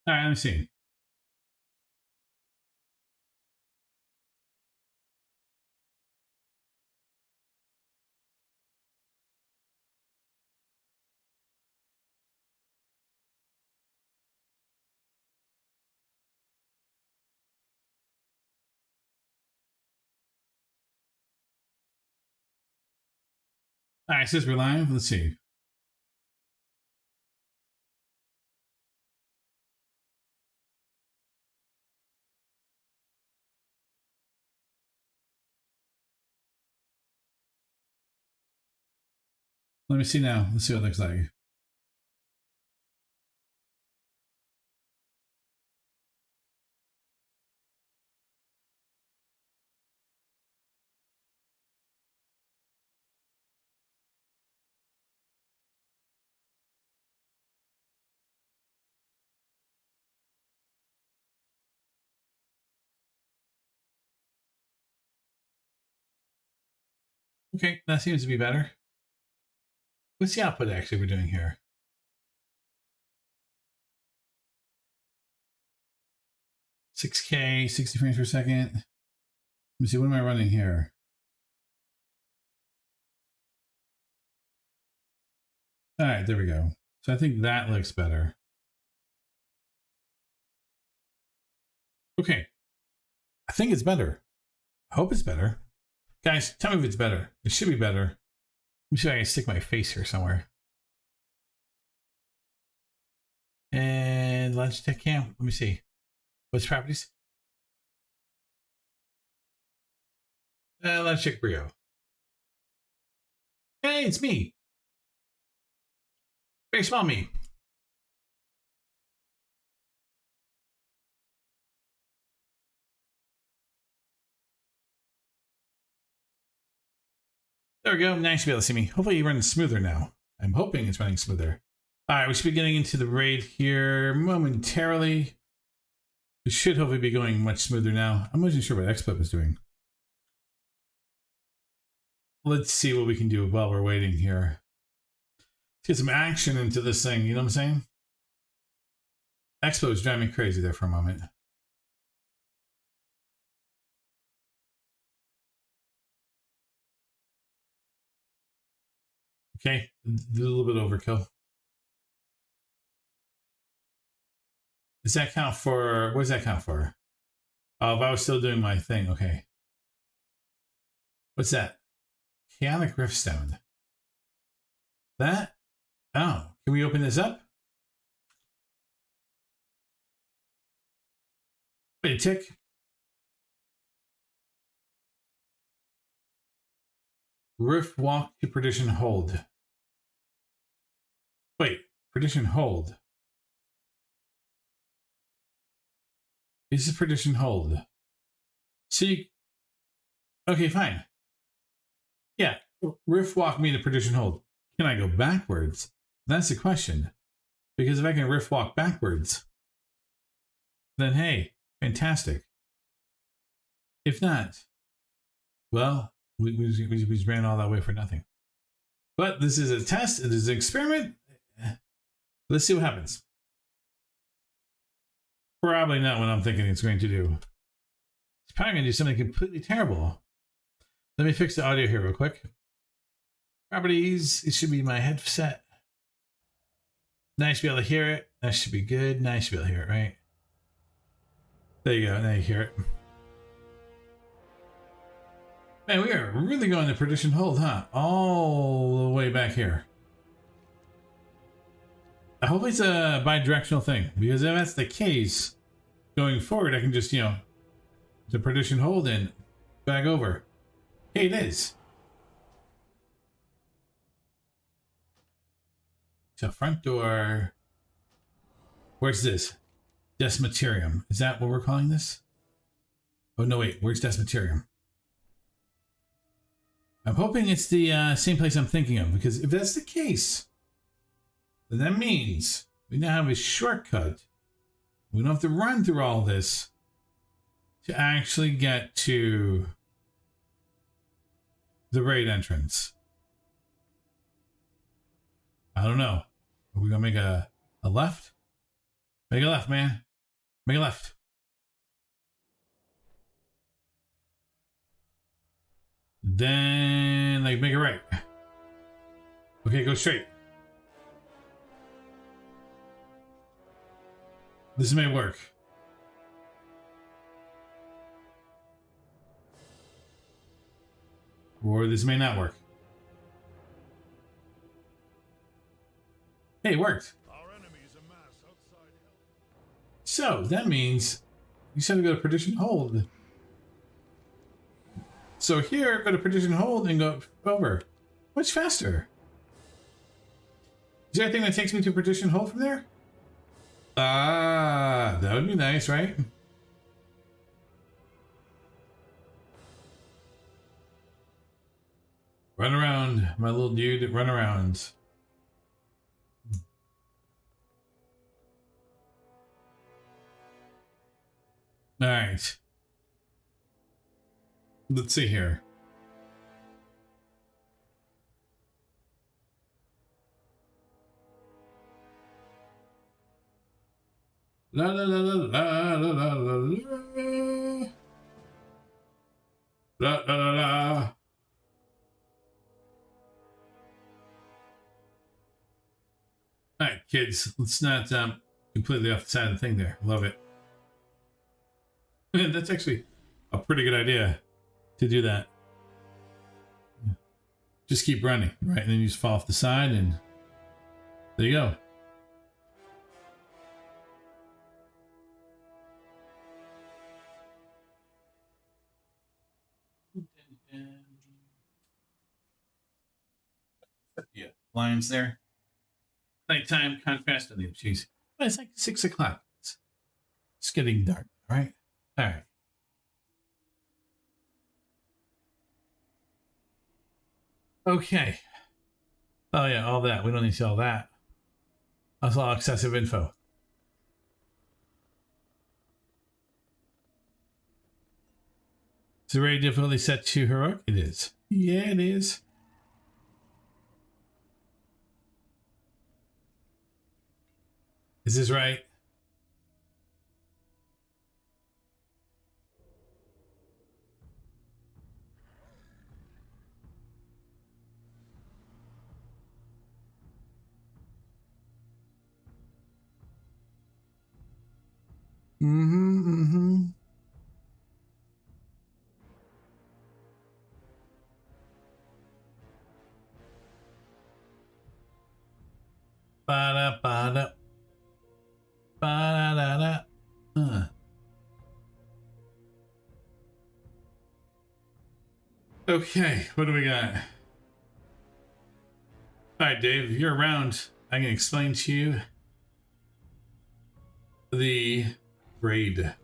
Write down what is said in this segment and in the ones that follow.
All right, let me see. All right, it says we're live. Let's see. Let me see now. Let's see what it looks like. Okay, that seems to be better. What's the output actually we're doing here? $6K, 60 frames per second. Let me see, what am I running here? All right, there we go. So I think that looks better. Okay. I think it's better. I hope it's better. Guys, tell me if it's better. It should be better. Let me see if I can stick my face here somewhere. And Logitech cam. Let me see. What's properties? Logitech Brio. Hey, it's me. Very small me. There we go. Nice to be able to see me. Hopefully it runs smoother now. I'm hoping it's running smoother. All right, we should be getting into the raid here momentarily. It should hopefully be going much smoother now. I'm not even sure what XSplit was doing. Let's see what we can do while we're waiting here. Let's get some action into this thing, you know what I'm saying? XSplit was driving me crazy there for a moment. Okay, a little bit overkill. Does that count for, what does that count for? Oh, if I was still doing my thing, okay. What's that? Chaotic Riftstone. That? Oh, can we open this up? Wait a tick. Rift walk to perdition hold. Wait, perdition hold. This is perdition hold. See, okay, fine. Yeah, rift walk me to perdition hold. Can I go backwards? That's the question. Because if I can rift walk backwards, then hey, fantastic. If not, well, we ran all that way for nothing. But this is a test. It is an experiment. Let's see what happens. Probably not what I'm thinking it's going to do. It's probably going to do something completely terrible. Let me fix the audio here real quick. Properties. It should be my headset. Nice to be able to hear it. That should be good. Nice to be able to hear it, right? There you go. Now you hear it. Man, we are really going to perdition hold, huh? All the way back here. I hope it's a bi-directional thing, because if that's the case, going forward, I can just, you know, the perdition hold and back over. Hey, it is. So front door. Where's this? Desmaterium. Is that what we're calling this? Oh, no, wait. Where's Desmaterium? I'm hoping it's the same place I'm thinking of, because if that's the case, then that means we now have a shortcut. We don't have to run through all this to actually get to the raid entrance. I don't know. Are we going to make a left? Make a left, man. Make a left. Then, like, make it right. Okay, go straight. This may work. Or this may not work. Hey, it worked. So that means you said to go to Perdition Hold. So here, go to Perdition Hold and go over. Much faster. Is there anything that takes me to Perdition Hold from there? Ah, that would be nice, right? Run around, my little dude, run around. All right. Let's see here. La la la la la la la la la la la la. All right, kids, let's not completely off the side of the thing there. Love it. That's actually a pretty good idea to do that. Just keep running, right? And then you just fall off the side and there you go. Yeah, lines there. Nighttime contrast on the jeez. Well, it's like 6 o'clock. It's getting dark, all right? All right. Okay. Oh yeah, all that. We don't need to see all that. That's all excessive info. Is the raid difficulty set to heroic? It is. Yeah, it is. Is this right? Mm-hmm. Ba-da, ba-da. Ba-da-da-da. Okay, what do we got? All right, Dave, if you're around, I can explain to you the raid.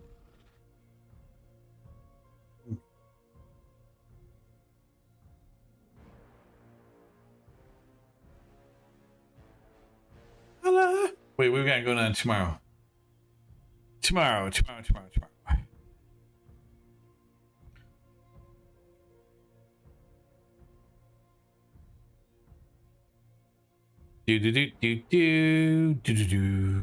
Hello. Wait, we've got going on tomorrow. Tomorrow. Do do do do do do do do.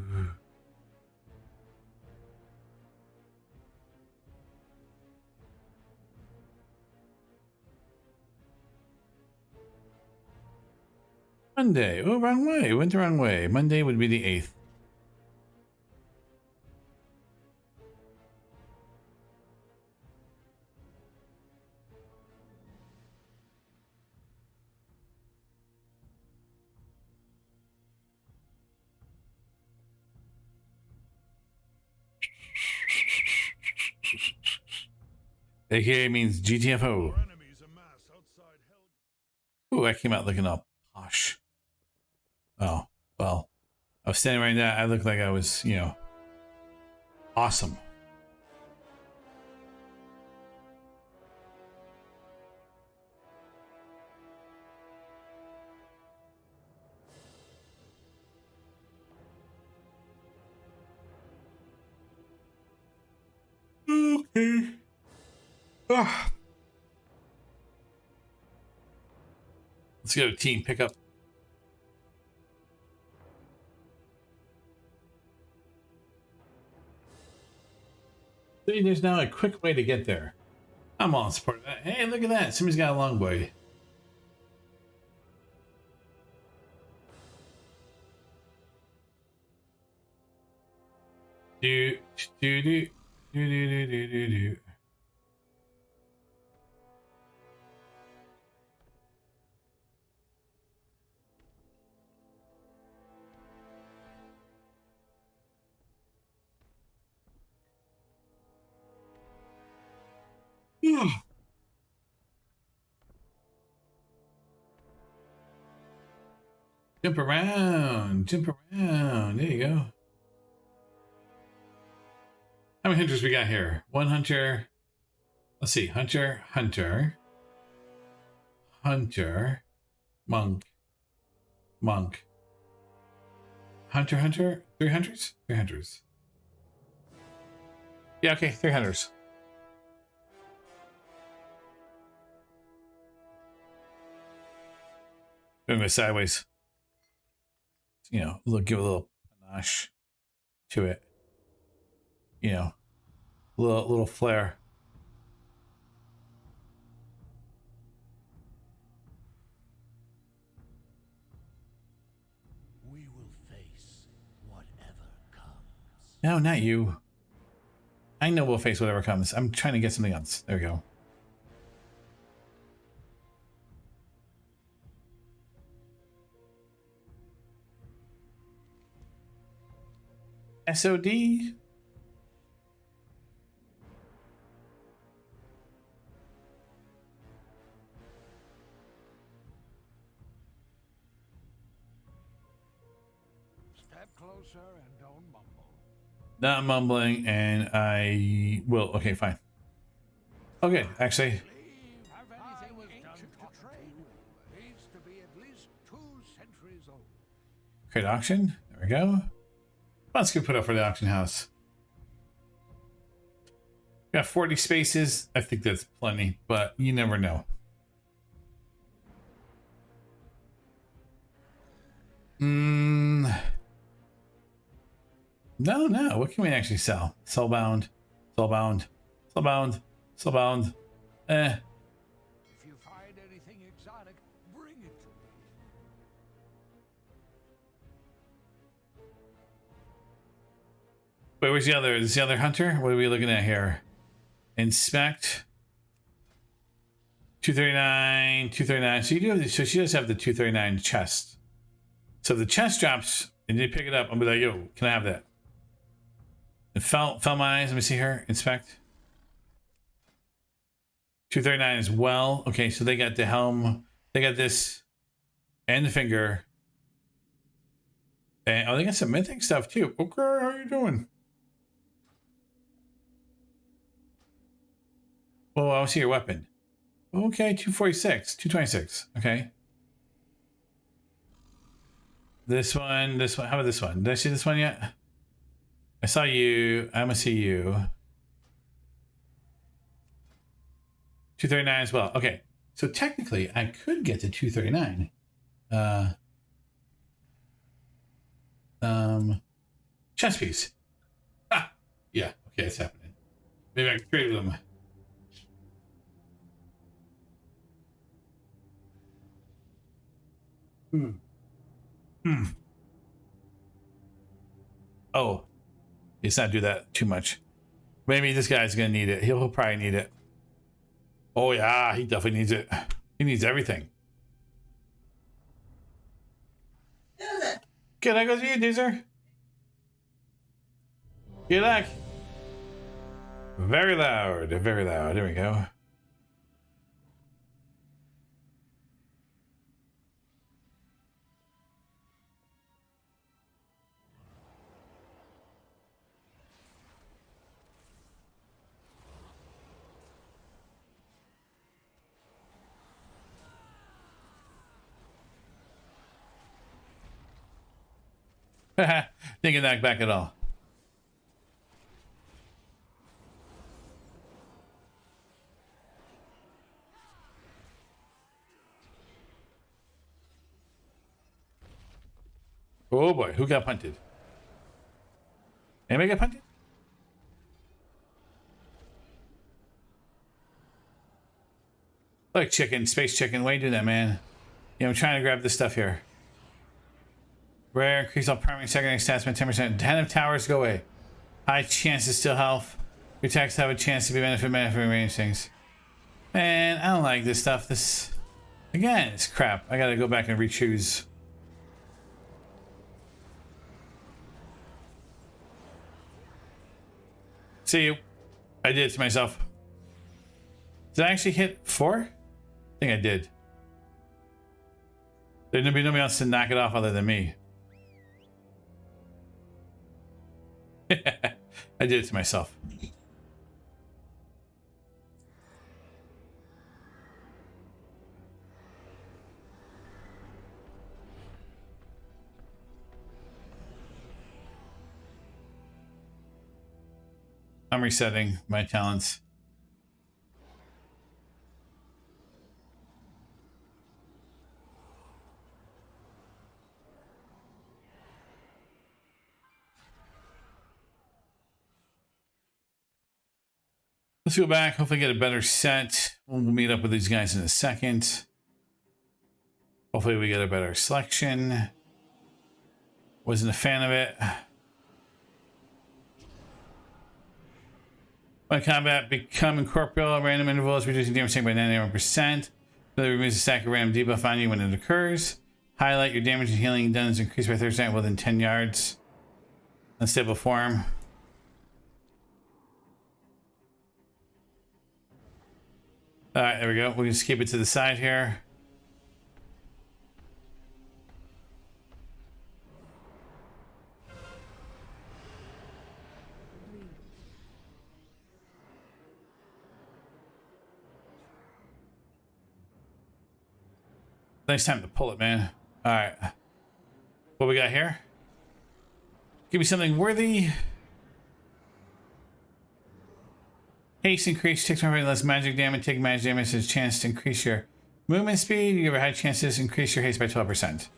Monday. Oh, wrong way. Went the wrong way. Monday would be the 8th. AKA means GTFO. Ooh, I came out looking all posh. Oh, well. I was standing right there. I looked like I was, you know, awesome. Okay. Ah. Let's go team pickup. See, there's now a quick way to get there. I'm all in support of that. Hey, look at that. Somebody's got a longboy. Do, do, do, do, do, do, do, do. Yeah. Jump around. Jump around. There you go. How many hunters we got here? One hunter. Let's see. Hunter, hunter, hunter, monk, monk, hunter, hunter. 3 hunters? 3 hunters. Yeah, okay. 3 hunters. Moving it sideways. You know, give a little panache to it. You know, little flair. We will face whatever comes. No, not you. I know we'll face whatever comes. I'm trying to get something else. There we go. SOD? Step closer and don't mumble. Not mumbling, and I will. Okay, fine. Okay, actually. Have anything ancient to trade needs to be at least 2 centuries old. Create auction. There we go. Let's go put up for the auction house. Got 40 spaces. I think that's plenty, but you never know. No. What can we actually sell? Soulbound, soulbound, soulbound, soulbound. If you find anything exotic, bring it to me. Wait, where's the other? Is the other hunter? What are we looking at here? Inspect. 239, 239. So you do have so she does have the 239 chest. So if the chest drops and you pick it up, I'll be like, yo, can I have that? And fell my eyes. Let me see her. Inspect. 239 as well. Okay, so they got the helm. They got this and the finger. And oh, they got some mythic stuff too. Okay, how you doing? Oh, I see your weapon. Okay, 246, 226. Okay. This one. How about this one? Did I see this one yet? I saw you. I'm gonna see you. 239 as well. Okay. So technically, I could get to 239. Chess piece. Ah, yeah. Okay, it's happening. Maybe I can trade with them. Oh, let's not do that too much. Maybe this guy's gonna need it. He'll probably need it. Oh yeah, he definitely needs it. He needs everything. Good luck with you, Deezer. Good luck. Very loud, very loud. There we go. Didn't get knocked back at all. Oh boy, who got punted? Anybody got punted? Look, chicken, space chicken. Why you do that, man? Yeah, I'm trying to grab this stuff here. Rare, increase all primary secondary stats by 10%. 10 of towers go away. High chance to steal health. Your attacks have a chance to be benefit range things. Man, I don't like this stuff. This, again, it's crap. I gotta go back and re-choose. See you. I did it to myself. Did I actually hit 4? I think I did. There'd be nobody else to knock it off other than me. I did it to myself. I'm resetting my talents. Let's go back, hopefully get a better set. We'll meet up with these guys in a second. Hopefully we get a better selection. Wasn't a fan of it. When combat, become incorporeal at random intervals, reducing damage taken by 91%. That removes a stack of random debuff on you when it occurs. Highlight your damage and healing done is increased by 30% within 10 yards. Unstable form. Alright, there we go. We'll just keep it to the side here. Nice time to pull it, man. Alright. What we got here? Give me something worthy. Haste increase, takes more less magic damage. Take magic damage as a chance to increase your movement speed. You have a high chance to increase your haste by 12%.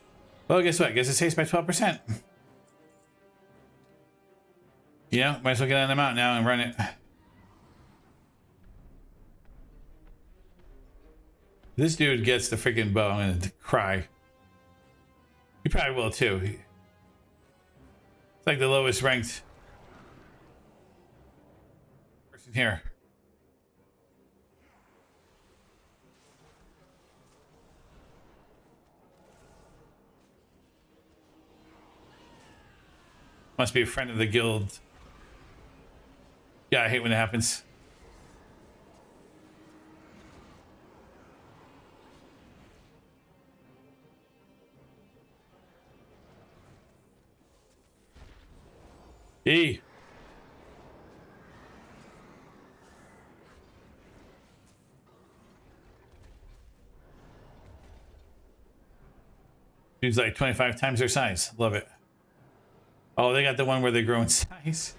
Well, guess what? Guess it's haste by 12%. Yeah, might as well get on the mountain now and run it. This dude gets the freaking bow. I'm gonna cry. You probably will too. It's like the lowest ranked person here. Must be a friend of the guild. Yeah, I hate when it happens. E. Dude's like 25 times their size. Love it. Oh, they got the one where they grow in size.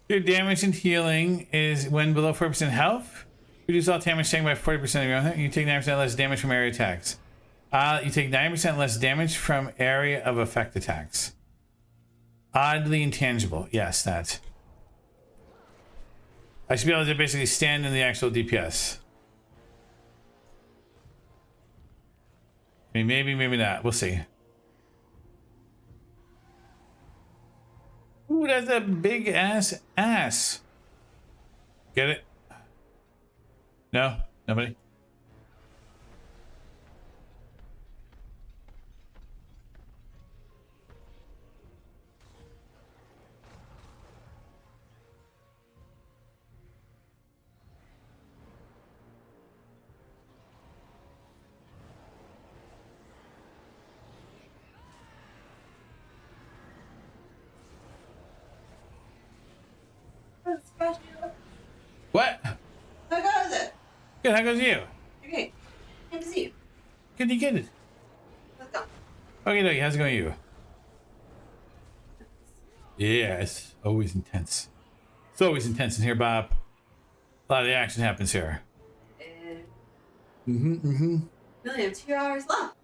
Your damage and healing is when below 4% health. Reduce all damage taken by 40% of your own. You take 9% less damage from area attacks. You take 9% less damage from area of effect attacks. Oddly intangible. Yes, that. I should be able to basically stand in the actual DPS. I mean, maybe, maybe not. We'll see. Ooh, that's a big ass ass. Get it? No? Nobody? What? How goes it? Good, how goes you? Okay. Good to see you. Good, you get it. Let's go. Okay, dokie, how's it going you? Yeah, it's always intense. It's always intense in here, Bob. A lot of the action happens here. We only have 2 hours left.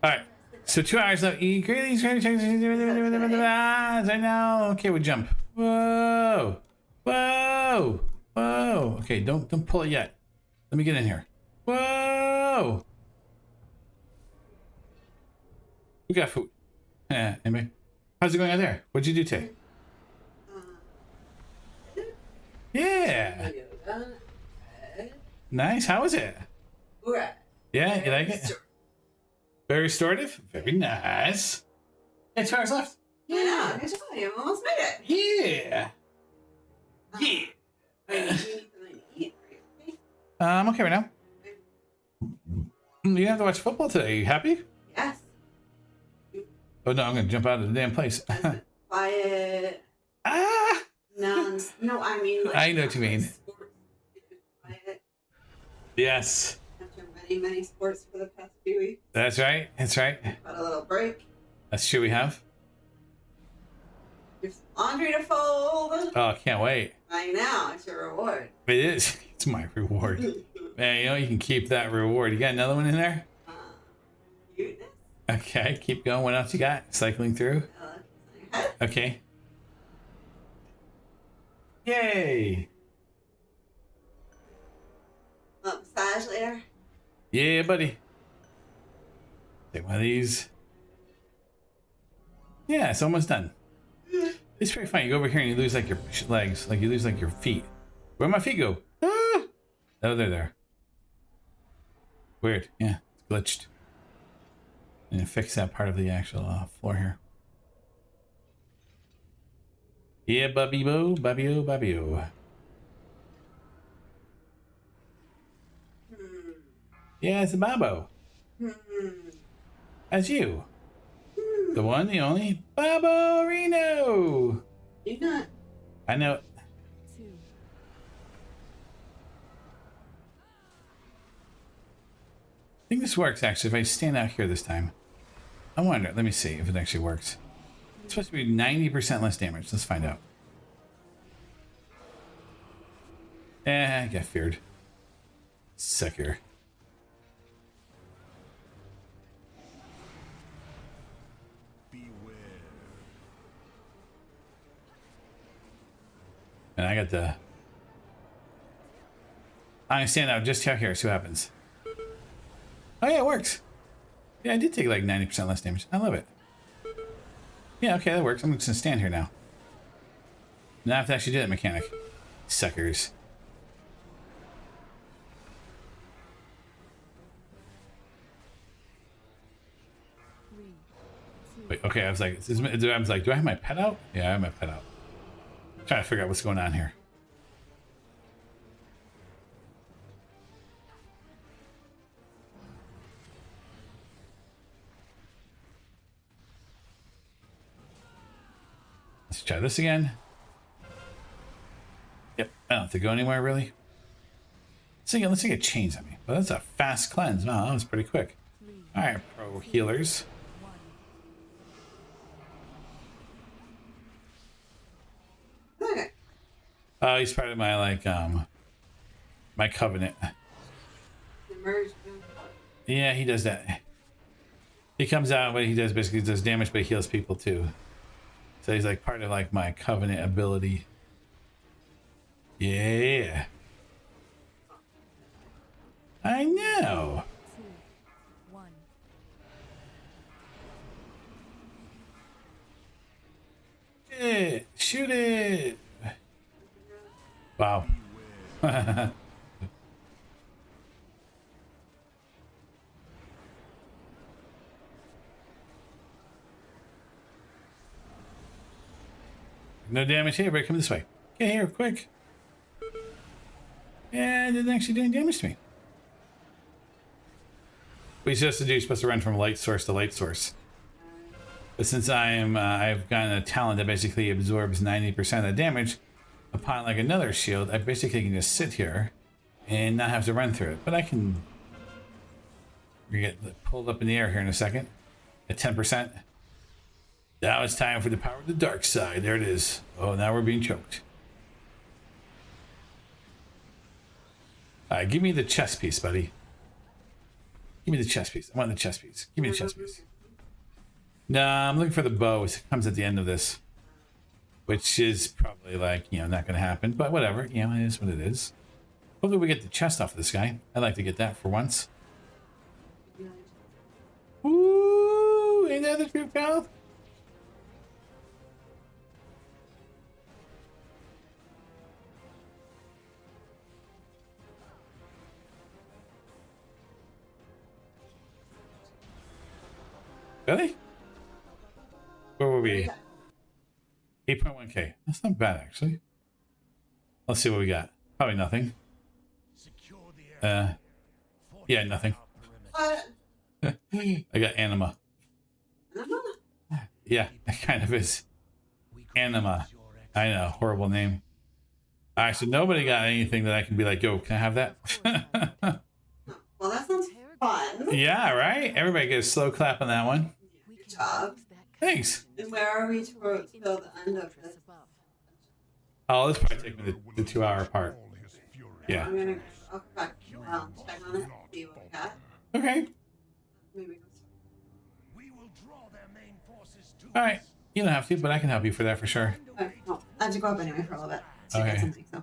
Alright. So 2 hours left. Right now. Okay, we jump. Whoa. Whoa. Whoa. Okay, don't pull it yet. Let me get in here. Whoa. We got food. Anyway. How's it going out there? What'd you do today? Yeah. Nice. How was it? Right. Yeah, you like it? Very restorative. Very nice. Yeah, 2 hours left. I know. Good job. You almost made it. Yeah. Yeah. Yeah. I'm okay right now. You have to watch football today. You happy? Yes. Oh no, I'm gonna jump out of the damn place. Quiet. Ah! No, I mean. Like, I know what you mean. sports. Quiet. Yes. After many sports for the past few weeks. That's right. That's right. Got a little break. That's true. We have. There's laundry to fold. Oh, I can't wait. I know. It's your reward. It is. It's my reward. Man, you know you can keep that reward. You got another one in there? Cuteness. Okay, keep going. What else you got? Cycling through. Head. Okay. Yay! Massage later. Yeah, buddy. Take one of these. Yeah, it's almost done. It's pretty funny. You go over here and you lose like your legs, like you lose like your feet. Where'd my feet go? Ah! Oh, they're there. Weird. Yeah, it's glitched. And fix that part of the actual floor here. Yeah, Bubby-bo, Bubby-o, Bubby-o. Yeah, it's a Babo. That's you. The one, the only, Babo Reno. You not. I know. I think this works actually if I stand out here this time. I wonder, let me see if it actually works. It's supposed to be 90% less damage. Let's find out. I got feared. Sucker. And I got the... I'm gonna stand out just out here, see what happens. Oh yeah, it works. Yeah, I did take like 90% less damage. I love it. Yeah, okay, that works. I'm just gonna stand here now. Now I have to actually do that mechanic. Suckers. Wait, okay, I was like, do I have my pet out? Yeah, I have my pet out. I'm trying to figure out what's going on here. Let's try this again. Yep, I don't have to go anywhere really. Let's see, it chains at me. Well, that's a fast cleanse. Wow, that was pretty quick. All right, pro healers. Okay. Oh, he's part of my my covenant. Merge. Yeah, he does that. He comes out, but he does basically does damage, but he heals people too. So he's like part of like my covenant ability. Yeah. I know. 2, 1. Shoot it. Wow. No damage here, but come this way. Get here, quick. Yeah, it didn't actually do any damage to me. What you're supposed to do, you're supposed to run from light source to light source. But since I've gotten a talent that basically absorbs 90% of the damage, upon like another shield, I basically can just sit here and not have to run through it. But I can get pulled up in the air here in a second at 10%. Now it's time for the power of the dark side. There it is. Oh, now we're being choked. All right, give me the chess piece, buddy. Give me the chess piece. I want the chess piece. Give me the chess piece. No, I'm looking for the bow. It comes at the end of this, which is probably like, you know, not going to happen, but whatever. You know, it is what it is. Hopefully we get the chest off of this guy. I'd like to get that for once. Ooh, ain't that the truth, pal? Really? Where were we? 8.1k. That's not bad, actually. Let's see what we got. Probably nothing. Yeah, nothing. What? I got anima. Yeah, it kind of is. Anima. I know, horrible name. All right, so nobody got anything that I can be like, yo, can I have that? Well, that sounds fun. Yeah, right? Everybody get a slow clap on that one. Good job. Thanks. And where are we till the end of this? Oh, this probably take me the 2 hour part. Yeah. I'm gonna I'll come back check on it, see what we got. Okay. Maybe go All right. You don't have to, but I can help you for that for sure. okay, well, I have to go up anyway for a little bit to Okay. get something, so.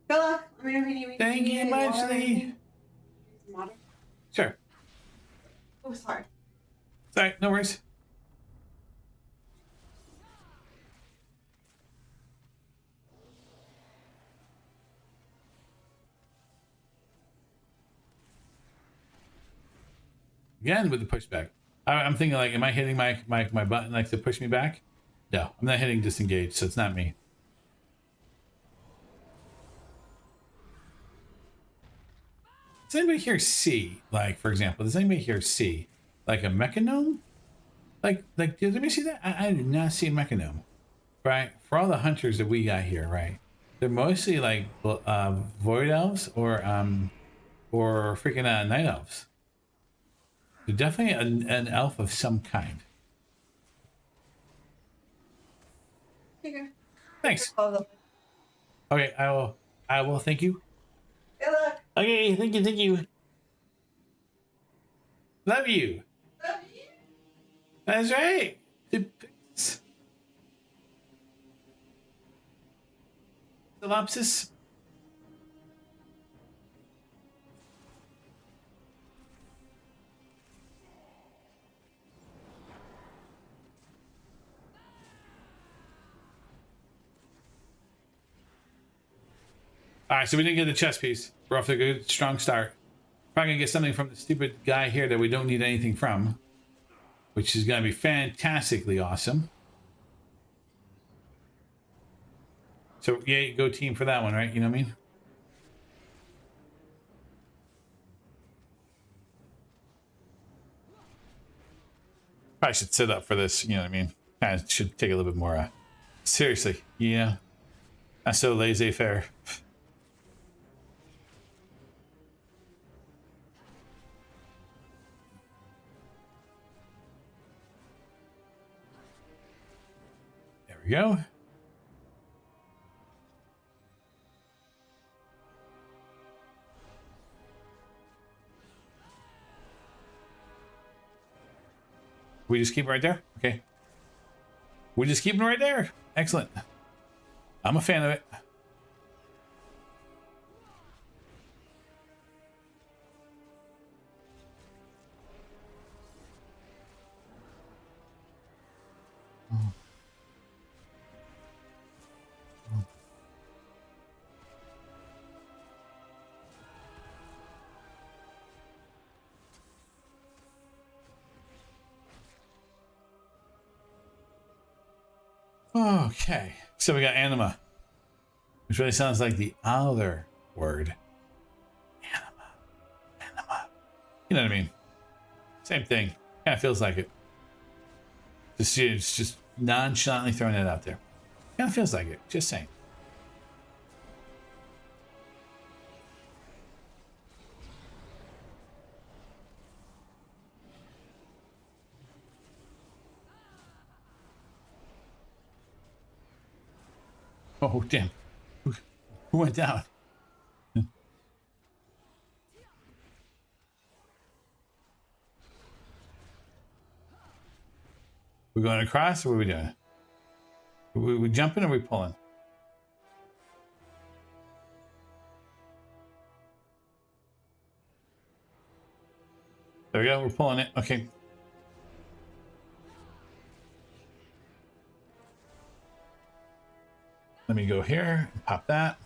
Good luck. Let me know if you need me. Thank you much, Lee. Some water? Sure. Oh, sorry. Sorry, no worries. Again with the pushback. I'm thinking like, am I hitting my button like to push me back? No, I'm not hitting disengage, so it's not me. Does anybody here see, like, for example, does anybody here see like a mechanome? Like, did anybody see that? I did not see a mechanome. Right? For all the hunters that we got here, right? They're mostly like void elves or freaking night elves. They're definitely an elf of some kind. Here. Thanks. Good Okay, I will thank you. luck. Okay, thank you. Love you. Love you. That's right. Synopsis. All right, so we didn't get the chess piece. We're off to a good, strong start. Probably gonna get something from the stupid guy here that we don't need anything from, which is gonna be fantastically awesome. So yeah, go team for that one, right? You know what I mean? Probably should sit up for this. You know what I mean? I should take a little bit more seriously. Yeah, not so laissez-faire. There we go. We just keep it right there? Okay. We just keep it right there. Excellent. I'm a fan of it. Okay, so we got anima, which really sounds like the other word. Anima. You know what I mean? Same thing. Kind of feels like it. It's just nonchalantly throwing it out there. Kind of feels like it. Just saying. Oh, damn. Who went down? We're going across, or what are we doing? We jumping or we pulling? There we go, we're pulling it. Okay. Let me go here and pop that.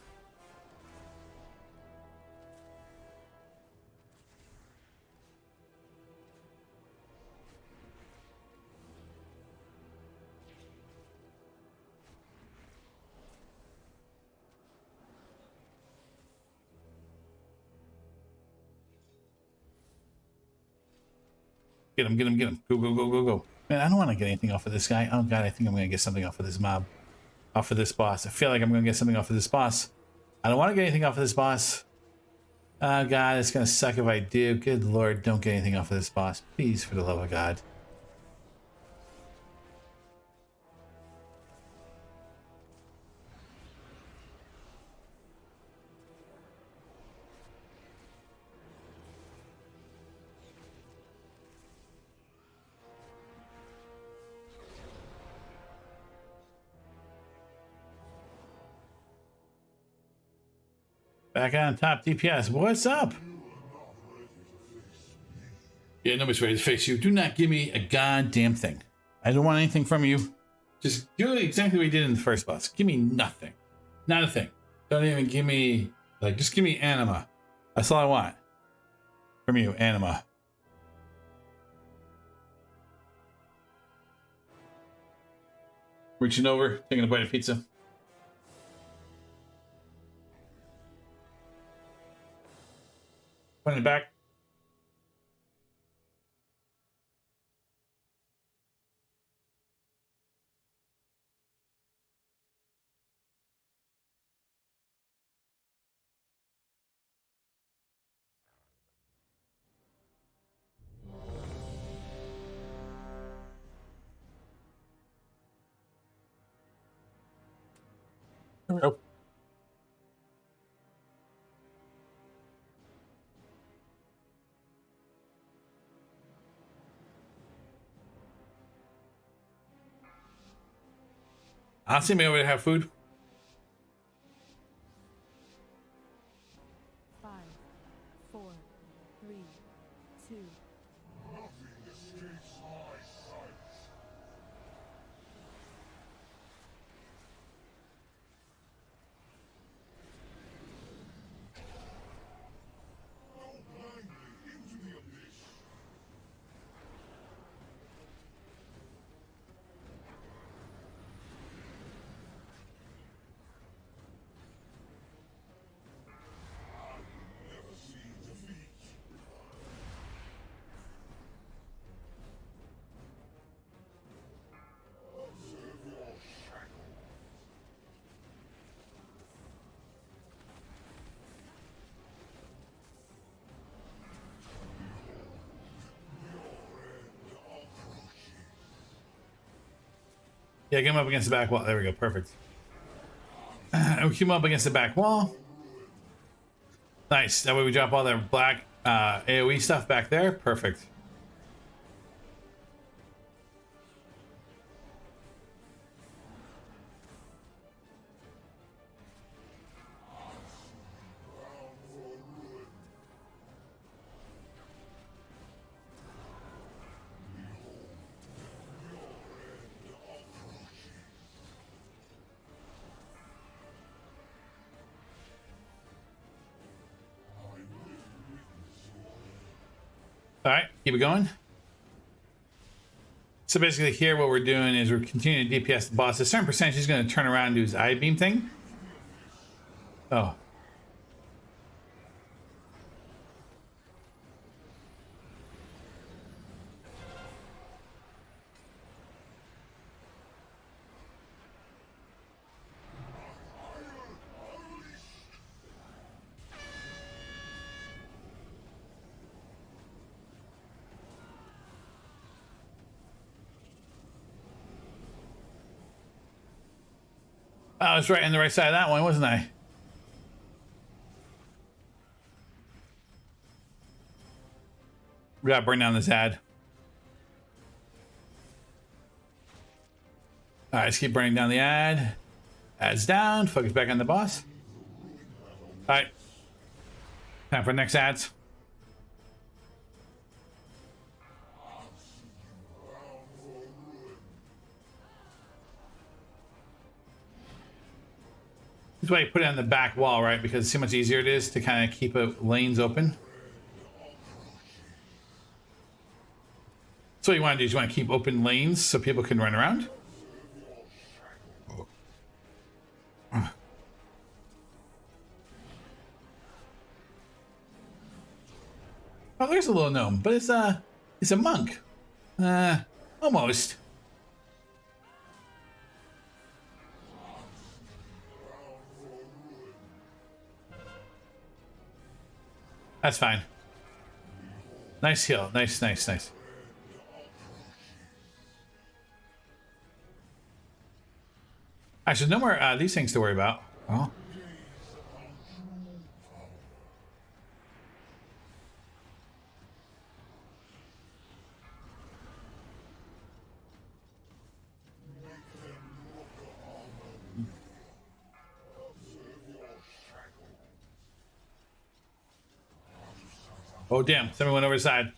Get him, get him, get him. Go, go, go, go, go. Man, I don't want to get anything off of this guy. Oh, God, I think I'm going to get something off of this mob. Off of this boss. I feel like I'm going to get something off of this boss. I don't want to get anything off of this boss. Oh, God, it's going to suck if I do. Good Lord, don't get anything off of this boss. Please, for the love of God. Back on top DPS. What's up? Yeah, nobody's ready to face you. Do not give me a goddamn thing. I don't want anything from you. Just do exactly what you did in the first boss. Give me nothing. Not a thing. Don't even give me, like, just give me anima. That's all I want from you, anima. Reaching over, taking a bite of pizza. Putting it back. There we go. I'll send me over to have food. 5, 4, 3, 2. Yeah, get him up against the back wall. There we go. Perfect. We keep him up against the back wall. Nice. That way we drop all that black AoE stuff back there. Perfect. All right, keep it going. So basically here what we're doing is we're continuing to DPS the boss. A certain percentage he's going to turn around and do his eye beam thing. Oh. I was right on the right side of that one, wasn't I? We gotta burn down this ad. All right, let's keep burning down the ad. Ads down. Focus back on the boss. All right. Time for next ads. This is why you put it on the back wall, right? Because see how much easier it is to kind of keep lanes open. So what you want to do is you want to keep open lanes so people can run around. Oh, there's a little gnome, but it's a monk. Almost. That's fine. Nice heal. Nice, nice, nice. Actually, no more these things to worry about. Oh. Oh, damn. Somebody went over the side.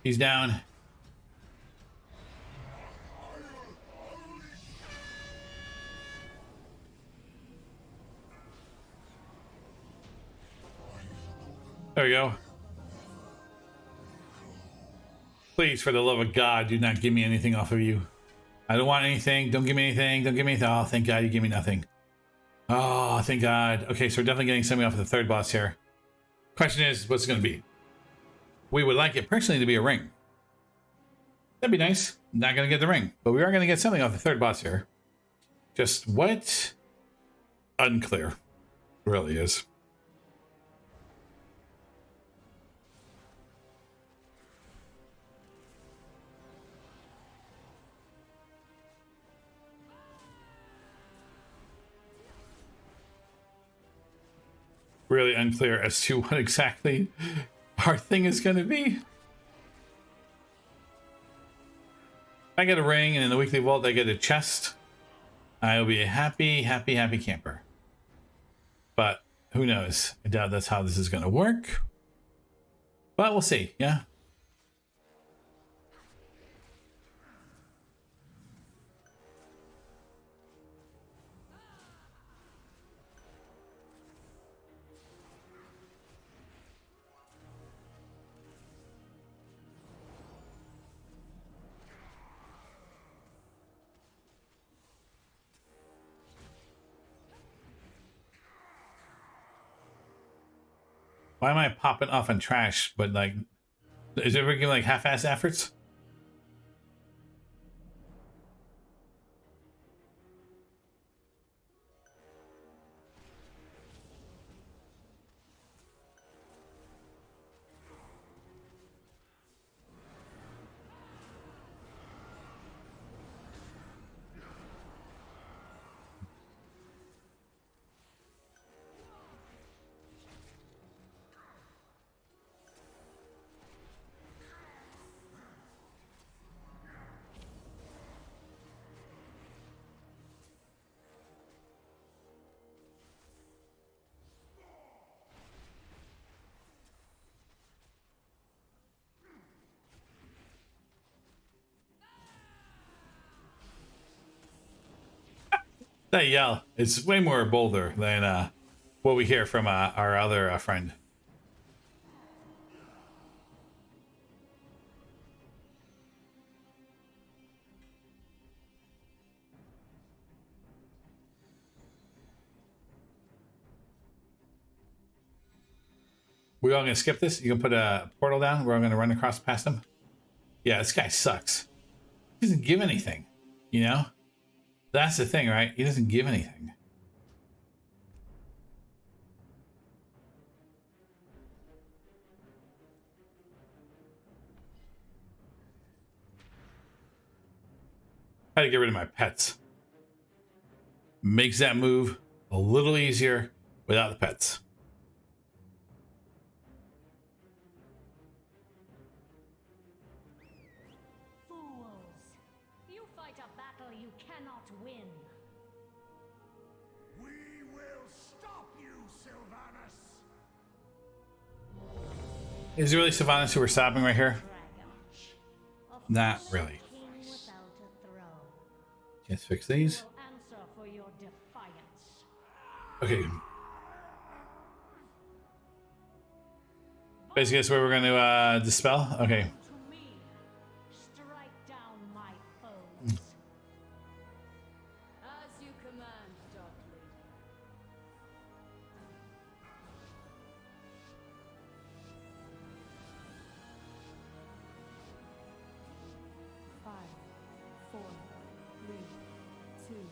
He's down. There we go. Please, for the love of God, do not give me anything off of you. I don't want anything. Don't give me anything. Don't give me anything. Oh, thank God you give me nothing. Oh, thank God. Okay, so we're definitely getting something off of the third boss here. Question is, what's it going to be? We would like it personally to be a ring. That'd be nice. Not going to get the ring, but we are going to get something off the third boss here. Just what? Unclear. It really is. Really unclear as to what exactly our thing is going to be. If I get a ring and in the weekly vault I get a chest, I will be a happy, happy, happy camper. But who knows? I doubt that's how this is going to work. But we'll see, yeah? Why am I popping off on trash? But like, is it working like half-ass efforts? That yell, it's way more bolder than what we hear from our other friend. We all gonna skip this? You can put a portal down where I'm gonna run across past him? Yeah, this guy sucks. He doesn't give anything, you know? That's the thing, right? He doesn't give anything. How to get rid of my pets. Makes that move a little easier without the pets. Fools! You fight you cannot win. We will stop you, Sylvanas! Is it really Sylvanas who we're stopping right here? Dragon. A Not false really. king without a throne. Let's fix these. Will answer for your defiance. Okay. Basically, that's where we're going to dispel. Okay. To me, strike down my foes. As you command, Dark Lady. Five, four, three, two,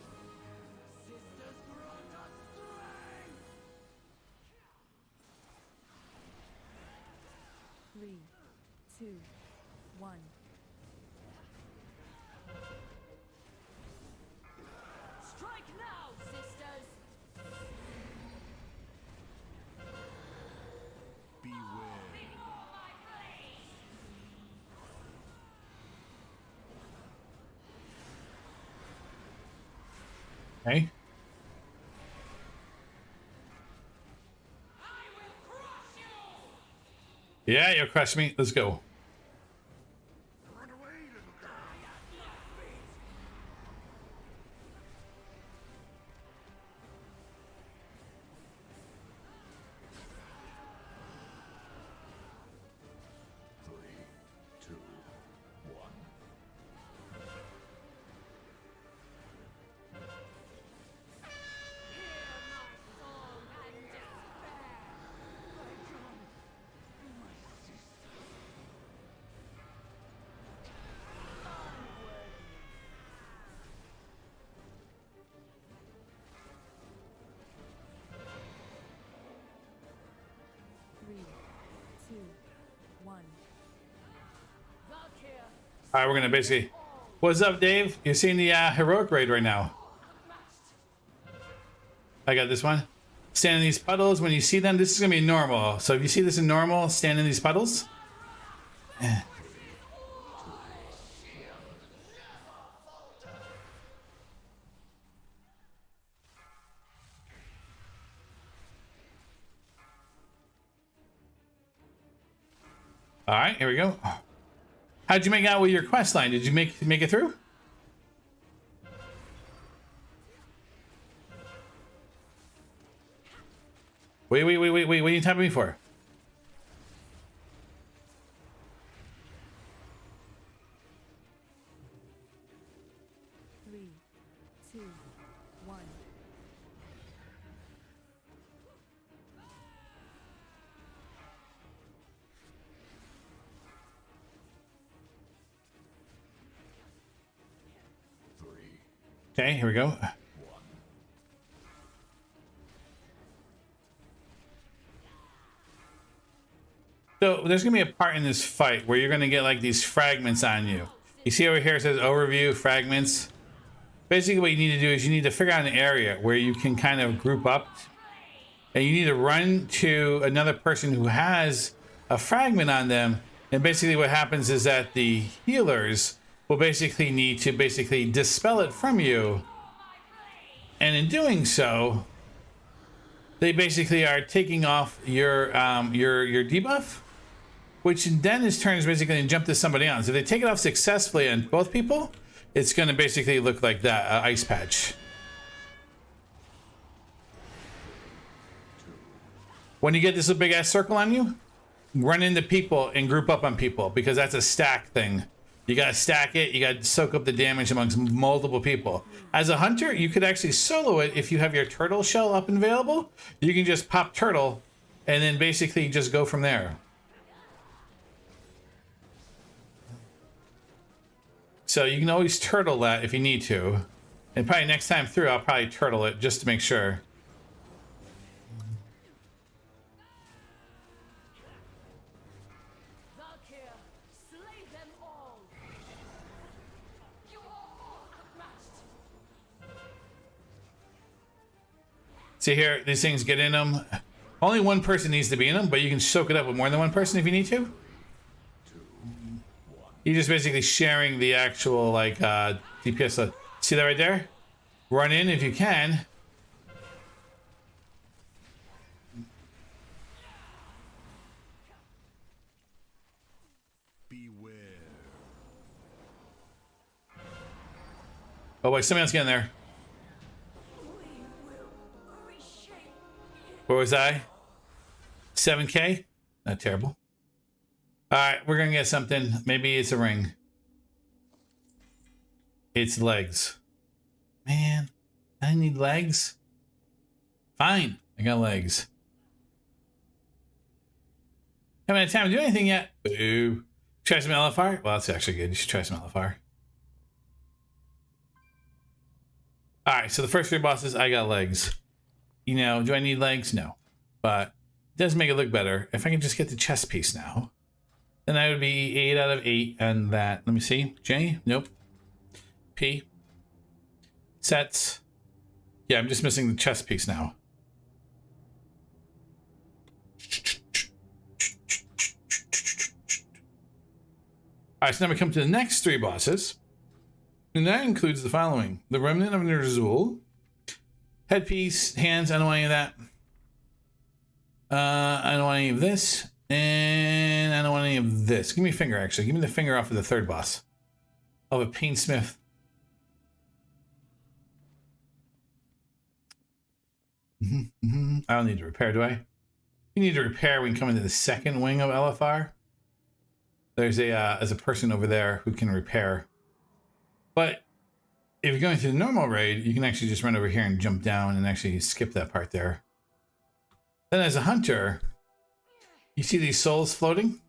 Sisters grant us strength! 3, 2, 1. Strike now, sisters! Okay. Yeah, you'll crush me. Let's go. Run away, little girl! Three, two, one. All right, we're going to basically... What's up, Dave? You're seeing the heroic raid right now. I got this one. Stand in these puddles. When you see them, this is going to be normal. So if you see this in normal, stand in these puddles. All right, here we go. How'd you make out with your quest line? Did you make it through? Wait. What are you tapping me for? Three, two, one. Okay, here we go. So there's gonna be a part in this fight where you're gonna get like these fragments on you. You see over here it says overview fragments. Basically what you need to do is you need to figure out an area where you can kind of group up, and you need to run to another person who has a fragment on them. And basically what happens is that the healers will basically need to basically dispel it from you. And in doing so, they basically are taking off your debuff, which then in turn is basically going to jump to somebody else. If they take it off successfully on both people, it's going to basically look like that, ice patch. When you get this big ass circle on you, run into people and group up on people, because that's a stack thing. You gotta stack it, you gotta soak up the damage amongst multiple people. As a hunter, you could actually solo it if you have your turtle shell up and available. You can just pop turtle and then basically just go from there. So you can always turtle that if you need to. And probably next time through, I'll probably turtle it just to make sure. Valkyr, slay them all. You are outmatched. See here, these things get in them. Only one person needs to be in them, but you can soak it up with more than one person if you need to. You're just basically sharing the actual like DPS. See that right there? Run in if you can. Beware. Oh wait, somebody else get in there. Where was I? 7K? Not terrible. Alright, we're gonna get something. Maybe it's a ring. It's legs. Man, I need legs. Fine, I got legs. Haven't had time to do anything yet. Boo. Try some LFR? Well, that's actually good. You should try some LFR. Alright, so the first 3 bosses, I got legs. You know, do I need legs? No. But it does make it look better. If I can just get the chest piece now, then I would be 8 out of 8 and that. Let me see. J? Nope. P. Sets. Yeah, I'm just missing the chest piece now. Alright, so now we come to the next 3 bosses. And that includes the following. The Remnant of Ner'zhul. Headpiece, hands, I don't want any of that. I don't want any of this. And I don't want any of this. Give me a finger, actually. Give me the finger off of the 3rd boss. Of a Painsmith. I don't need to repair, do I? You need to repair when you come into the 2nd wing of LFR. There's a person over there who can repair. But if you're going through the normal raid, you can actually just run over here and jump down and actually skip that part there. Then as a hunter, you see these souls floating?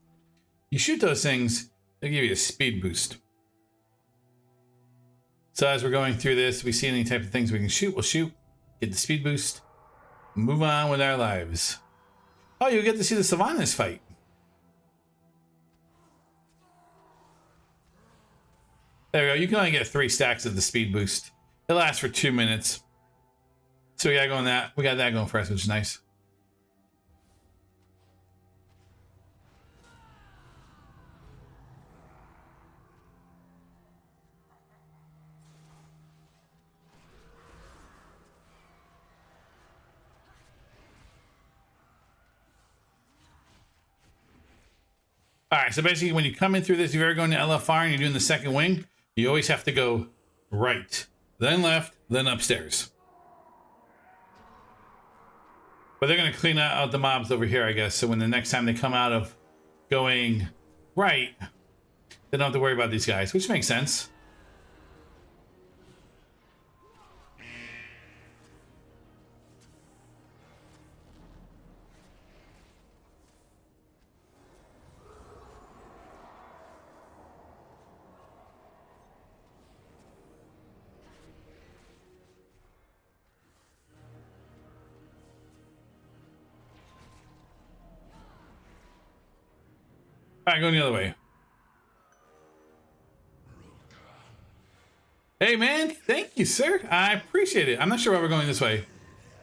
You shoot those things, they give you a speed boost. So as we're going through this, we see any type of things we can shoot, we'll shoot, get the speed boost, move on with our lives. Oh, you'll get to see the Sylvanas fight. There we go. You can only get 3 stacks of the speed boost. It lasts for 2 minutes. So we got going that. We got that going for us, which is nice. All right, so basically when you come in through this, if you're ever going to LFR and you're doing the 2nd wing, you always have to go right, then left, then upstairs. But they're going to clean out the mobs over here, I guess. So when the next time they come out of going right, they don't have to worry about these guys, which makes sense. All right, going the other way. Hey, man. Thank you, sir. I appreciate it. I'm not sure why we're going this way.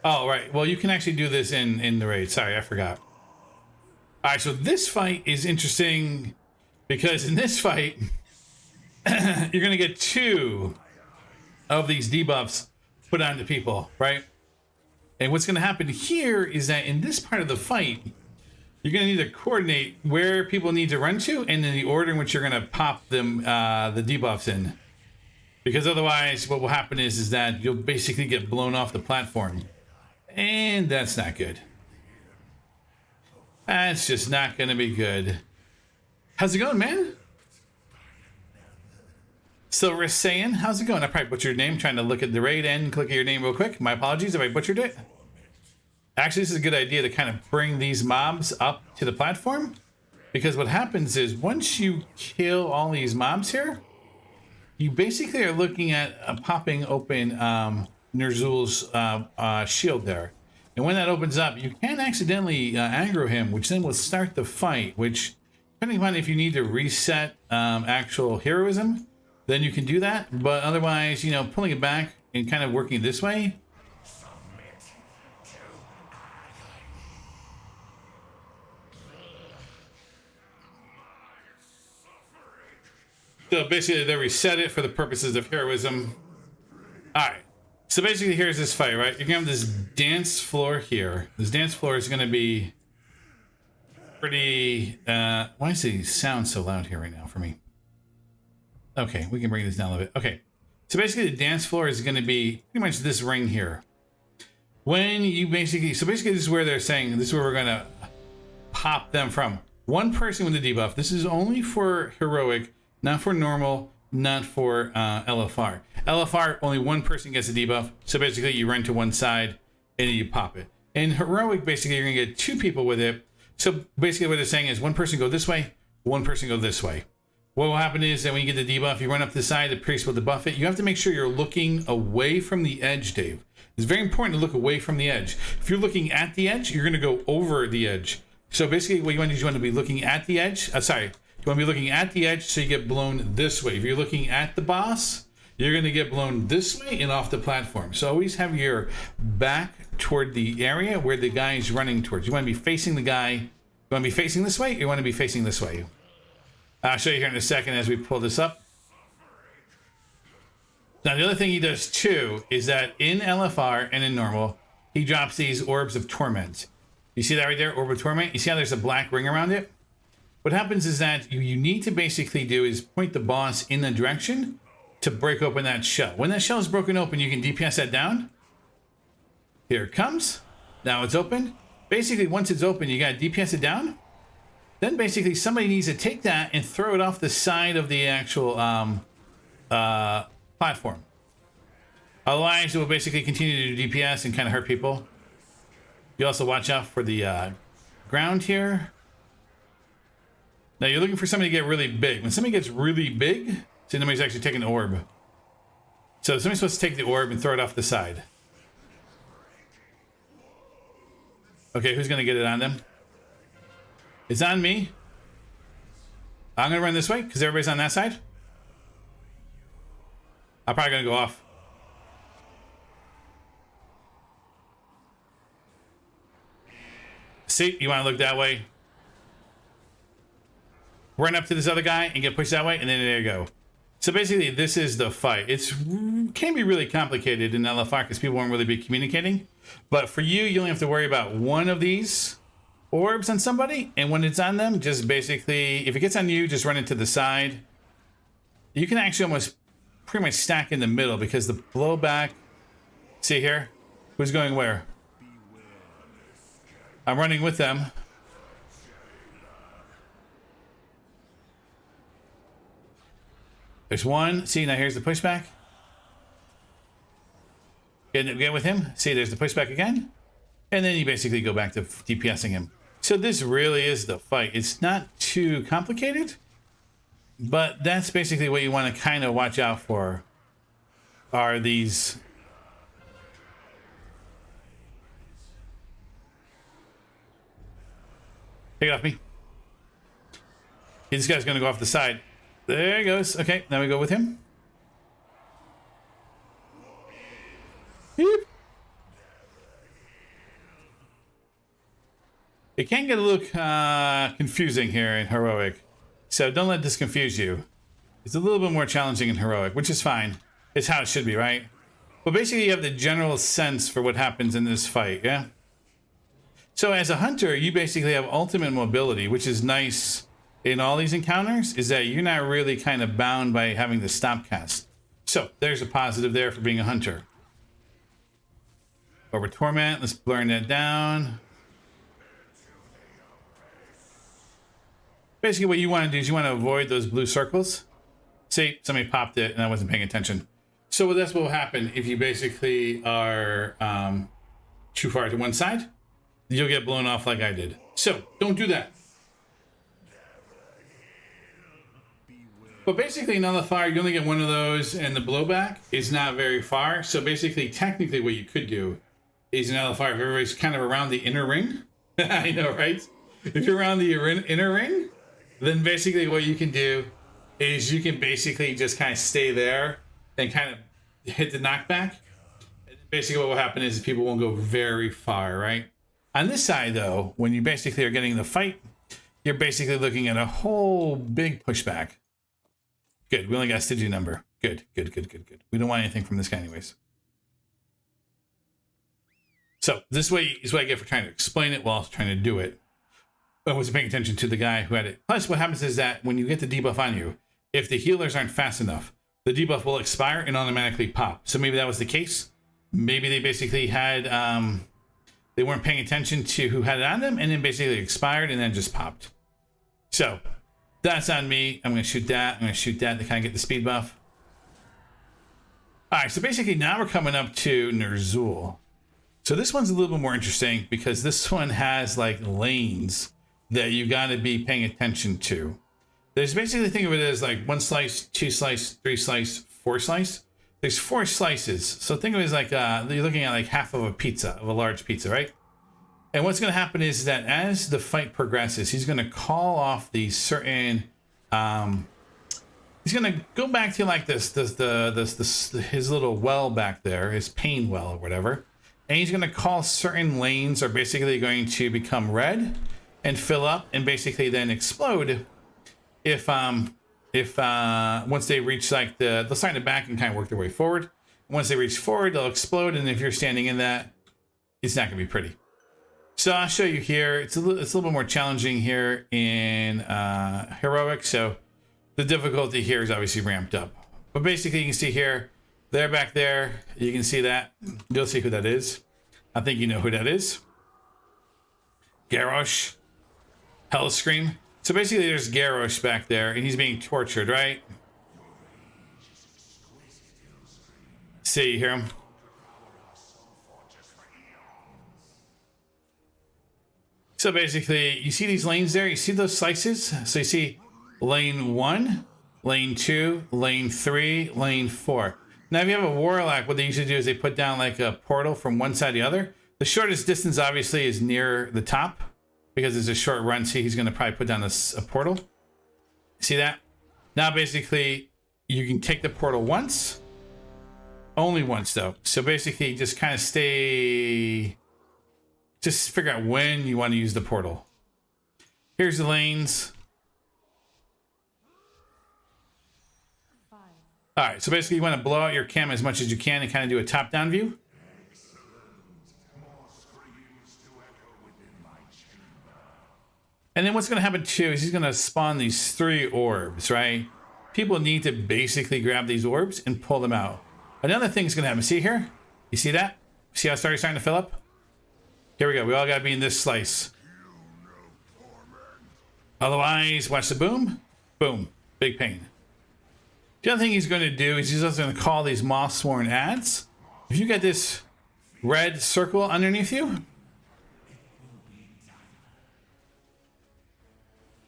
Oh, right. Well, you can actually do this in the raid. Sorry, I forgot. All right, so this fight is interesting because in this fight, you're going to get 2 of these debuffs put onto people, right? And what's going to happen here is that in this part of the fight, you're going to need to coordinate where people need to run to and in the order in which you're going to pop them the debuffs in. Because otherwise, what will happen is that you'll basically get blown off the platform. And that's not good. That's just not going to be good. How's it going, man? Silver Saiyan, how's it going? I probably butchered your name, trying to look at the raid and click at your name real quick. My apologies if I butchered it. Actually, this is a good idea to kind of bring these mobs up to the platform. Because what happens is once you kill all these mobs here, you basically are looking at popping open Ner'zhul's shield there. And when that opens up, you can accidentally aggro him, which then will start the fight, which, depending upon if you need to reset actual heroism, then you can do that. But otherwise, you know, pulling it back and kind of working this way, so basically they reset it for the purposes of heroism. All right. So basically, here's this fight, right? You're gonna have this dance floor here. This dance floor is gonna be pretty. Why does it sound so loud here right now for me? Okay, we can bring this down a little bit. Okay. So basically, the dance floor is gonna be pretty much this ring here. When you basically, this is where they're saying this is where we're gonna pop them from. One person with the debuff. This is only for heroic, not for normal, not for LFR. LFR, only one person gets a debuff. So basically you run to one side and then you pop it. In heroic, basically you're gonna get two people with it. So basically what they're saying is one person go this way, one person go this way. What will happen is that when you get the debuff, you run up to the side, the priest will debuff it. You have to make sure you're looking away from the edge, Dave. It's very important to look away from the edge. If you're looking at the edge, you're gonna go over the edge. So basically what you want to do is you want to be looking at the edge. You want to be looking at the edge so you get blown this way. If you're looking at the boss, you're going to get blown this way and off the platform. So always have your back toward the area where the guy is running towards. You want to be facing the guy. You want to be facing this way, or you want to be facing this way. I'll show you here in a second as we pull this up. Now the other thing he does too is that in LFR and in normal, he drops these orbs of torment. You see that right there, Orb of Torment? You see how there's a black ring around it? What happens is that you need to basically do is point the boss in the direction to break open that shell. When that shell is broken open, you can DPS that down. Here it comes. Now it's open. Basically, once it's open, you got to DPS it down. Then basically somebody needs to take that and throw it off the side of the actual platform. Otherwise, it will basically continue to do DPS and kind of hurt people. You also watch out for the ground here. Now you're looking for somebody to get really big. When somebody gets really big, see, nobody's actually taking the orb. So somebody's supposed to take the orb and throw it off the side. Okay, who's gonna get it on them? It's on me. I'm gonna run this way because everybody's on that side. I'm probably gonna go off. See, you want to look that way. Run up to this other guy and get pushed that way, and then there you go. So basically, this is the fight. It can be really complicated in LFR because people won't really be communicating. But for you, you only have to worry about one of these orbs on somebody, and when it's on them, just basically, if it gets on you, just run it to the side. You can actually almost pretty much stack in the middle because the blowback. See here, who's going where? I'm running with them. There's one. See, now here's the pushback. Get with him. See, there's the pushback again. And then you basically go back to DPSing him. So this really is the fight. It's not too complicated, but that's basically what you want to kind of watch out for are these. Take it off me. This guy's going to go off the side. There he goes. Okay, now we go with him. Beep. It can get a little confusing here in Heroic. So don't let this confuse you. It's a little bit more challenging in Heroic, which is fine. It's how it should be, right? But basically you have the general sense for what happens in this fight, yeah? So as a hunter, you basically have ultimate mobility, which is nice in all these encounters, is that you're not really kind of bound by having the stop cast. So there's a positive there for being a hunter. Over Torment, let's blur that down. Basically what you want to do is you want to avoid those blue circles. See, somebody popped it and I wasn't paying attention. So that's what will happen if you basically are too far to one side. You'll get blown off like I did. So don't do that. But basically in LFR, you only get one of those and the blowback is not very far. So basically, technically what you could do is in LFR, if everybody's kind of around the inner ring. I know, right? If you're around the inner ring, then basically what you can do is you can basically just kind of stay there and kind of hit the knockback. And basically what will happen is people won't go very far, right? On this side, though, when you basically are getting the fight, you're basically looking at a whole big pushback. Good, we only got a Stygian number. Good. We don't want anything from this guy anyways. So this way is what I get for trying to explain it while I was trying to do it. I wasn't paying attention to the guy who had it. Plus, what happens is that when you get the debuff on you, if the healers aren't fast enough, the debuff will expire and automatically pop. So maybe that was the case. Maybe they basically had, they weren't paying attention to who had it on them, and then basically expired and then just popped. So that's on me. I'm going to shoot that. I'm going to shoot that to kind of get the speed buff. All right, so basically now we're coming up to Ner'zhul. So this one's a little bit more interesting because this one has like lanes that you got to be paying attention to. There's basically, think of it as like 1 slice, 2 slice, 3 slice, 4 slice. There's 4 slices. So think of it as like you're looking at like half of a pizza, of a large pizza, right? And what's going to happen is that as the fight progresses, he's going to call off these certain. He's going to go back to like this his little well back there, his pain well or whatever. And he's going to call certain lanes are basically going to become red and fill up and basically then explode if once they reach like they'll start in the back and kind of work their way forward. Once they reach forward, they'll explode, and if you're standing in that, it's not going to be pretty. So I'll show you here. It's a little bit more challenging here in heroic. So the difficulty here is obviously ramped up. But basically, you can see here, they're back there. You can see that. You'll see who that is. I think you know who that is. Garrosh. Hellscream. So basically, there's Garrosh back there, and he's being tortured, right? See, you hear him? So basically, you see these lanes there? You see those slices? So you see lane 1, lane 2, lane 3, lane 4. Now, if you have a warlock, what they usually do is they put down like a portal from one side to the other. The shortest distance, obviously, is near the top because it's a short run. See, he's going to probably put down a portal. See that? Now, basically, you can take the portal once. Only once, though. So basically, just kind of stay... Just figure out when you want to use the portal. Here's the lanes. 5, All right, so basically you want to blow out your cam as much as you can and kind of do a top-down view. And then what's going to happen too is he's going to spawn these 3 orbs, right? People need to basically grab these orbs and pull them out. Another thing's going to happen. See here? You see that? See how it's starting to fill up? Here we go. We all got to be in this slice. Otherwise, watch the boom. Boom. Big pain. The other thing he's going to do is he's also going to call these Mothsworn ads. If you get this red circle underneath you,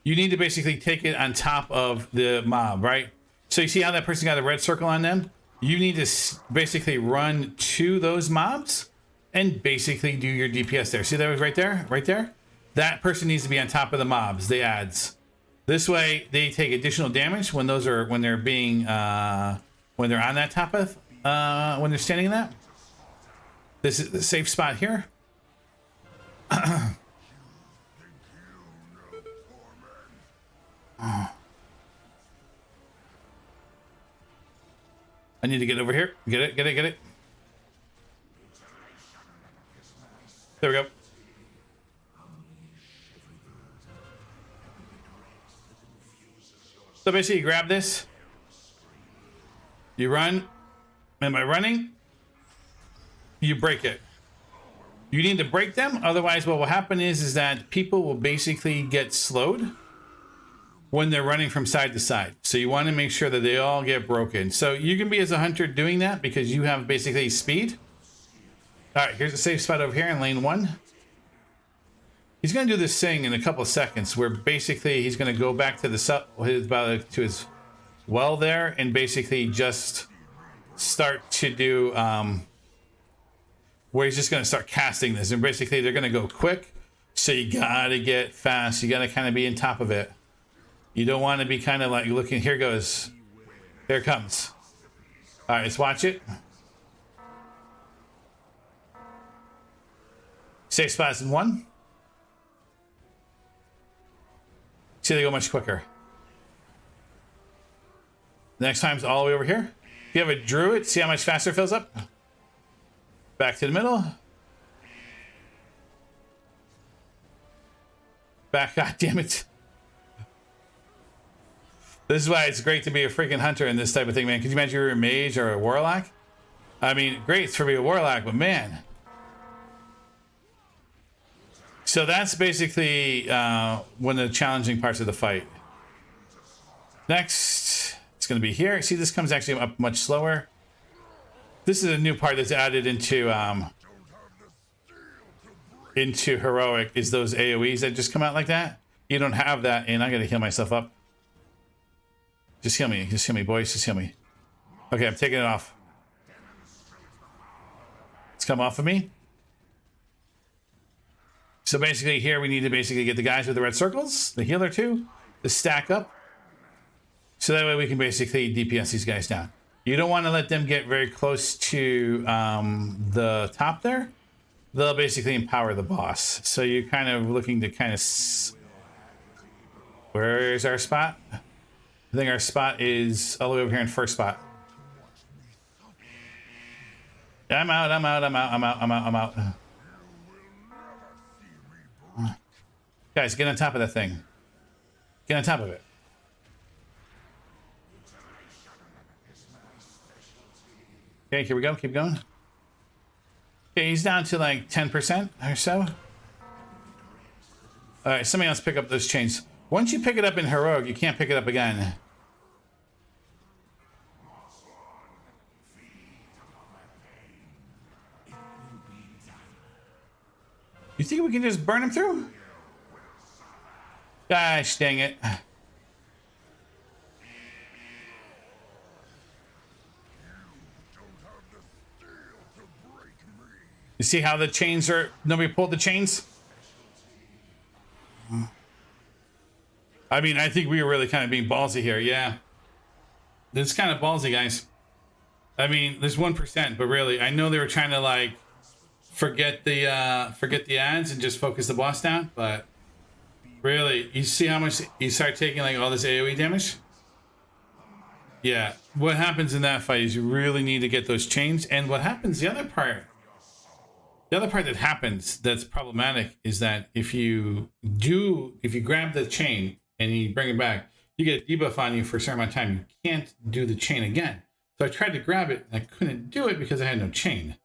you need to basically take it on top of the mob, right? So you see how that person got a red circle on them? You need to basically run to those mobs and basically do your DPS there. See that was right there? Right there? That person needs to be on top of the mobs, the ads. This way they take additional damage when they're being when they're on that top of when they're standing in that. This is the safe spot here. I need to get over here. Get it. There we go. So basically you grab this, you run, and by running, you break it. You need to break them, otherwise what will happen is that people will basically get slowed when they're running from side to side. So you want to make sure that they all get broken. So you can be as a hunter doing that because you have basically speed. All right, here's a safe spot over here in lane 1. He's going to do this thing in a couple of seconds where basically he's going to go back to his well there and basically just start to do where he's just going to start casting this. And basically they're going to go quick. So you got to get fast. You got to kind of be on top of it. You don't want to be kind of like looking, here goes. Here it comes. All right, let's watch it. Safe spots in 1. See, they go much quicker. The next time's all the way over here. you have a druid, see how much faster it fills up? Back to the middle. Back, god damn it. This is why it's great to be a freaking hunter in this type of thing, man. Could you imagine you're a mage or a warlock? I mean, great for being a warlock, but man. So that's basically one of the challenging parts of the fight. Next, it's going to be here. See, this comes actually up much slower. This is a new part that's added into heroic, is those AoEs that just come out like that. You don't have that, and I'm going to heal myself up. Just heal me, boys, just heal me. Okay, I'm taking it off. It's come off of me. So basically here we need to basically get the guys with the red circles, the healer too, to stack up. So that way we can basically DPS these guys down. You don't want to let them get very close to the top there. They'll basically empower the boss. So you're kind of looking to kind of... Where's our spot? I think our spot is all the way over here in first spot. I'm out. Guys, get on top of that thing. Get on top of it. Okay, here we go. Keep going. Okay, he's down to like 10% or so. All right, somebody else pick up those chains. Once you pick it up in heroic, you can't pick it up again. You think we can just burn him through? Gosh, dang it. You see how the chains are... Nobody pulled the chains? I mean, I think we were really kind of being ballsy here, yeah. It's kind of ballsy, guys. I mean, there's 1%, but really, I know they were trying to, like, forget the ads and just focus the boss down, but really, you see how much you start taking, like, all this AoE damage? Yeah, what happens in that fight is you really need to get those chains, and what happens, the other part that happens that's problematic is that if you grab the chain and you bring it back, you get a debuff on you for a certain amount of time. You can't do the chain again. So I tried to grab it and I couldn't do it because I had no chain.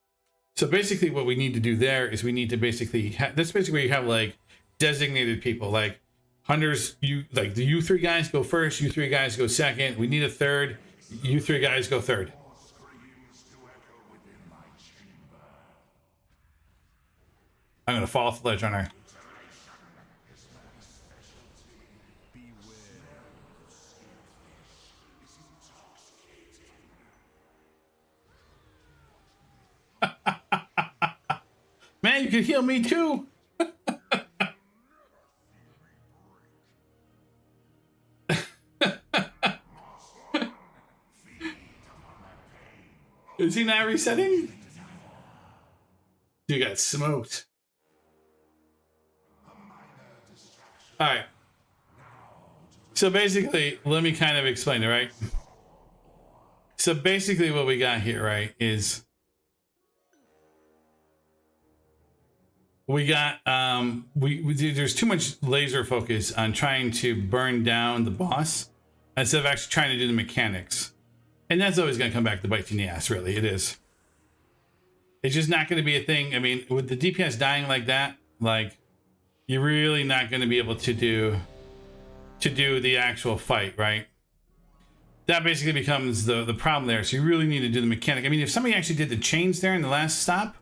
So basically what we need to do there is we need to basically that's basically where you have like designated people, like hunters, you 3 guys go first, you 3 guys go second, we need a third, you 3 guys go third. I'm gonna fall off the ledge, aren't I? Man, you can heal me too. Is he not resetting? You got smoked. All right. So basically, let me kind of explain it, right? So basically what we got here, right, is we got there's too much laser focus on trying to burn down the boss instead of actually trying to do the mechanics. And that's always going to come back to bite you in the ass, really. It is. It's just not going to be a thing. I mean, with the DPS dying like that, like, you're really not going to be able to do the actual fight, right? That basically becomes the problem there. So you really need to do the mechanic. I mean, if somebody actually did the chains there in the last stop,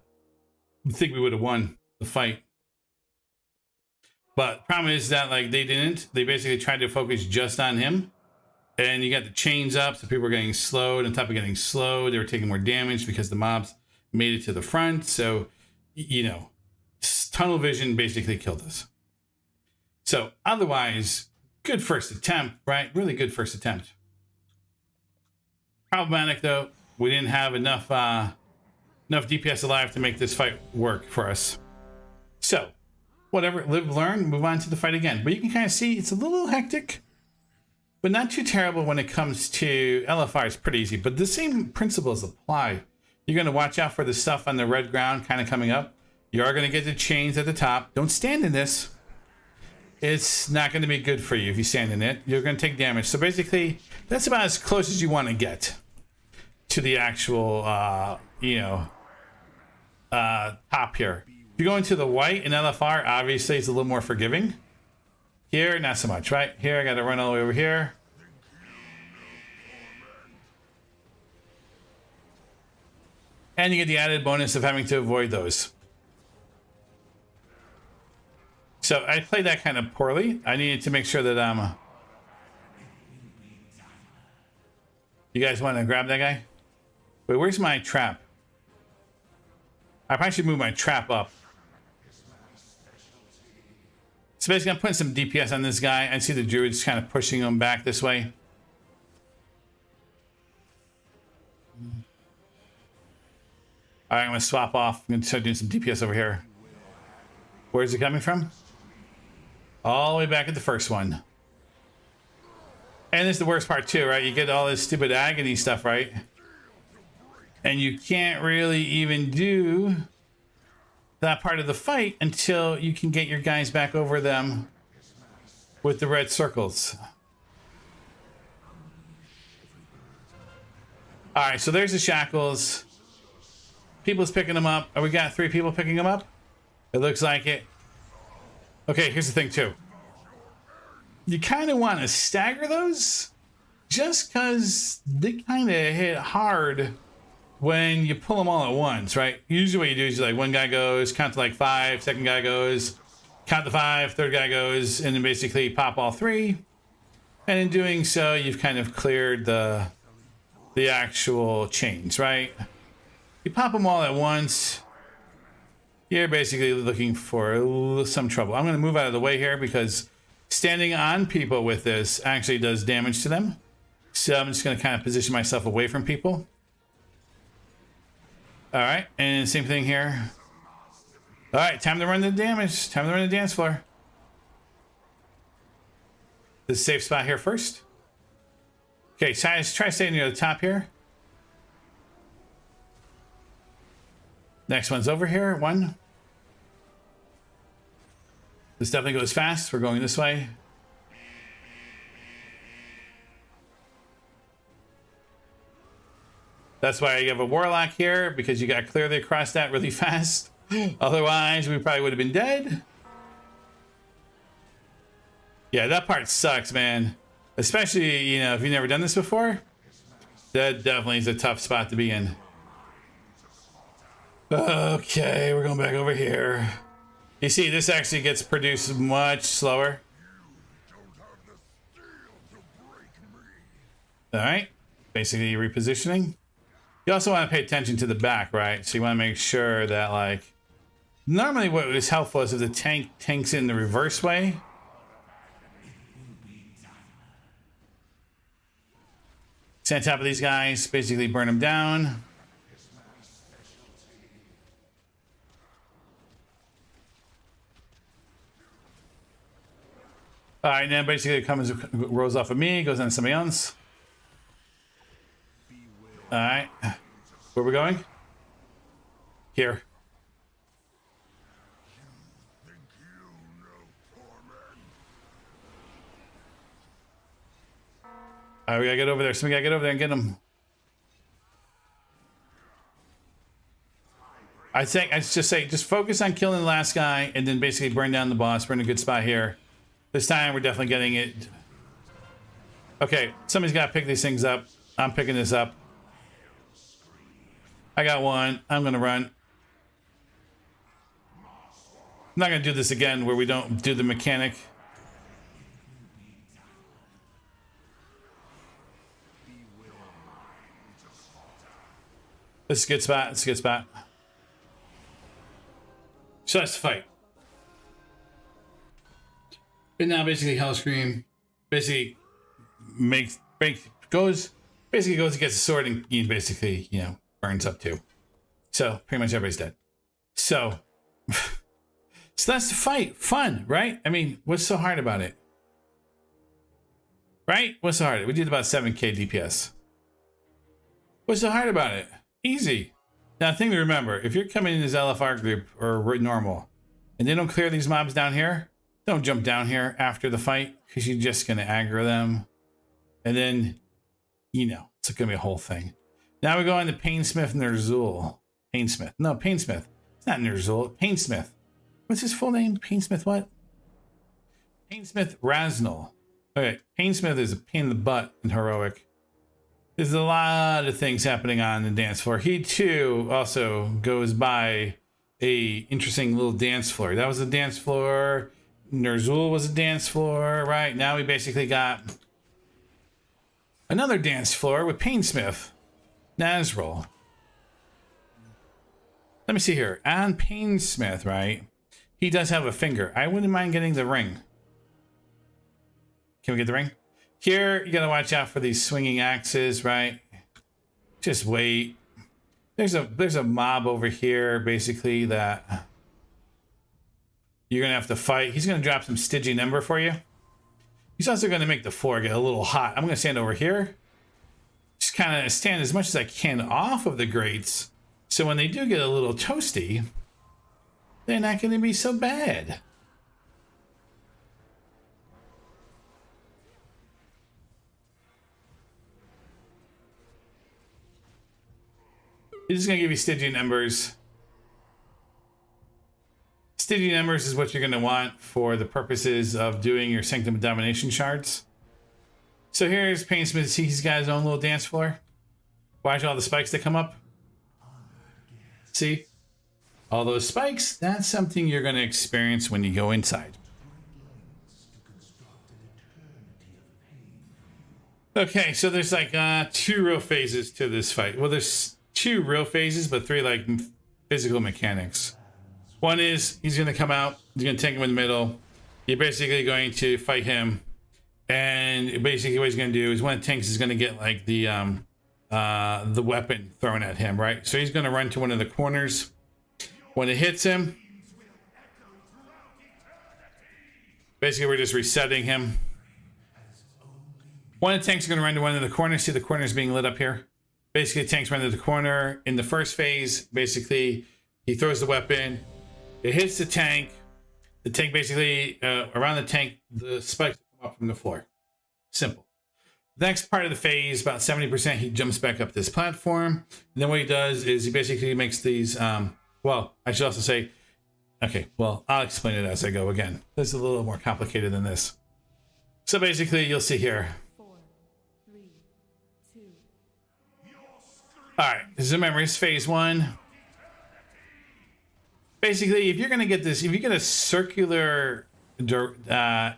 I think we would have won the fight. But the problem is that, like, they didn't. They basically tried to focus just on him. And you got the chains up, so people were getting slowed. On top of getting slowed, they were taking more damage because the mobs made it to the front. So, you know, tunnel vision basically killed us. So otherwise, good first attempt, right? Really good first attempt. Problematic though, we didn't have enough DPS alive to make this fight work for us. So, whatever, live, learn, move on to the fight again. But you can kind of see it's a little hectic. but not too terrible when it comes to LFR. It's pretty easy, but the same principles apply. You're going to watch out for the stuff on the red ground kind of coming up. You are going to get the chains at the top. Don't stand in this. It's not going to be good for you if you stand in it. You're going to take damage. So basically, that's about as close as you want to get to the actual, top here. If you go into the white in LFR, obviously it's a little more forgiving. Here, not so much, right? Here, I got to run all the way over here. And you get the added bonus of having to avoid those. So I played that kind of poorly. I needed to make sure that you guys want to grab that guy? Wait, where's my trap? I probably should move my trap up. So basically, I'm putting some DPS on this guy. I see the druids kind of pushing him back this way. All right, I'm going to swap off. I'm going to start doing some DPS over here. Where's it coming from? All the way back at the first one. And this is the worst part too, right? You get all this stupid agony stuff, right? And you can't really even do that part of the fight until you can get your guys back over them with the red circles. All right, so there's the shackles. People's picking them up. Oh, we got 3 people picking them up? It looks like it. Okay, here's the thing too. You kind of want to stagger those just because they kind of hit hard when you pull them all at once, right? Usually what you do is you like one guy goes, count to like 5, second guy goes, count to 5, third guy goes, and then basically pop all 3. And in doing so, you've kind of cleared the actual chains, right? You pop them all at once, you're basically looking for some trouble. I'm going to move out of the way here because standing on people with this actually does damage to them. So I'm just going to kind of position myself away from people. All right, and same thing here. All right, time to run the damage. Time to run the dance floor. This safe spot here first. Okay, so let's try staying near the top here. Next one's over here. 1. This definitely goes fast. We're going this way. That's why you have a warlock here, because you got to clear across that really fast. Otherwise, we probably would have been dead. Yeah, that part sucks, man. Especially, you know, if you've never done this before. That definitely is a tough spot to be in. Okay, we're going back over here. You see, this actually gets produced much slower. All right, basically repositioning. You also want to pay attention to the back, right? So you want to make sure that, like, normally what is helpful is if the tank tanks in the reverse way. Stay on top of these guys, basically burn them down. All right, now basically it comes, rolls off of me, goes on somebody else. All right, where are we going? Here. All right, we gotta get over there. Somebody gotta get over there and get him. I think I just say, just focus on killing the last guy and then basically burn down the boss. We're in a good spot here. This time we're definitely getting it. Okay, somebody's got to pick these things up. I'm picking this up. I got one. I'm going to run. I'm not going to do this again where we don't do the mechanic. This is a good spot. It's a good spot. So let's fight. And now basically Hellscream basically goes and gets a sword and he basically, you know, burns up too. So pretty much everybody's dead. So so that's the fight. Fun, right? I mean, what's so hard about it? Right? What's so hard? We did about 7k DPS. What's so hard about it? Easy. Now, thing to remember, if you're coming in as LFR group or normal, and they don't clear these mobs down here, don't jump down here after the fight, because you're just going to aggro them. And then, you know, it's going to be a whole thing. Now we go on to Painsmith Ner'zhul. Painsmith. No, Painsmith. It's not Ner'zhul. Painsmith. What's his full name? Painsmith what? Painsmith Raznal. Okay, Painsmith is a pain in the butt in Heroic. There's a lot of things happening on the dance floor. He too also goes by a interesting little dance floor. That was a dance floor. Ner'zhul was a dance floor, right? Now we basically got another dance floor with Painsmith, Nazrul. Let me see here. On Painsmith, right? He does have a finger. I wouldn't mind getting the ring. Can we get the ring? Here, you gotta watch out for these swinging axes, right? Just wait. There's a mob over here, basically, that you're gonna have to fight. He's gonna drop some Stygian Ember for you. He's also gonna make the floor get a little hot. I'm gonna stand over here. Just kind of stand as much as I can off of the grates. So when they do get a little toasty, they're not gonna be so bad. This is going to give you Stygian Embers. Stygian Embers is what you're going to want for the purposes of doing your Sanctum of Domination shards. So here's Painsmith. See, he's got his own little dance floor. Watch all the spikes that come up. See? All those spikes, that's something you're going to experience when you go inside. Okay, so there's like 2 real phases to this fight. Well, there's 2 real phases, but 3 like physical mechanics. One is he's going to come out, you're going to take him in the middle. You're basically going to fight him, and basically what he's going to do is one of the tanks is going to get like the weapon thrown at him, right? So he's going to run to one of the corners. When it hits him, basically we're just resetting him. One of the tanks is going to run to one of the corners. See the corners being lit up here? Basically, tanks run to the corner. In the first phase, basically, he throws the weapon. It hits the tank. The tank basically, around the tank, the spikes come up from the floor. Simple. The next part of the phase, about 70%, he jumps back up this platform. And then what he does is he basically makes these, well, I should also say, okay, well, I'll explain it as I go again. This is a little more complicated than this. So basically, you'll see here. 4, 3, 2. All right, this is memories phase 1. Basically, if you're gonna get this, if you get a circular debuff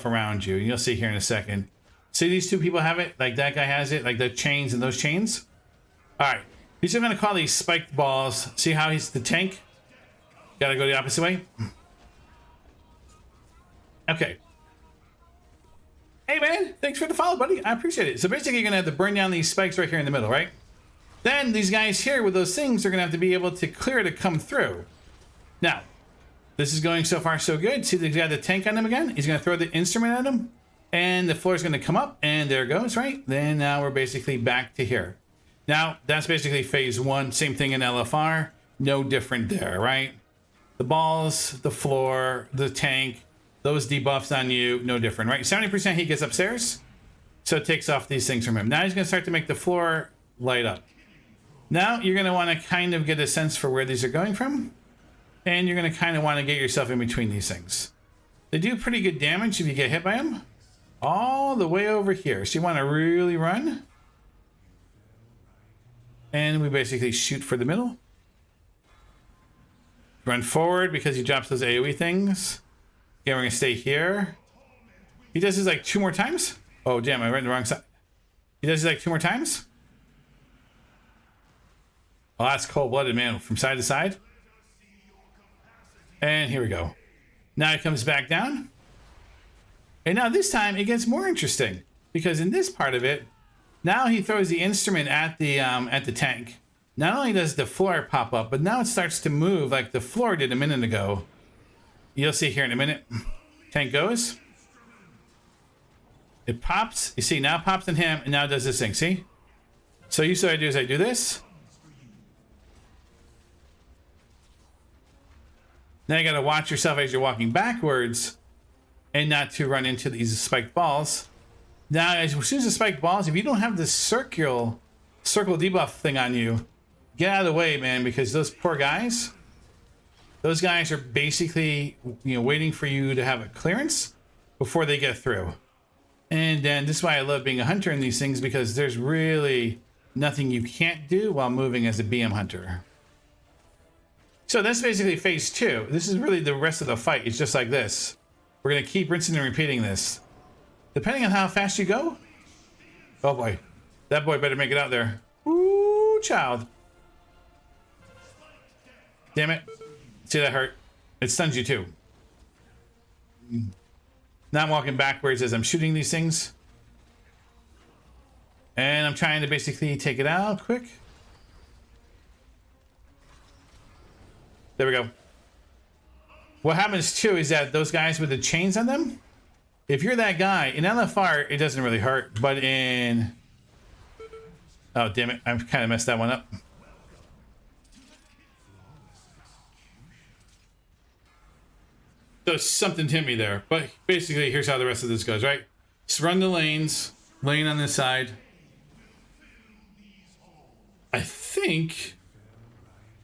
around you, you'll see here in a second. See these 2 people have it? Like that guy has it, like the chains and those chains. All right, he's gonna call these spiked balls. See how he's the tank? Gotta go the opposite way. Okay. Hey man, thanks for the follow, buddy. I appreciate it. So basically you're gonna have to burn down these spikes right here in the middle, right? Then these guys here with those things are gonna have to be able to clear to come through. Now, this is going so far so good. See the guy the tank on him again? He's gonna throw the instrument at him, and the floor is gonna come up, and there it goes, right? Then now we're basically back to here. Now, that's basically phase 1. Same thing in LFR. No different there, right? The balls, the floor, the tank, those debuffs on you, no different, right? 70% he gets upstairs, so it takes off these things from him. Now he's going to start to make the floor light up. Now you're going to want to kind of get a sense for where these are going from, and you're going to kind of want to get yourself in between these things. They do pretty good damage if you get hit by them. All the way over here. So you want to really run. And we basically shoot for the middle. Run forward because he drops those AoE things. Okay, we're gonna stay here. He does this like 2 more times. Oh damn, I ran the wrong side. He does this like 2 more times. Oh, that's cold-blooded, man. From side to side. And here we go. Now he comes back down. And now this time it gets more interesting, because in this part of it, now he throws the instrument at the tank. Not only does the floor pop up, but now it starts to move like the floor did a minute ago. You'll see here in a minute. Tank goes. It pops. You see, now it pops in him, and now it does this thing. See? So usually what I do is I do this. Now you got to watch yourself as you're walking backwards and not to run into these spiked balls. Now, as soon as the spiked balls, if you don't have this circle debuff thing on you, get out of the way, man, because those poor guys, those guys are basically, you know, waiting for you to have a clearance before they get through. And then this is why I love being a hunter in these things, because there's really nothing you can't do while moving as a BM hunter. So that's basically phase 2. This is really the rest of the fight. It's just like this. We're going to keep rinsing and repeating this. Depending on how fast you go. Oh boy. That boy better make it out there. Ooh, child. Damn it. See, that hurt. It stuns you too. Now I'm walking backwards as I'm shooting these things. And I'm trying to basically take it out quick. There we go. What happens too is that those guys with the chains on them, if you're that guy, in LFR, it doesn't really hurt, but in... Oh, damn it. I've kind of messed that one up. So something hit me there, but basically here's how the rest of this goes, right? Just run the lanes, lane on this side. I think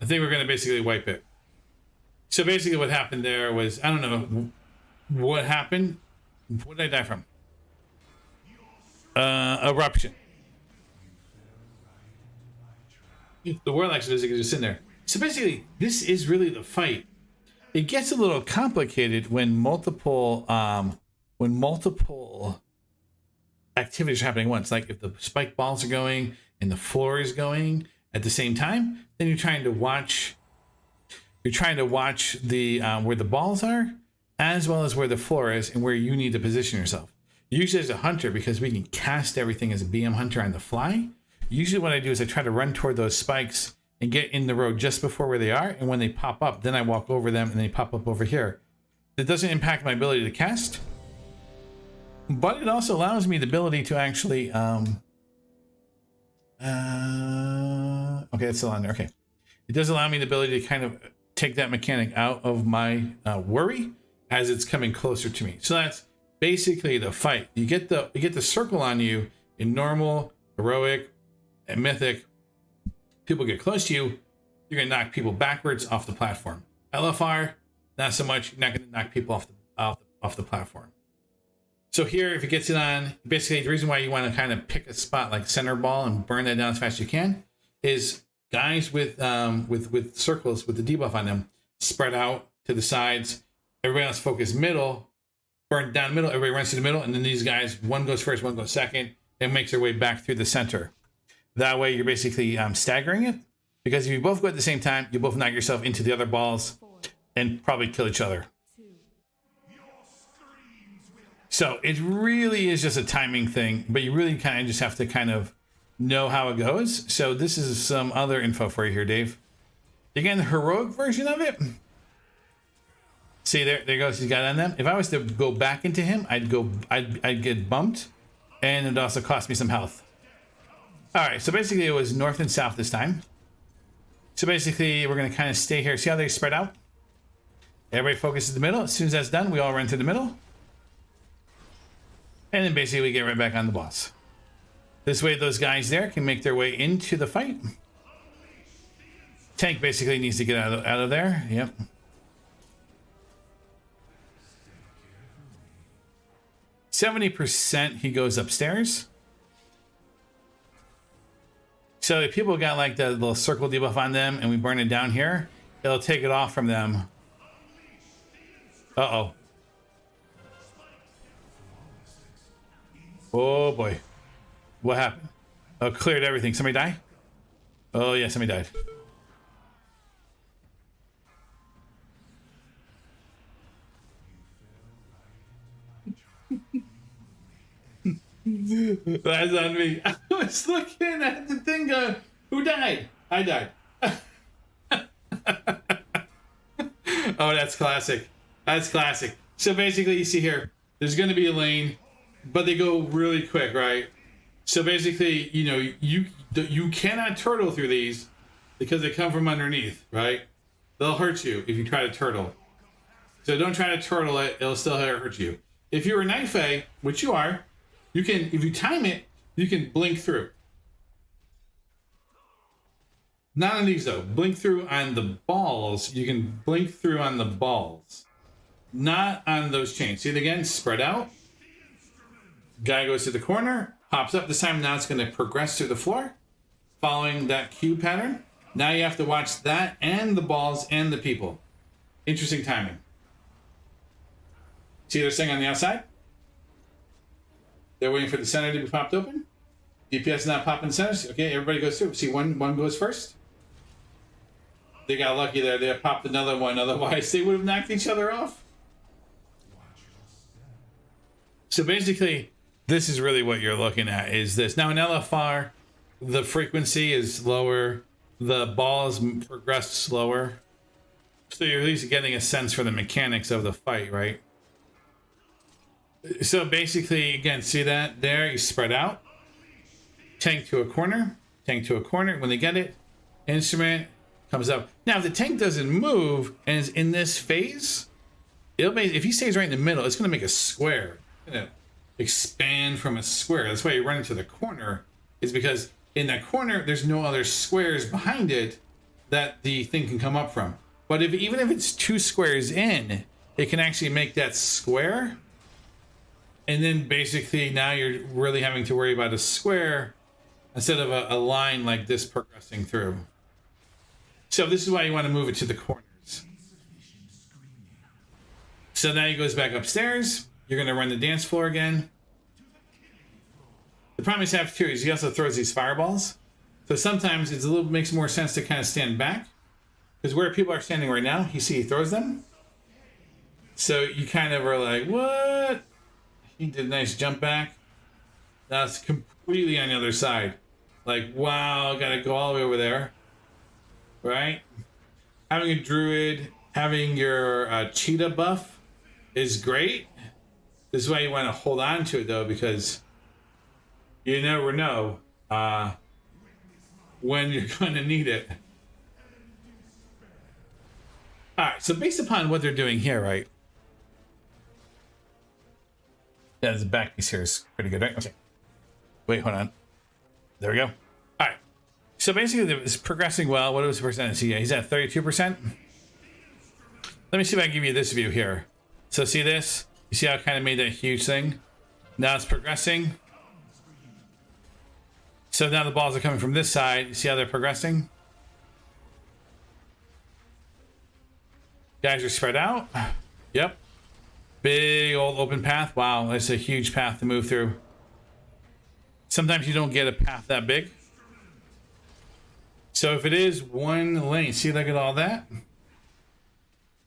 we're going to basically wipe it. So basically what happened there was, I don't know what happened. What did I die from? Eruption. The Warlock doesn't just in there. So basically, this is really the fight. It gets a little complicated when multiple activities are happening at once. Like if the spike balls are going and the floor is going at the same time, then you're trying to watch the where the balls are, as well as where the floor is and where you need to position yourself. Usually as a hunter, because we can cast everything as a BM hunter on the fly, usually what I do is I try to run toward those spikes and get in the road just before where they are, and when they pop up, then I walk over them and they pop up over here. It doesn't impact my ability to cast, but it also allows me the ability to actually okay, it's still on there. Okay, it does allow me the ability to kind of take that mechanic out of my worry as it's coming closer to me. So that's basically the fight. You get the circle on you in normal, heroic, and mythic. People get close to you, you're gonna knock people backwards off the platform. LFR, not so much. You're not gonna knock people off the platform. So here, if it gets it on, basically the reason why you want to kind of pick a spot like center ball and burn that down as fast as you can is guys with circles with the debuff on them spread out to the sides. Everybody else focus middle, burn down middle. Everybody runs to the middle, and then these guys, one goes first, one goes second, and makes their way back through the center. That way, you're basically staggering it, because if you both go at the same time, you both knock yourself into the other balls and probably kill each other. So it really is just a timing thing, but you really kind of just have to kind of know how it goes. So this is some other info for you here, Dave. Again, the heroic version of it. See, there goes. He's got on them. If I was to go back into him, I'd get bumped, and it also cost me some health. All right, so basically it was north and south this time. So basically we're going to kind of stay here. See how they spread out? Everybody focuses the middle. As soon as that's done, we all run to the middle. And then basically we get right back on the boss. This way those guys there can make their way into the fight. Tank basically needs to get out of there. Yep. %, he goes upstairs. So if people got like the little circle debuff on them and we burn it down here, it'll take it off from them. Uh-oh. Oh boy. What happened? Oh, cleared everything. Somebody die? Oh yeah, somebody died. That's on me. I was looking at the thing going, who died? I died. Oh, that's classic. That's classic. So basically you see here, there's going to be a lane. but they go really quick, right? So basically, you know, you cannot turtle through these because they come from underneath, right? They'll hurt you if you try to turtle. So don't try to turtle it; it'll still hurt you. If you're a Night Fae, which you are, you can, if you time it, you can blink through. Not on these though. Blink through on the balls. You can blink through on the balls. Not on those chains. See it again? Spread out. Guy goes to the corner. Pops up. This time now it's going to progress through the floor. Following that cube pattern. Now you have to watch that and the balls and the people. Interesting timing. See they're staying on the outside? They're waiting for the center to be popped open. DPS not popping centers. Okay, everybody goes through. See, one goes first. They got lucky there. They popped another one. Otherwise, they would have knocked each other off. So basically, this is really what you're looking at. Is this now in LFR? The frequency is lower. The balls progress slower. So you're at least getting a sense for the mechanics of the fight, right? So basically, again, see that there? You spread out. Tank to a corner. Tank to a corner. When they get it, instrument comes up. Now, if the tank doesn't move and is in this phase, it'll make, if he stays right in the middle, it's going to make a square. It's going to expand from a square. That's why you run into the corner, is because in that corner, there's no other squares behind it that the thing can come up from. But even if it's 2 squares in, it can actually make that square. And then basically now you're really having to worry about a square instead of a line like this progressing through. So this is why you want to move it to the corners. So now he goes back upstairs. You're going to run the dance floor again. The problem you have too is he also throws these fireballs. So sometimes it's makes more sense to kind of stand back. Because where people are standing right now, you see he throws them. So you kind of are like, what? He did a nice jump back. That's completely on the other side. Like, wow, gotta go all the way over there. Right? Having a druid, having your cheetah buff is great. This is why you want to hold on to it though, because you never know when you're going to need it. Alright, so based upon what they're doing here, right? Yeah, the back piece here is pretty good, right? Okay. Wait, hold on. There we go. Alright. So basically, it's progressing well. What was the percentage? He's at 32%. Let me see if I can give you this view here. So see this? You see how it kind of made that huge thing? Now it's progressing. So now the balls are coming from this side. You see how they're progressing? Guys are spread out. Yep. Big old open path. Wow, that's a huge path to move through. Sometimes you don't get a path that big. So if it is one lane, see, look at all that.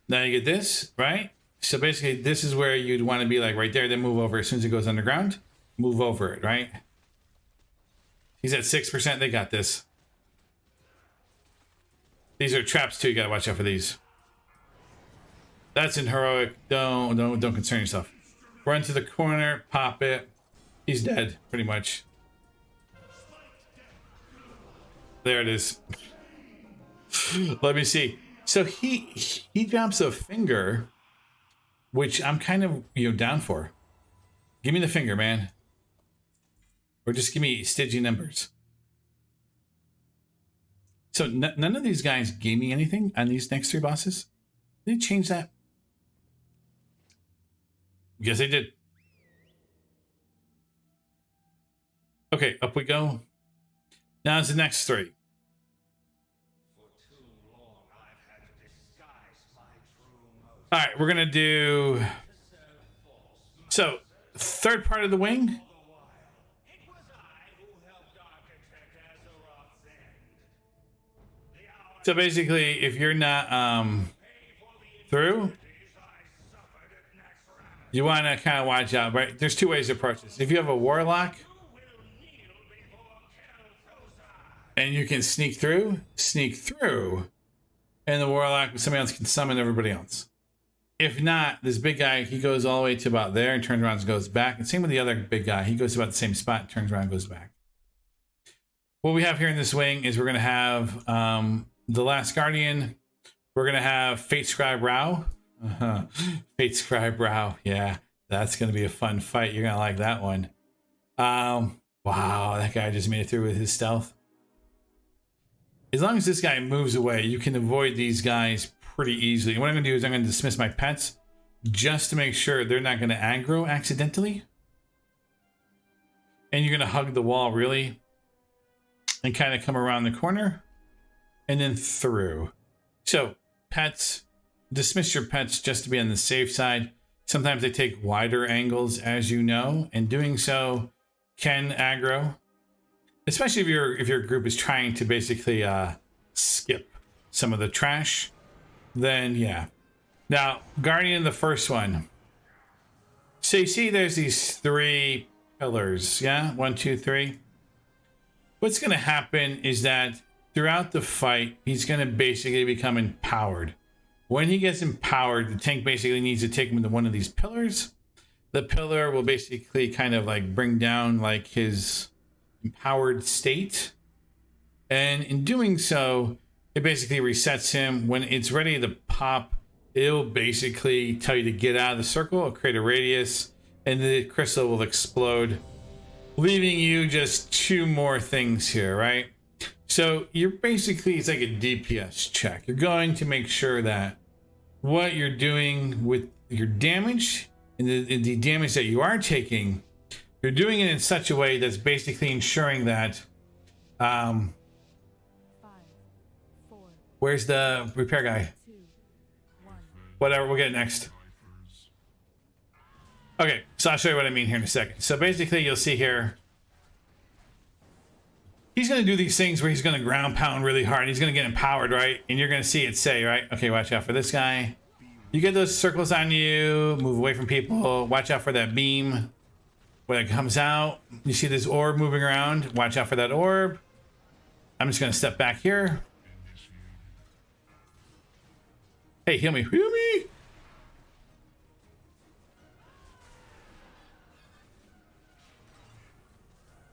Now you get this, right? So basically this is where you'd want to be like right there, then move over as soon as it goes underground. Move over it, right? He's at 6%, they got this. These are traps too, you gotta watch out for these. That's in heroic. Don't concern yourself. Run to the corner, pop it. He's dead, pretty much. There it is. Let me see. So he drops a finger, which I'm kind of down for. Give me the finger, man. Or just give me Stygian numbers. So none of these guys gave me anything on these next 3 bosses. Did they change that? Yes, they did. Okay, up we go. Now it's the next 3. All right, we're gonna do. So, third part of the wing. So basically, if you're not through, you want to kind of watch out, right? There's 2 ways to approach this. If you have a warlock and you can sneak through, and the warlock, somebody else can summon everybody else. If not, this big guy, he goes all the way to about there and turns around and goes back. And same with the other big guy. He goes to about the same spot, turns around and goes back. What we have here in this wing is we're going to have the Last Guardian. We're going to have Fate Scribe Rao. Fate Scribe Rao. Yeah, that's going to be a fun fight. You're going to like that one. Wow, that guy just made it through with his stealth. As long as this guy moves away, you can avoid these guys pretty easily. And what I'm going to do is I'm going to dismiss my pets just to make sure they're not going to aggro accidentally. And you're going to hug the wall really and kind of come around the corner and then through. So pets, dismiss your pets just to be on the safe side. Sometimes they take wider angles, as you know, and doing so can aggro, especially if your group is trying to basically skip some of the trash. Then yeah. Now, Guardian, the first one. So you see there's these 3 pillars, yeah? 1, 2, 3. What's going to happen is that throughout the fight, he's going to basically become empowered. When he gets empowered, the tank basically needs to take him to one of these pillars. The pillar will basically kind of like bring down like his empowered state. And in doing so, it basically resets him. When it's ready to pop, it'll basically tell you to get out of the circle, it'll create a radius, and the crystal will explode, leaving you just 2 more things here, right? So you're basically, it's like a DPS check. You're going to make sure that what you're doing with your damage and the damage that you are taking, you're doing it in such a way that's basically ensuring that 5, 4, where's the repair guy? 2, 1. Whatever, we'll get it next. Okay, so I'll show you what I mean here in a second. So basically you'll see here, he's going to do these things where he's going to ground pound really hard. He's going to get empowered, right? And you're going to see it say, right? Okay, watch out for this guy. You get those circles on you, move away from people. Watch out for that beam when it comes out. You see this orb moving around. Watch out for that orb. I'm just going to step back here. Hey, heal me. Heal me.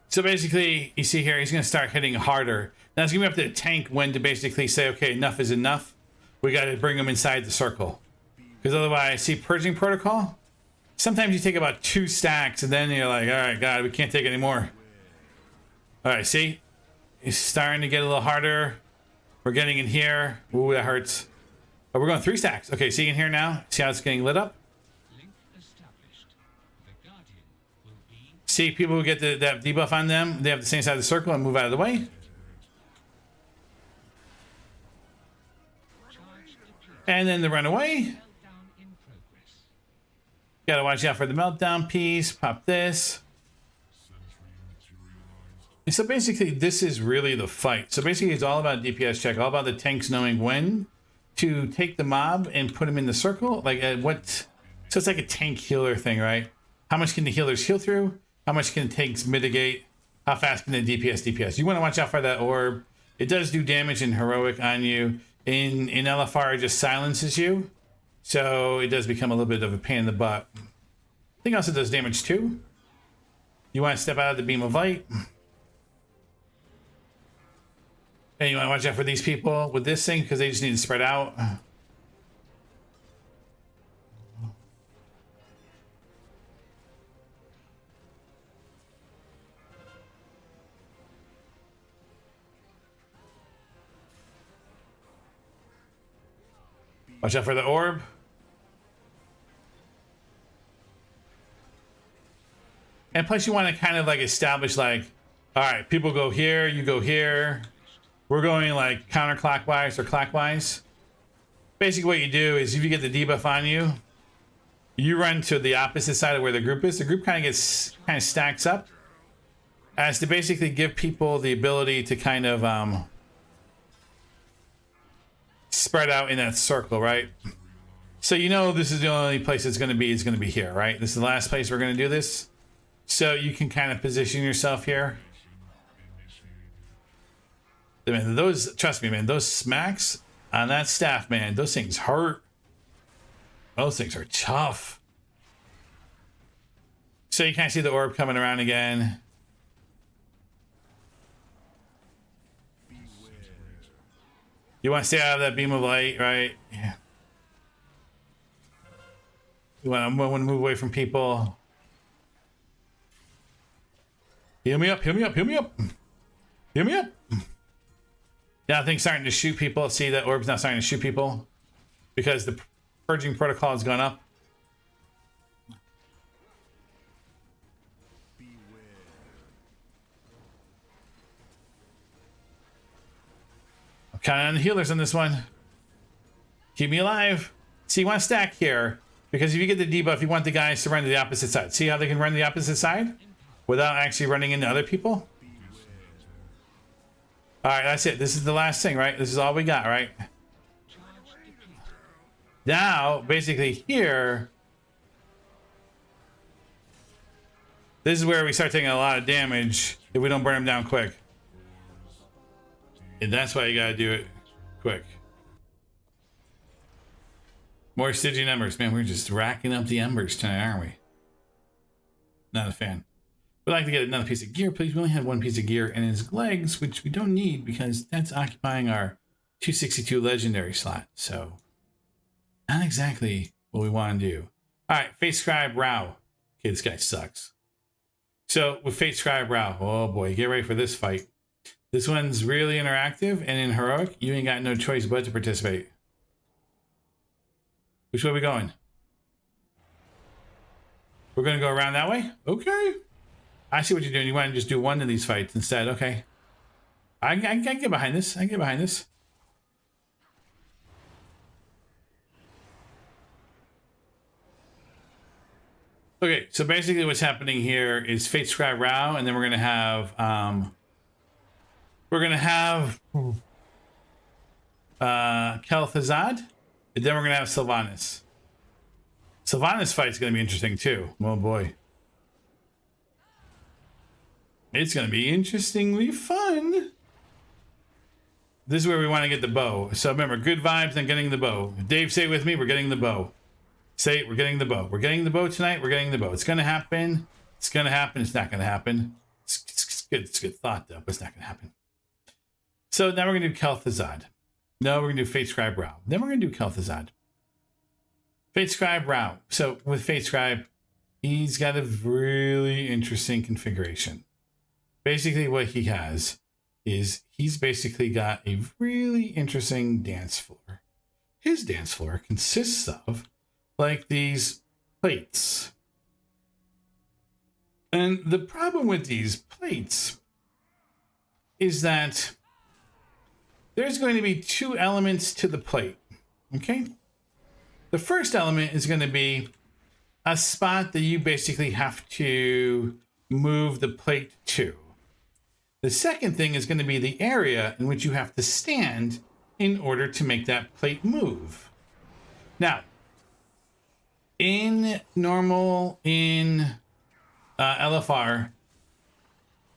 So basically, you see here, he's going to start hitting harder. Now it's going to be up to the tank when to basically say, okay, enough is enough. We got to bring him inside the circle. Because otherwise, see Purging Protocol? Sometimes you take about 2 stacks and then you're like, all right, God, we can't take any more. All right, see? It's starting to get a little harder. We're getting in here. Ooh, that hurts. Oh, we're going 3 stacks. Okay, see in here now? See how it's getting lit up? See, people who get that debuff on them, they have the same side of the circle and move out of the way. And then they run away. Gotta watch out for the meltdown piece. Pop this. And so basically, this is really the fight. So basically, it's all about DPS check, all about the tanks knowing when to take the mob and put him in the circle. Like what? So it's like a tank healer thing, right? How much can the healers heal through? How much can tanks mitigate? How fast can the DPS? You want to watch out for that orb. It does do damage in heroic on you. In LFR, it just silences you. So it does become a little bit of a pain in the butt. I think also does damage too. You want to step out of the beam of light. And you want to watch out for these people with this thing because they just need to spread out. Watch out for the orb. And plus you want to kind of like establish like, all right, people go here, you go here. We're going like counterclockwise or clockwise. Basically what you do is if you get the debuff on you, you run to the opposite side of where the group is. The group kind of stacks up as to basically give people the ability to kind of spread out in that circle, right? So you know this is the only place it's going to be here, right? This is the last place we're going to do this. So you can kind of position yourself here. Man, those, trust me, man, those smacks on that staff, man, those things hurt. Those things are tough. So you kind of see the orb coming around again. You want to stay out of that beam of light, right? Yeah. You want to move away from people. Heal me up, heal me up, heal me up. Heal me up. Yeah, I think starting to shoot people. See, that orb's not starting to shoot people because the purging protocol has gone up. I'm counting on the healers on this one. Keep me alive. See, you want to stack here because if you get the debuff, you want the guys to run to the opposite side. See how they can run to the opposite side without actually running into other people? All right, that's it. This is the last thing, right? This is all we got, right? Now, basically here, this is where we start taking a lot of damage if we don't burn them down quick. And that's why you gotta do it quick. More Stygian embers. Man, we're just racking up the embers tonight, aren't we? Not a fan. We'd like to get another piece of gear, please. We only have one piece of gear and his legs, which we don't need because that's occupying our 262 legendary slot. So, not exactly what we want to do. All right, Fate Scribe Rao. Okay, this guy sucks. So, with Fate Scribe Rao, oh boy, get ready for this fight. This one's really interactive, and in Heroic, you ain't got no choice but to participate. Which way are we going? We're going to go around that way? Okay. I see what you're doing. You want to just do one of these fights instead. Okay. I can get behind this. I can get behind this. Okay, so basically what's happening here is Fate Scribe Rao, and then we're going to have Kel'Thuzad, and then we're going to have Sylvanas. Sylvanas fight's going to be interesting too. Oh boy. It's going to be interestingly fun. This is where we want to get the bow. So remember, good vibes and getting the bow. Dave, say it with me. We're getting the bow. Say it. We're getting the bow. We're getting the bow tonight. We're getting the bow. It's going to happen. It's going to happen. It's not going to happen. It's good. It's a good thought, though, but it's not going to happen. So now we're going to do Kel'Thuzad. No, we're going to do Fate Scribe Rao. Then we're going to do Kel'Thuzad. Fate Scribe Rao. So with Fate Scribe, he's got a really interesting configuration. Basically what he has is he's basically got a really interesting dance floor. His dance floor consists of like these plates. And the problem with these plates is that there's going to be two elements to the plate. Okay? The first element is going to be a spot that you basically have to move the plate to. The second thing is going to be the area in which you have to stand in order to make that plate move. Now, in LFR,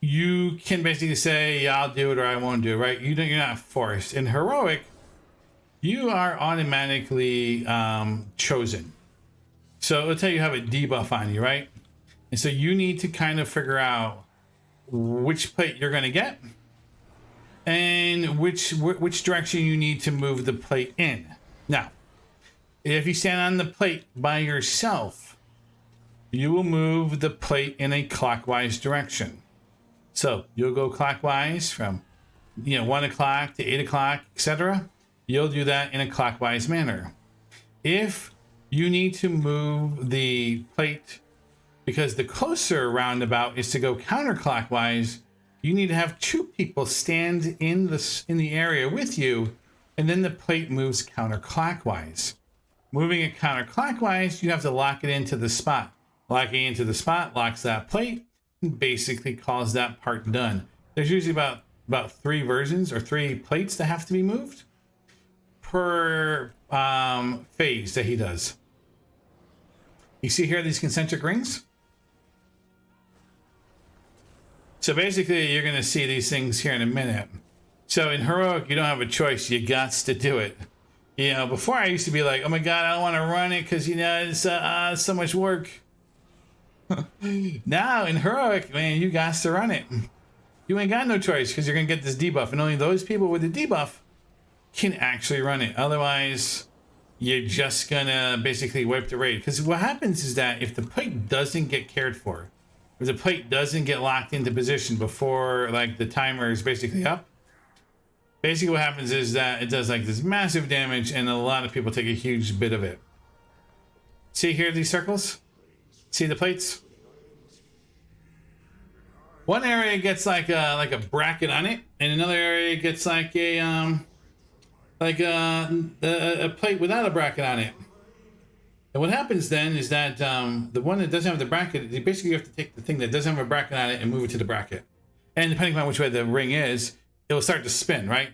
you can basically say, yeah, I'll do it or I won't do it, right? You're not forced. In Heroic, you are automatically chosen. So let's say you have a debuff on you, right? And so you need to kind of figure out which plate you're going to get and which direction you need to move the plate in. Now, if you stand on the plate by yourself, you will move the plate in a clockwise direction. So you'll go clockwise from 1 o'clock to 8 o'clock, etc. You'll do that in a clockwise manner. If you need to move the plate because the closer roundabout is to go counterclockwise, you need to have two people stand in the area with you, and then the plate moves counterclockwise. Moving it counterclockwise, you have to lock it into the spot. Locking into the spot locks that plate and basically calls that part done. There's usually about 3 versions or 3 plates that have to be moved per phase that he does. You see here these concentric rings? So basically, you're going to see these things here in a minute. So in Heroic, you don't have a choice. You got to do it. You know, before I used to be like, oh my god, I don't want to run it because, you know, it's so much work. Now in Heroic, man, you got to run it. You ain't got no choice because you're going to get this debuff. And only those people with the debuff can actually run it. Otherwise, you're just going to basically wipe the raid. Because what happens is that if the plate doesn't get cared for, if the plate doesn't get locked into position before like the timer is basically up, basically what happens is that it does like this massive damage and a lot of people take a huge bit of it. See here these circles? See the plates? One area gets like a bracket on it, and another area gets like a plate without a bracket on it. And what happens then is that the one that doesn't have the bracket, you basically have to take the thing that doesn't have a bracket on it and move it to the bracket. And depending on which way the ring is, it will start to spin, right?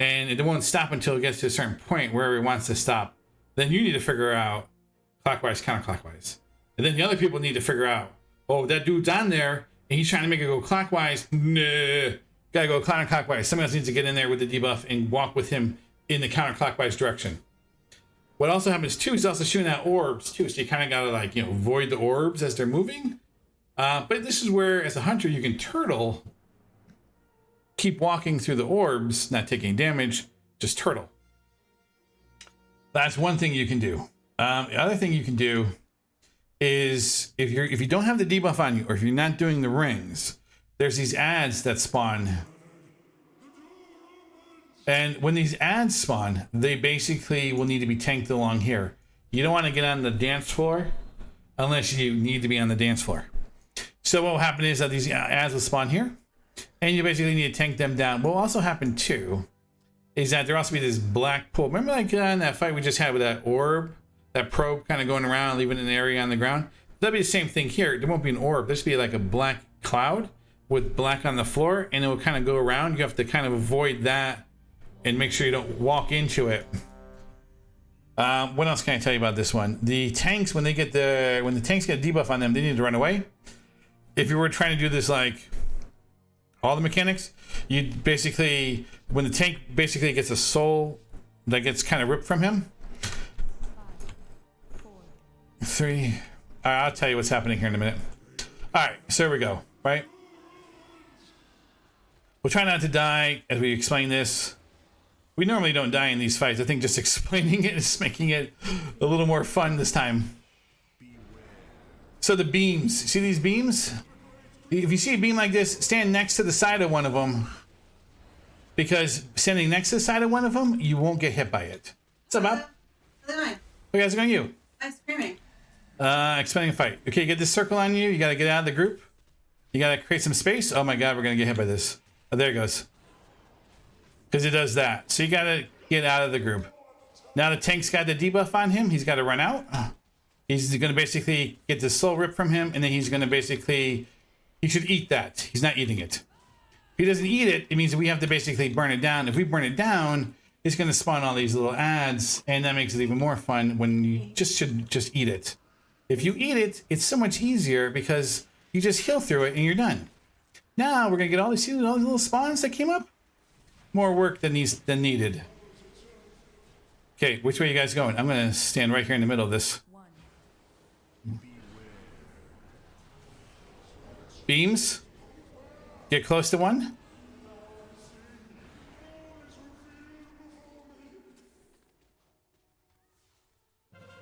And it won't stop until it gets to a certain point where it wants to stop. Then you need to figure out clockwise, counterclockwise. And then the other people need to figure out, oh, that dude's on there and he's trying to make it go clockwise. Nah, gotta go counterclockwise. Someone else needs to get in there with the debuff and walk with him in the counterclockwise direction. What also happens too is also shooting at orbs too. So you kind of gotta like, you know, avoid the orbs as they're moving. But this is where as a hunter, you can turtle, keep walking through the orbs, not taking damage, just turtle. That's one thing you can do. The other thing you can do is if you don't have the debuff on you, or if you're not doing the rings, there's these ads that spawn. And when these ads spawn, they basically will need to be tanked along here. You don't want to get on the dance floor unless you need to be on the dance floor. So what will happen is that these ads will spawn here, and you basically need to tank them down. What will also happen too is that there'll also be this black pool. Remember like in that fight we just had with that orb? That probe kind of going around, leaving an area on the ground. That'll be the same thing here. There won't be an orb. This will be like a black cloud with black on the floor, and it will kind of go around. You have to kind of avoid that and make sure you don't walk into it. What else can I tell you about this one? The tanks, when the tanks get a debuff on them, they need to run away. If you were trying to do this like all the mechanics, you basically, when the tank basically gets a soul that gets kind of ripped from him. 3. All right, I'll tell you what's happening here in a minute. All right, so here we go, right? We'll try not to die as we explain this. We normally don't die in these fights. I think just explaining it is making it a little more fun this time. So the beams, see these beams? If you see a beam like this, stand next to the side of one of them, because standing next to the side of one of them, you won't get hit by it. What's up, Bob? What guys are going you? I'm screaming. Expanding a fight. Okay, get this circle on you. You gotta get out of the group. You gotta create some space. Oh my god, we're gonna get hit by this. Oh, there it goes. Because it does that. So you gotta get out of the group. Now the tank's got the debuff on him. He's gotta run out. He's gonna basically get the soul ripped from him, and then he's gonna basically, he should eat that. He's not eating it. If he doesn't eat it, it means that we have to basically burn it down. If we burn it down, it's gonna spawn all these little ads, and that makes it even more fun when you should just eat it. If you eat it, it's so much easier because you just heal through it and you're done. Now we're gonna get all these little spawns that came up. More work than needed. Okay, which way are you guys going? I'm gonna stand right here in the middle of this. Beams. Get close to one.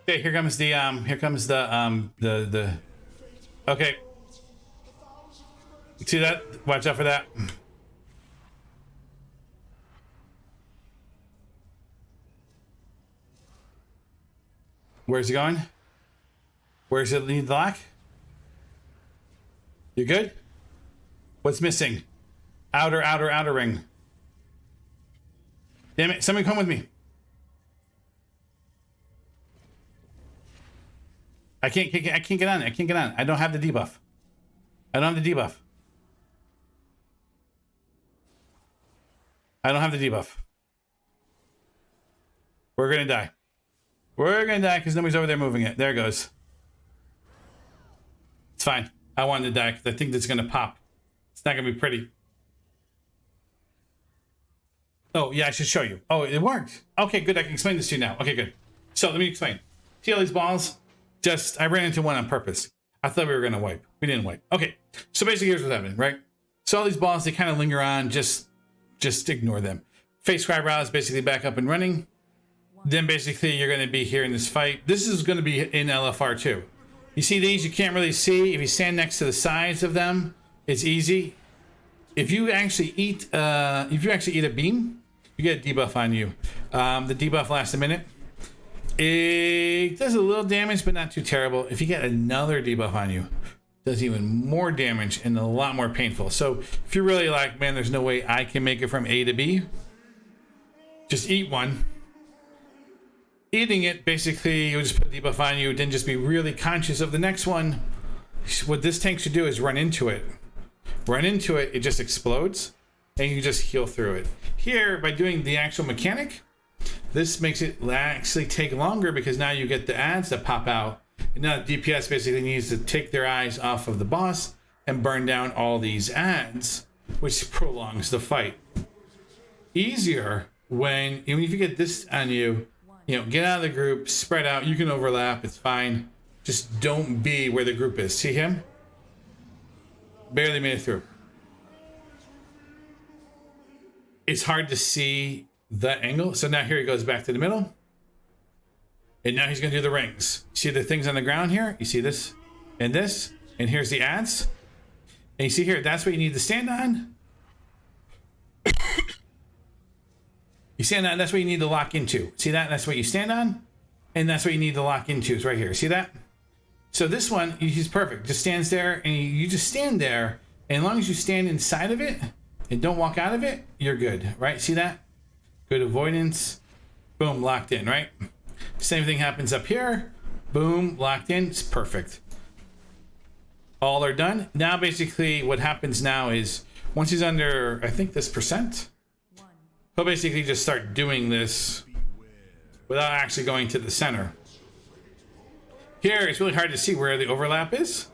Okay, here comes the okay. See that? Watch out for that. Where's he going? Where's it need the lock? You good? What's missing? Outer ring. Damn it, somebody come with me. I can't get on. I can't get on. I don't have the debuff. I don't have the debuff. I don't have the debuff. We're gonna die. We're gonna die because nobody's over there moving it. There it goes. It's fine. I wanted to die because I think that's gonna pop. It's not gonna be pretty. Oh, yeah, I should show you. Oh, it worked. Okay, good. I can explain this to you now. Okay, good. So let me explain. See all these balls? Just, I ran into one on purpose. I thought we were going to wipe. We didn't wipe. Okay, so basically here's what's happening, right? So all these balls, they kind of linger on. Just ignore them. Face Cry Row is basically back up and running. Then basically you're going to be here in this fight. This is going to be in LFR too. You see these? You can't really see. If you stand next to the sides of them, it's easy. If you actually eat a beam, you get a debuff on you. The debuff lasts a minute. It does a little damage, but not too terrible. If you get another debuff on you, it does even more damage and a lot more painful. So if you're really like, man, there's no way I can make it from A to B, just eat one. Eating it, basically, you'll just put a debuff on you, then just be really conscious of the next one. What this tank should do is run into it. Run into it, it just explodes, and you just heal through it. Here, by doing the actual mechanic, this makes it actually take longer because now you get the ads that pop out. And now DPS basically needs to take their eyes off of the boss and burn down all these ads, which prolongs the fight. Easier when even if you get this on you, get out of the group, spread out, you can overlap, it's fine. Just don't be where the group is. See him? Barely made it through. It's hard to see that angle. So now here he goes back to the middle. And now he's going to do the rings. See the things on the ground here? You see this and this? And here's the ads. And you see here, that's what you need to stand on. You stand on, that's what you need to lock into. See that? That's what you stand on. And that's what you need to lock into is right here. See that? So this one, he's perfect. Just stands there and you just stand there. And as long as you stand inside of it and don't walk out of it, you're good, right? See that? Good avoidance. Boom, locked in, right? Same thing happens up here. Boom, locked in. It's perfect. All are done. Now, basically, what happens now is once he's under, I think, this %, he'll basically just start doing this without actually going to the center. Here, it's really hard to see where the overlap is.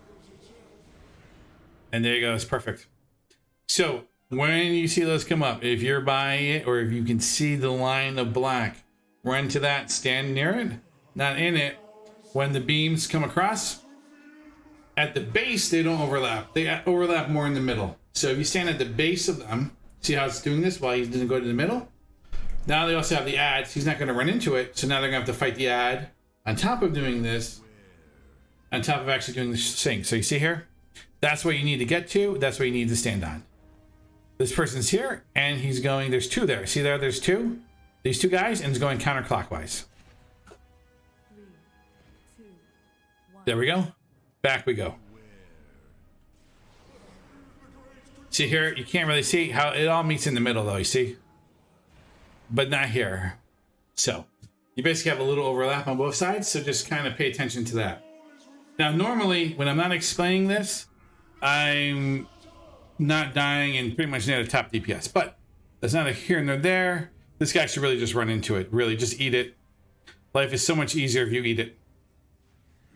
And there you go. It's perfect. So when you see those come up, if you're by it or if you can see the line of black, run to that, stand near it, not in it. When the beams come across, at the base, they don't overlap. They overlap more in the middle. So if you stand at the base of them, see how it's doing this while he doesn't go to the middle? Now they also have the ads. He's not going to run into it. So now they're going to have to fight the ad on top of doing this, on top of actually doing the thing. So you see here? That's what you need to get to. That's what you need to stand on. This person's here and he's going, there's two there. See there, there's two? These two guys, and he's going counterclockwise. 3, 2, 1. There we go. Back we go. See here, you can't really see how it all meets in the middle though, you see? But not here. So you basically have a little overlap on both sides, so just kind of pay attention to that. Now, normally, when I'm not explaining this, I'm not dying and pretty much near the top DPS, but that's not a here and there. This guy should really just run into it. Really, just eat it. Life is so much easier if you eat it.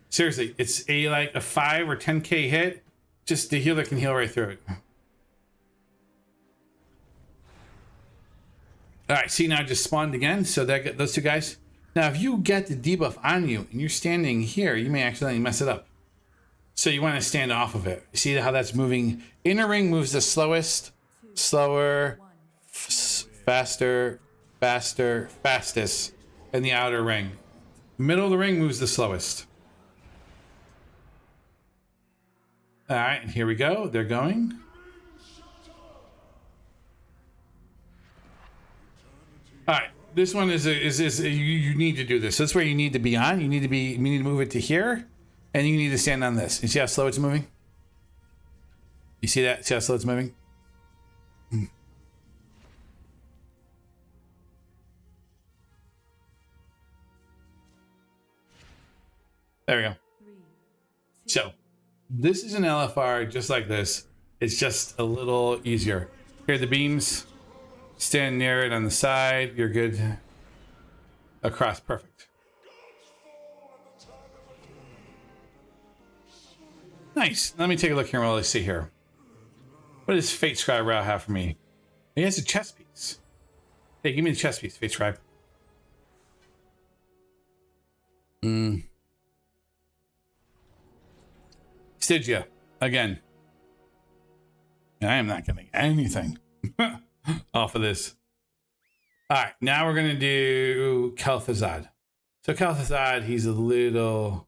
Seriously, it's like a 5 or 10k hit. Just the healer can heal right through it. All right, see now I just spawned again. So that those two guys. Now, if you get the debuff on you and you're standing here, you may accidentally mess it up. So you want to stand off of it. See how that's moving? Inner ring moves the slowest, slower, faster, faster, fastest, and the outer ring. Middle of the ring moves the slowest. All right, and here we go. They're going. All right, this one is you need to do this. That's where you need to be on. You need to move it to here, and you need to stand on this. You see how slow it's moving? You see that? See how slow it's moving? There we go. 3, 2, So this is an LFR just like this. It's just a little easier. Here are the beams. Stand near it on the side. You're good. Across. Perfect. Nice. Let me take a look here while I see here. What does Fate Cry Row have for me? He has a chess piece. Hey, give me the chest piece, Face Tribe. Stygia, again. And I am not getting anything off of this. All right, now we're going to do Kel'Thuzad. So Kel'Thuzad, he's a little...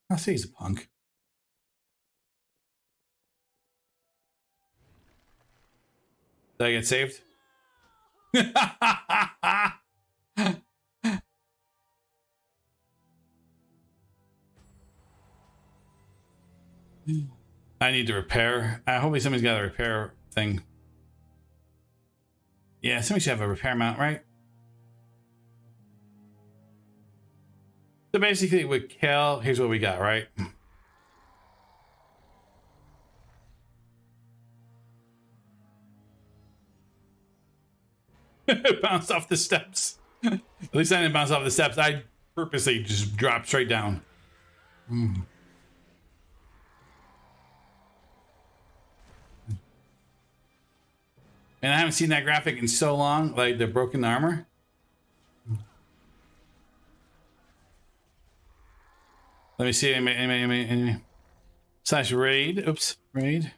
I'll say he's a punk. Did I get saved? I need to repair. Hopefully somebody's got a repair thing. Yeah, somebody should have a repair mount, right? So basically with Kel, here's what we got, right? Bounced off the steps. At least I didn't bounce off the steps. I purposely just dropped straight down. And I haven't seen that graphic in so long, like the broken armor. Let me see. Enemy. Slash raid. Oops. Raid.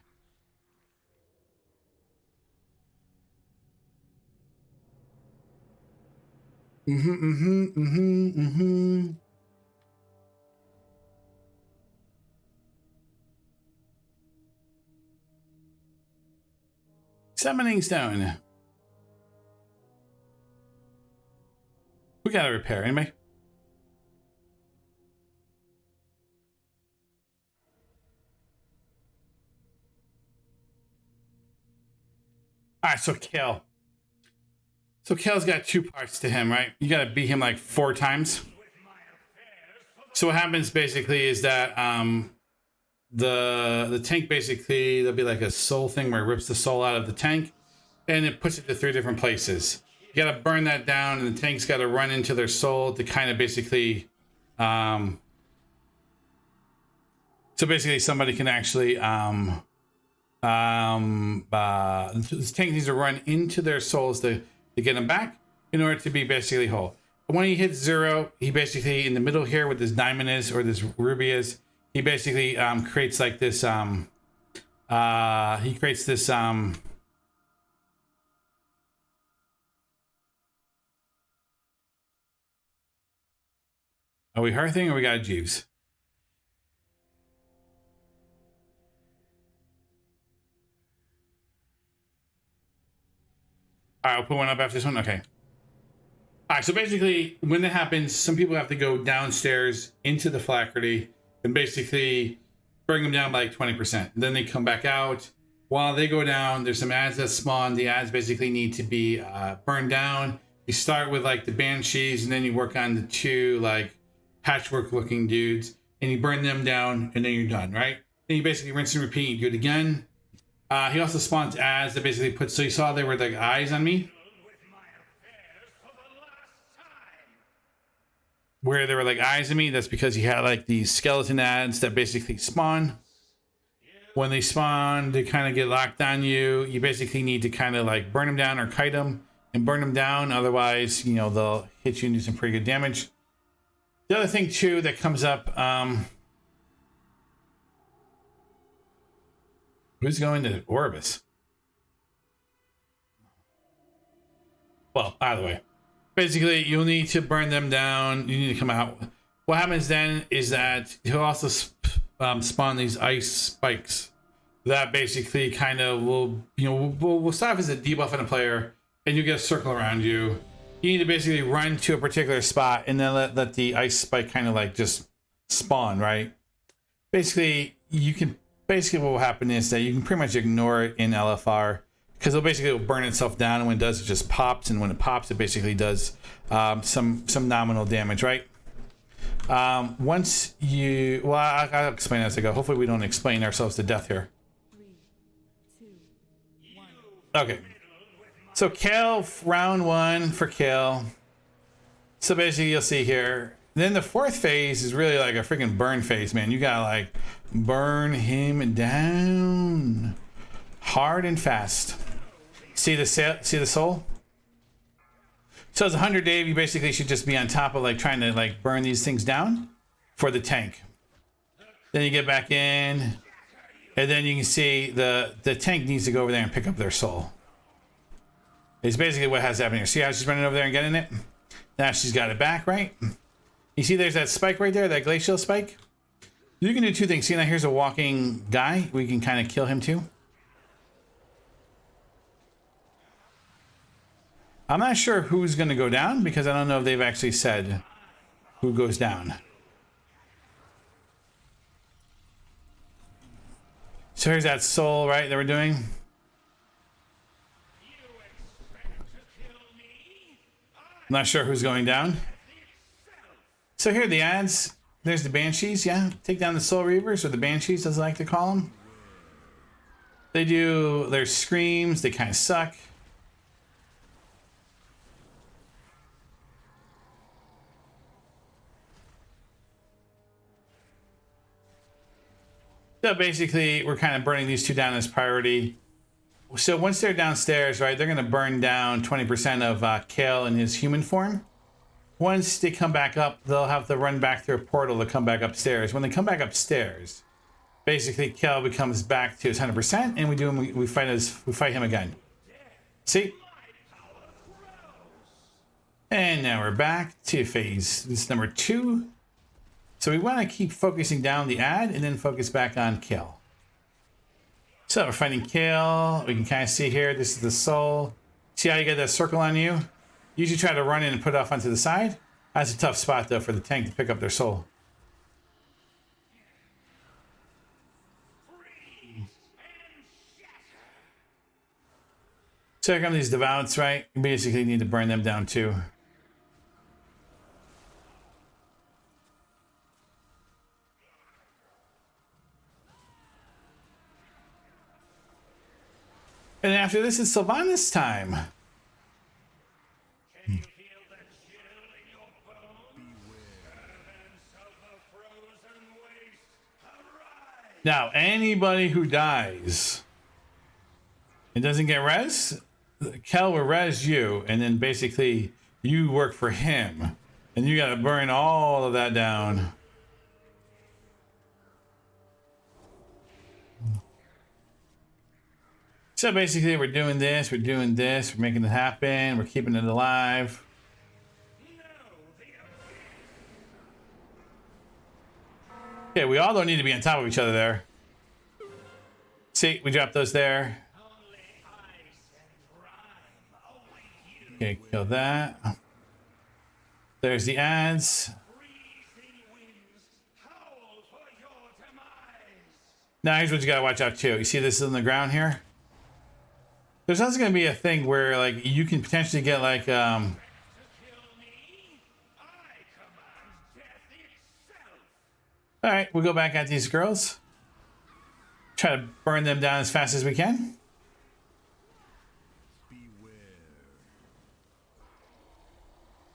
Summoning stone. We gotta repair, anybody? Alright, so Kel. So Kel's got two parts to him, right? You gotta beat him like 4 times. So what happens basically is that the tank basically, there'll be like a soul thing where it rips the soul out of the tank and it puts it to 3 different places. You gotta burn that down and the tank's gotta run into their soul to kind of basically so basically somebody can actually this tank needs to run into their souls to get them back in order to be basically whole. But when he hits 0, he basically in the middle here where this diamond is or this ruby is, he basically creates like this he creates this are we hearthing or we got Jeeves? All right, I'll put one up after this one. Okay. All right, so basically, when that happens, some people have to go downstairs into the Phylactery and basically bring them down by like 20%. Then they come back out. While they go down, there's some ads that spawn. The ads basically need to be burned down. You start with like the Banshees, and then you work on the 2 like patchwork-looking dudes, and you burn them down, and then you're done, right? Then you basically rinse and repeat. You do it again. He also spawns ads that basically put, so you saw there were like eyes on me? Where there were like eyes on me, that's because he had like these skeleton ads that basically spawn. When they spawn, they kind of get locked on you. You basically need to kind of like burn them down or kite them and burn them down. Otherwise, you know, they'll hit you and do some pretty good damage. The other thing too that comes up, who's going to Orbis? Well, either way. Basically, you'll need to burn them down. You need to come out. What happens then is that he'll also spawn these ice spikes. That basically kind of will, you know, will start as a debuff on a player, and you get a circle around you. You need to basically run to a particular spot and then let the ice spike kind of like just spawn, right? Basically, what will happen is that you can pretty much ignore it in LFR because it will burn itself down, and when it does, it just pops, and when it pops, it basically does some nominal damage, right? Once you, well, I'll explain as I go. Hopefully we don't explain ourselves to death here. 3, 2, 1. Okay. So Kel, round 1 for Kel. So basically you'll see here. Then the 4th phase is really like a freaking burn phase, man. You gotta like burn him down hard and fast. See the soul? So as a hunter, Dave, you basically should just be on top of like trying to like burn these things down for the tank. Then you get back in, and then you can see the tank needs to go over there and pick up their soul. It's basically what has happened here. See how she's running over there and getting it? Now she's got it back, right? You see there's that spike right there, that glacial spike? You can do two things. See now here's a walking guy. We can kind of kill him too. I'm not sure who's going to go down because I don't know if they've actually said who goes down. So here's that soul, right, that we're doing. I'm not sure who's going down. So here are the ads. There's the Banshees, yeah. Take down the Soul Reavers, or the Banshees as I like to call them. They do their screams, they kind of suck. So basically, we're kind of burning these two down as priority. So once they're downstairs, right, they're going to burn down 20% of Kale in his human form. Once they come back up, they'll have to run back through a portal to come back upstairs. When they come back upstairs, basically Kale becomes back to his 100%, and we fight him again. See? And now we're back to phase. This is number 2. So we want to keep focusing down the ad and then focus back on Kale. So we're fighting Kale. We can kind of see here, this is the soul. See how you get that circle on you? Usually try to run in and put it off onto the side. That's a tough spot though for the tank to pick up their soul. So here come these Devouts, right? You basically need to burn them down too. And after this, it's Sylvanas time. Now, anybody who dies and doesn't get res, Kel will res you, and then basically you work for him. And you gotta burn all of that down. So basically we're doing this, we're making it happen, we're keeping it alive. Okay, we all don't need to be on top of each other there. See, we dropped those there. Okay, kill that. There's the ads. Now here's what you gotta watch out too. You see this on the ground here? There's also gonna be a thing where like you can potentially get like all right, we'll go back at these girls. Try to burn them down as fast as we can.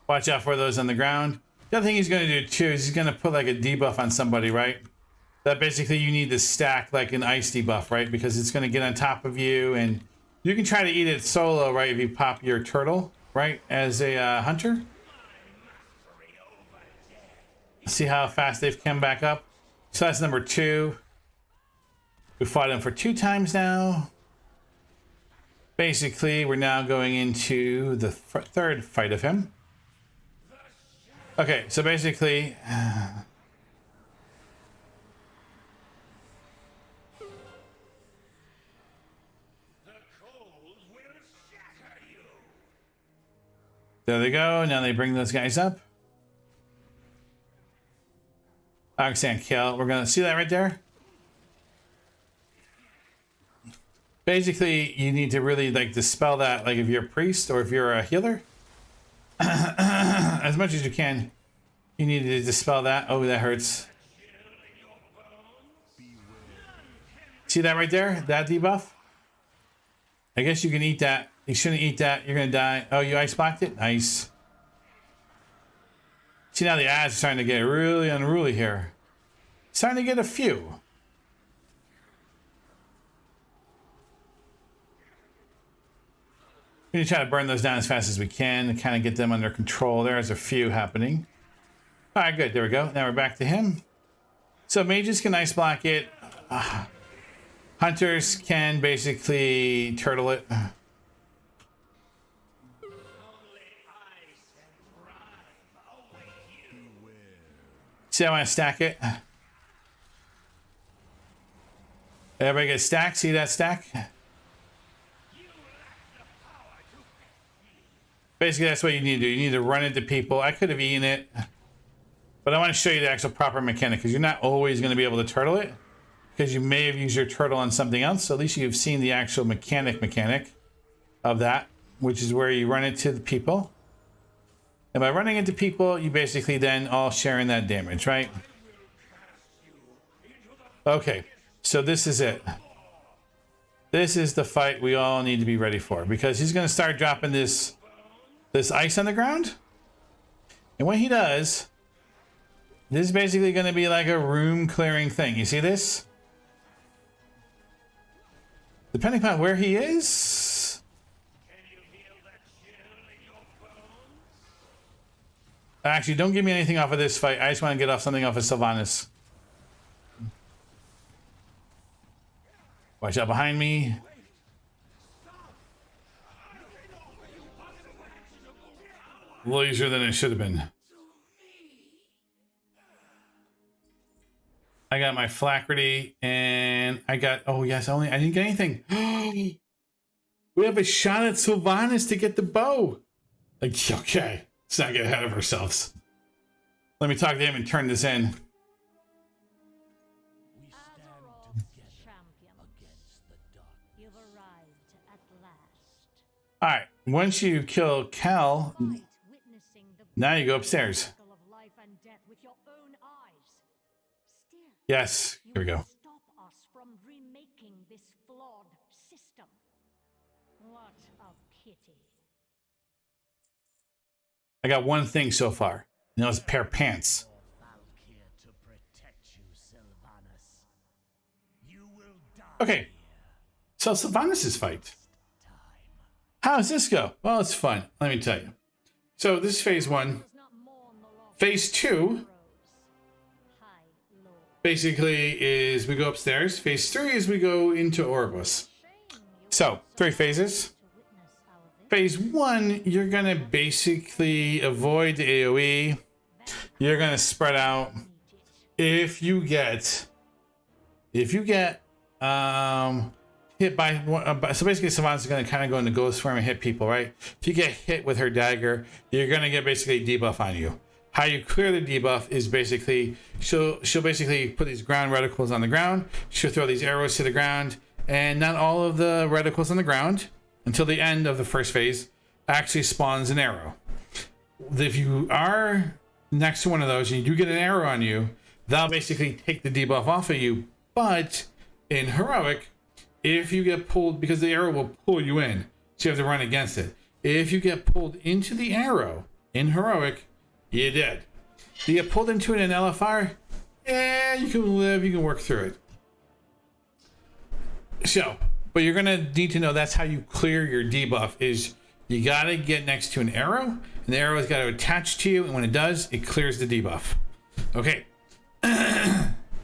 Watch out for those on the ground. The other thing he's going to do too is he's going to put like a debuff on somebody, right? That basically you need to stack like an ice debuff, right? Because it's going to get on top of you, and you can try to eat it solo, right? If you pop your turtle, right? As a hunter. See how fast they've come back up. So that's number 2. We fought him for 2 times now. Basically, we're now going into the third fight of him. Okay, so basically... there they go. Now they bring those guys up. Oxan kill. We're gonna see that right there. Basically, you need to really like dispel that. Like if you're a priest or if you're a healer, as much as you can, you need to dispel that. Oh, that hurts. See that right there? That debuff. I guess you can eat that. You shouldn't eat that. You're gonna die. Oh, you ice blocked it. Nice. See now the ads are starting to get really unruly here. Starting to get a few. We need to try to burn those down as fast as we can and kind of get them under control. There's a few happening. All right, good. There we go. Now we're back to him. So mages can ice block it. Hunters can basically turtle it. See how I stack it? Everybody get stacked? See that stack? Basically, that's what you need to do. You need to run into people. I could have eaten it, but I want to show you the actual proper mechanic because you're not always going to be able to turtle it because you may have used your turtle on something else. So at least you've seen the actual mechanic of that, which is where you run into the people. And by running into people, you basically then all share in that damage, right? Okay, so this is it. This is the fight we all need to be ready for because he's going to start dropping this ice on the ground. And when he does, this is basically going to be like a room clearing thing. You see this? Depending upon where he is. Actually, don't give me anything off of this fight. I just want to get off something off of Sylvanas. Watch out behind me. A little easier than it should have been. I got my Flaherty and I got, oh yes, I didn't get anything. We have a shot at Sylvanas to get the bow. Like, okay, let's not get ahead of ourselves. Let me talk to him and turn this in. You've arrived at last. All right, once you kill Cal, Witnessing the now you go upstairs. spectacle of life and death with your own eyes. Still, Yes, you here we go. will stop us from remaking this flawed system. What a pity. I got one thing so far, and that was a pair of pants. Valkyr to protect you, Sylvanas. You will die. Okay, so Sylvanas' fight. How does this go? Well, it's fun. Let me tell you. So this is phase 1. Does not mourn the loss Phase 2 of High Lord. basically is we go upstairs. Phase 3 is we go into Oribus. So 3 phases. To witness our victory. Phase 1, you're gonna basically avoid the AoE. You're gonna spread out. If you get hit by so basically Sylvanas is going to kind of go into ghost form and hit people, right? If you get hit with her dagger, you're going to get basically a debuff on you. How you clear the debuff is basically she'll basically put these ground reticles on the ground. She'll throw these arrows to the ground, and not all of the reticles on the ground until the end of the first phase actually spawns an arrow. If you are next to one of those and you do get an arrow on you, that'll basically take the debuff off of you. But in heroic, if you get pulled, because the arrow will pull you in, so you have to run against it. If you get pulled into the arrow in heroic, you're dead. You get pulled into it in LFR, you can live, you can work through it. So, but you're gonna need to know that's how you clear your debuff is you gotta get next to an arrow, and the arrow's gotta attach to you, and when it does, it clears the debuff. Okay.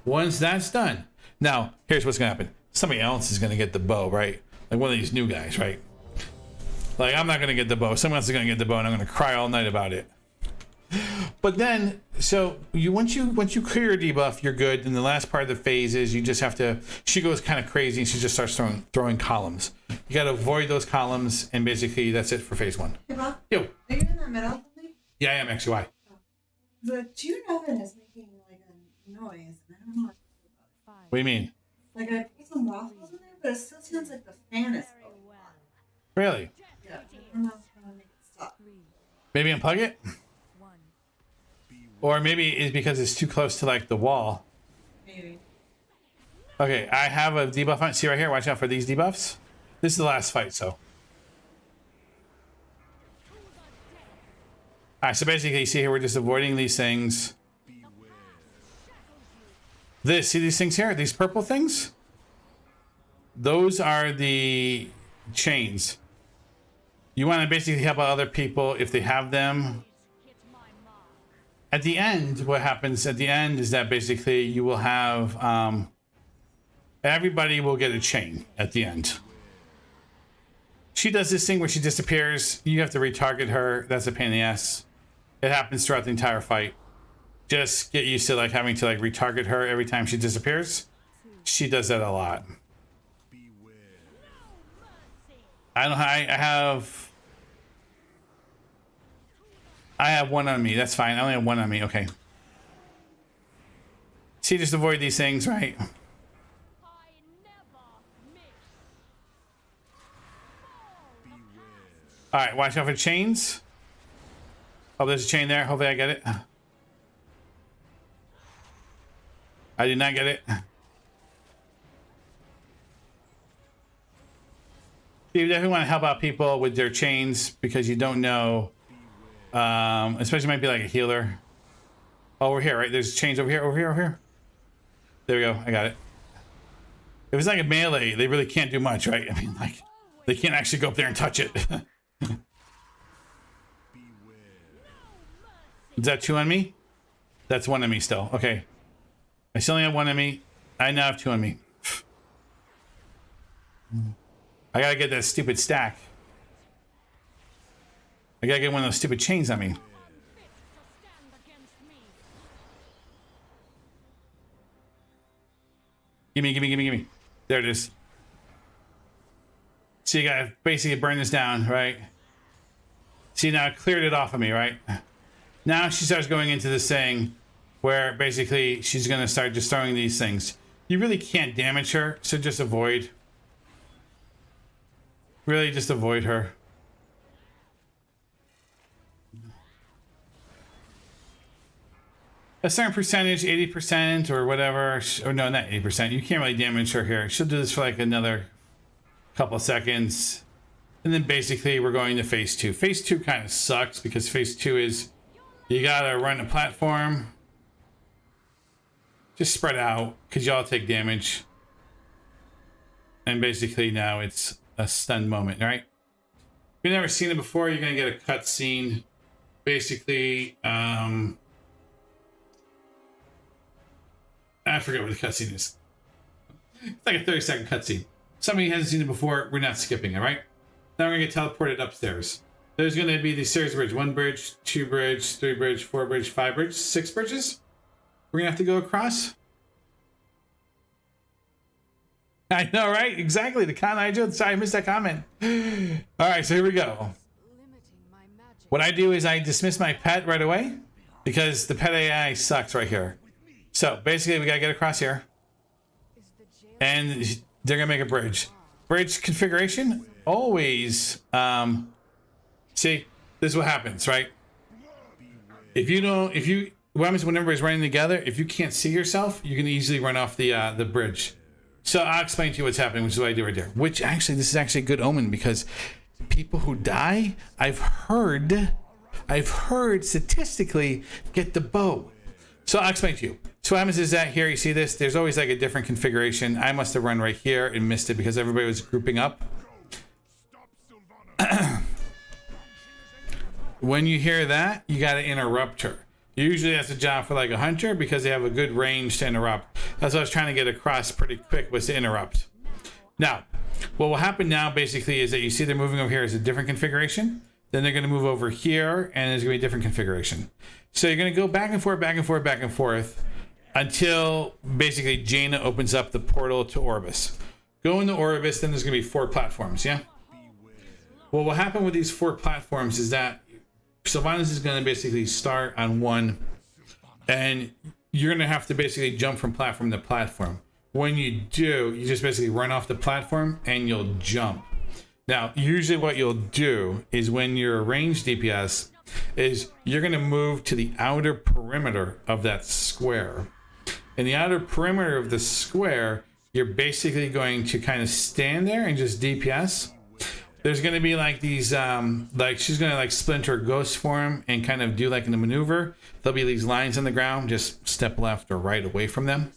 Once that's done, now here's what's gonna happen. Somebody else is gonna get the bow, right? Like one of these new guys, right? Like I'm not gonna get the bow. Someone else is gonna get the bow, and I'm gonna cry all night about it. But then, so once you clear your debuff, you're good. And the last part of the phase is you just have to. She goes kind of crazy, and she just starts throwing columns. You gotta avoid those columns, and basically that's it for phase 1. Hey, Bob, Yo, are you in the middle of something? yeah, I am actually. Why? The tune oven is making like a noise, and I don't know what to do about What do you mean? it. Like I put some waffles in there, but it still sounds like the fan is Very going well. on. Really? Yeah, I don't know how to make it stop. 3, Maybe unplug it, 1. or maybe it's because it's too close to like the wall. Maybe. Okay, I have a debuff on. See right here. Watch out for these debuffs. This is the last fight, so. All right, so basically, you see here, we're just avoiding these things. See these things here? These purple things? Those are the chains. You want to basically help out other people if they have them. Hit my mark. At the end, what happens at the end is that basically you will have everybody will get a chain at the end. She does this thing where she disappears. You have to retarget her. That's a pain in the ass. It happens throughout the entire fight. Just get used to like having to like retarget her every time she disappears. She does that a lot. I don't. I have one on me. That's fine. I only have one on me. Okay. See, just avoid these things, right? I never miss. All right. Watch out for chains. Oh, there's a chain there. Hopefully, I get it. I did not get it. You definitely want to help out people with their chains because you don't know. Especially might be like a healer. Oh, we're here, right? There's chains over here, over here, over here. There we go. I got it. If it's like a melee, they really can't do much, right? I mean, like, they can't actually go up there and touch it. Is that two on me? That's one on me still. Okay. I still only have one on me. I now have two on me. I gotta get that stupid stack. I gotta get one of those stupid chains on me. Stand against me. Gimme. There it is. So you gotta basically burn this down, right? See, now it cleared it off of me, right? Now she starts going into this thing where basically she's gonna start just throwing these things. You really can't damage her, so just avoid. Really just avoid her. A certain percentage, 80% or whatever, or no, not 80%. You can't really damage her here. She'll do this for like another couple of seconds. And then basically we're going to phase 2. Phase 2 kind of sucks because phase 2 is you gotta run a platform. Just spread out because y'all take damage. And basically now it's a stun moment, right? If you've never seen it before, you're gonna get a cutscene. Basically, I forget what the cutscene is. It's like a 30-second cutscene. Somebody hasn't seen it before, we're not skipping it, right? Now we're gonna get teleported upstairs. There's gonna be these series of bridges. 1 bridge, 2 bridge, 3 bridge, 4 bridge, 5 bridge, 6 bridges. We're gonna have to go across. I know, right? Exactly. The con I did. Sorry, I missed that comment. All right, so here we go. Limiting my magic. What I do is I dismiss my pet right away because the pet AI sucks right here. So basically, we gotta get across here, Is the jail and they're gonna make a bridge. Bridge configuration always. See, this is what happens, right? What happens when everybody's running together? If you can't see yourself, you can easily run off the bridge. So I'll explain to you what's happening, which is what I do right there. Which actually, this is actually a good omen because people who die, I've heard statistically get the bow. So I'll explain to you. So what happens is that here, you see this, there's always like a different configuration. I must have run right here and missed it because everybody was grouping up. When you hear that, you got to interrupt her. Usually that's a job for like a hunter because they have a good range to interrupt. That's what I was trying to get across pretty quick, was to interrupt. Now, what will happen now basically is that you see they're moving over here as a different configuration. Then they're going to move over here and there's going to be a different configuration. So you're going to go back and forth, back and forth, back and forth until basically Jaina opens up the portal to Orbis. Go into Orbis, then there's going to be 4 platforms, yeah? What will happen with these 4 platforms is that Sylvanas is going to basically start on one, and you're going to have to basically jump from platform to platform. When you do, you just basically run off the platform and you'll jump. Now, usually what you'll do is when you're a ranged DPS is you're going to move to the outer perimeter of that square. In the outer perimeter of the square, you're basically going to kind of stand there and just DPS. There's going to be like these, like she's going to like splinter ghost form and kind of do like in the maneuver. There'll be these lines on the ground, just step left or right away from them.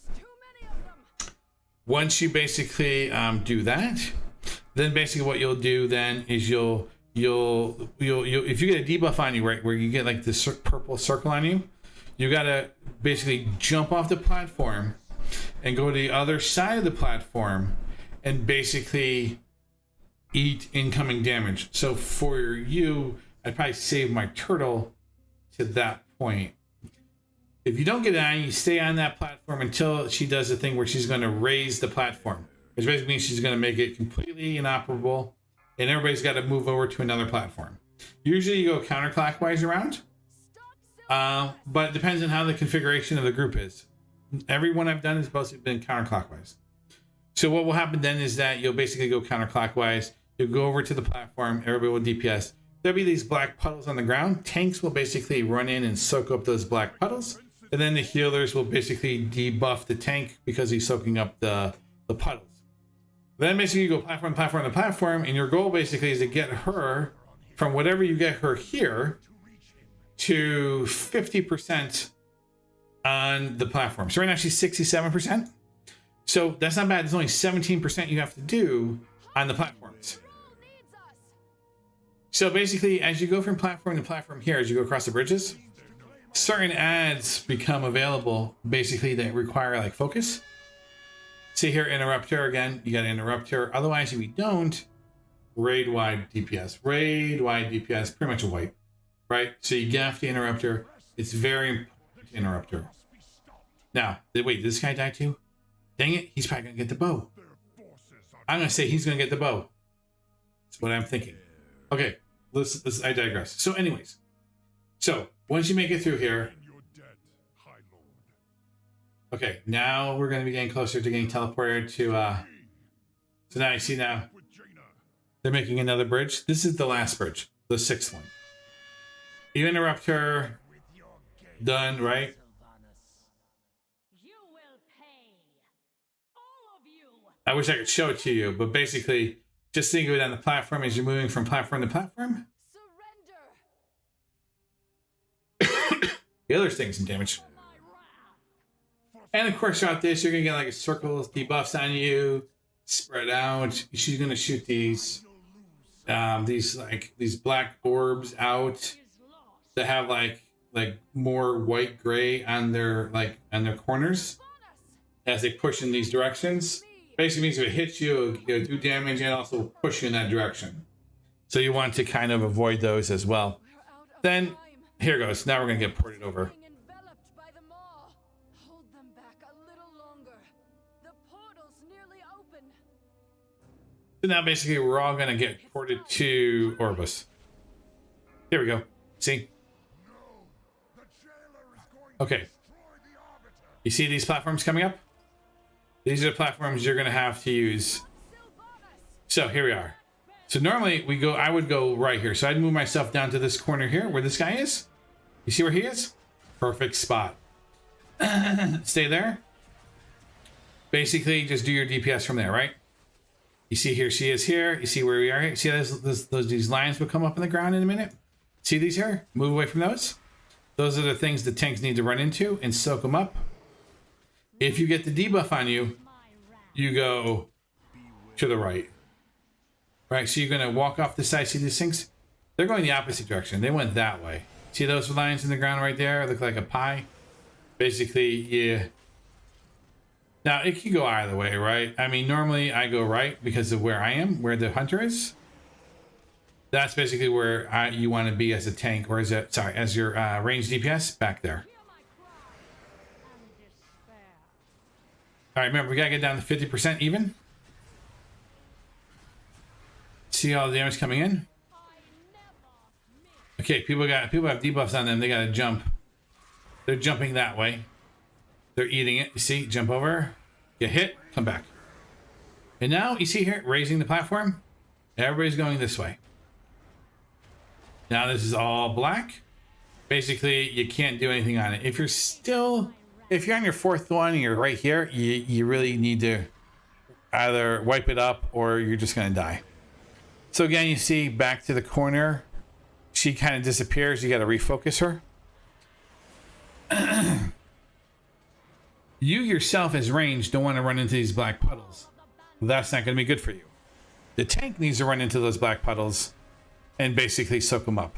Once you basically do that, then basically what you'll do then is you'll you'll if you get a debuff on you, right, where you get like this purple circle on you, you gotta basically jump off the platform and go to the other side of the platform and basically eat incoming damage. So for you, I'd probably save my turtle to that point. If you don't get it on, you stay on that platform until she does the thing where she's going to raise the platform, which basically means she's going to make it completely inoperable, and everybody's got to move over to another platform. Usually you go counterclockwise around, but it depends on how the configuration of the group is. Every one I've done has mostly been counterclockwise. So what will happen then is that you'll basically go counterclockwise. You'll go over to the platform. Everybody will DPS. There'll be these black puddles on the ground. Tanks will basically run in and soak up those black puddles. And then the healers will basically debuff the tank because he's soaking up the puddles. Then basically you go platform, platform to platform. And your goal basically is to get her from whatever you get her here to 50% on the platform. So right now she's 67%. So that's not bad. There's only 17% you have to do on the platforms. So basically, as you go from platform to platform here, as you go across the bridges, certain ads become available basically that require like focus. See here, interrupter again, you got to interrupt her. Otherwise, if you don't, raid wide DPS. Raid wide DPS, pretty much a wipe, right? So you have to interrupt her. It's very important to interrupt her. Now, wait, did this guy die too? Dang it, he's probably going to get the bow. I'm going to say he's going to get the bow. That's what I'm thinking. Okay, I digress. So anyways, so once you make it through here, okay, now we're going to be getting closer to getting teleported to, so now you see now, they're making another bridge. This is the last bridge, the 6th one. You interrupt her, done, right? You will pay. All of you. I wish I could show it to you, but basically, just think of it on the platform as you're moving from platform to platform. Surrender. The other thing's some damage. And of course, throughout this, you're gonna get like a circle of debuffs on you, spread out. She's gonna shoot these black orbs out that have like more white gray on their corners as they push in these directions. Basically means if it hits you, it'll do damage and also push you in that direction. So you want to kind of avoid those as well. Then here goes. Now we're gonna get ported over. Enveloped by them all. Hold them back a little longer. The portal's nearly open. So now basically we're all gonna get ported to Orbis. Here we go. See? Okay. You see these platforms coming up? These are the platforms you're gonna have to use. So here we are. So normally I would go right here. So I'd move myself down to this corner here where this guy is. You see where he is? Perfect spot. Stay there. Basically just do your DPS from there, right? You see here, she is here. You see where we are here. See these lines will come up in the ground in a minute. See these here? Move away from those. Those are the things the tanks need to run into and soak them up. If you get the debuff on you, you go to the right. Right, so you're going to walk off the side. See these things? They're going the opposite direction. They went that way. See those lines in the ground right there? Look like a pie. Basically, yeah. Now, it can go either way, right? I mean, normally I go right because of where I am, where the hunter is. That's basically where you want to be as a tank, or as your ranged DPS, back there. All right, remember, we got to get down to 50% even. See all the damage coming in? Okay, people have debuffs on them. They got to jump. They're jumping that way. They're eating it. You see? Jump over. Get hit. Come back. And now, you see here, raising the platform. Everybody's going this way. Now this is all black. Basically, you can't do anything on it. If you're on your 4th one and you're right here, you really need to either wipe it up or you're just going to die. So again, you see back to the corner, she kind of disappears. You got to refocus her. You yourself as ranged don't want to run into these black puddles. That's not going to be good for you. The tank needs to run into those black puddles and basically soak them up.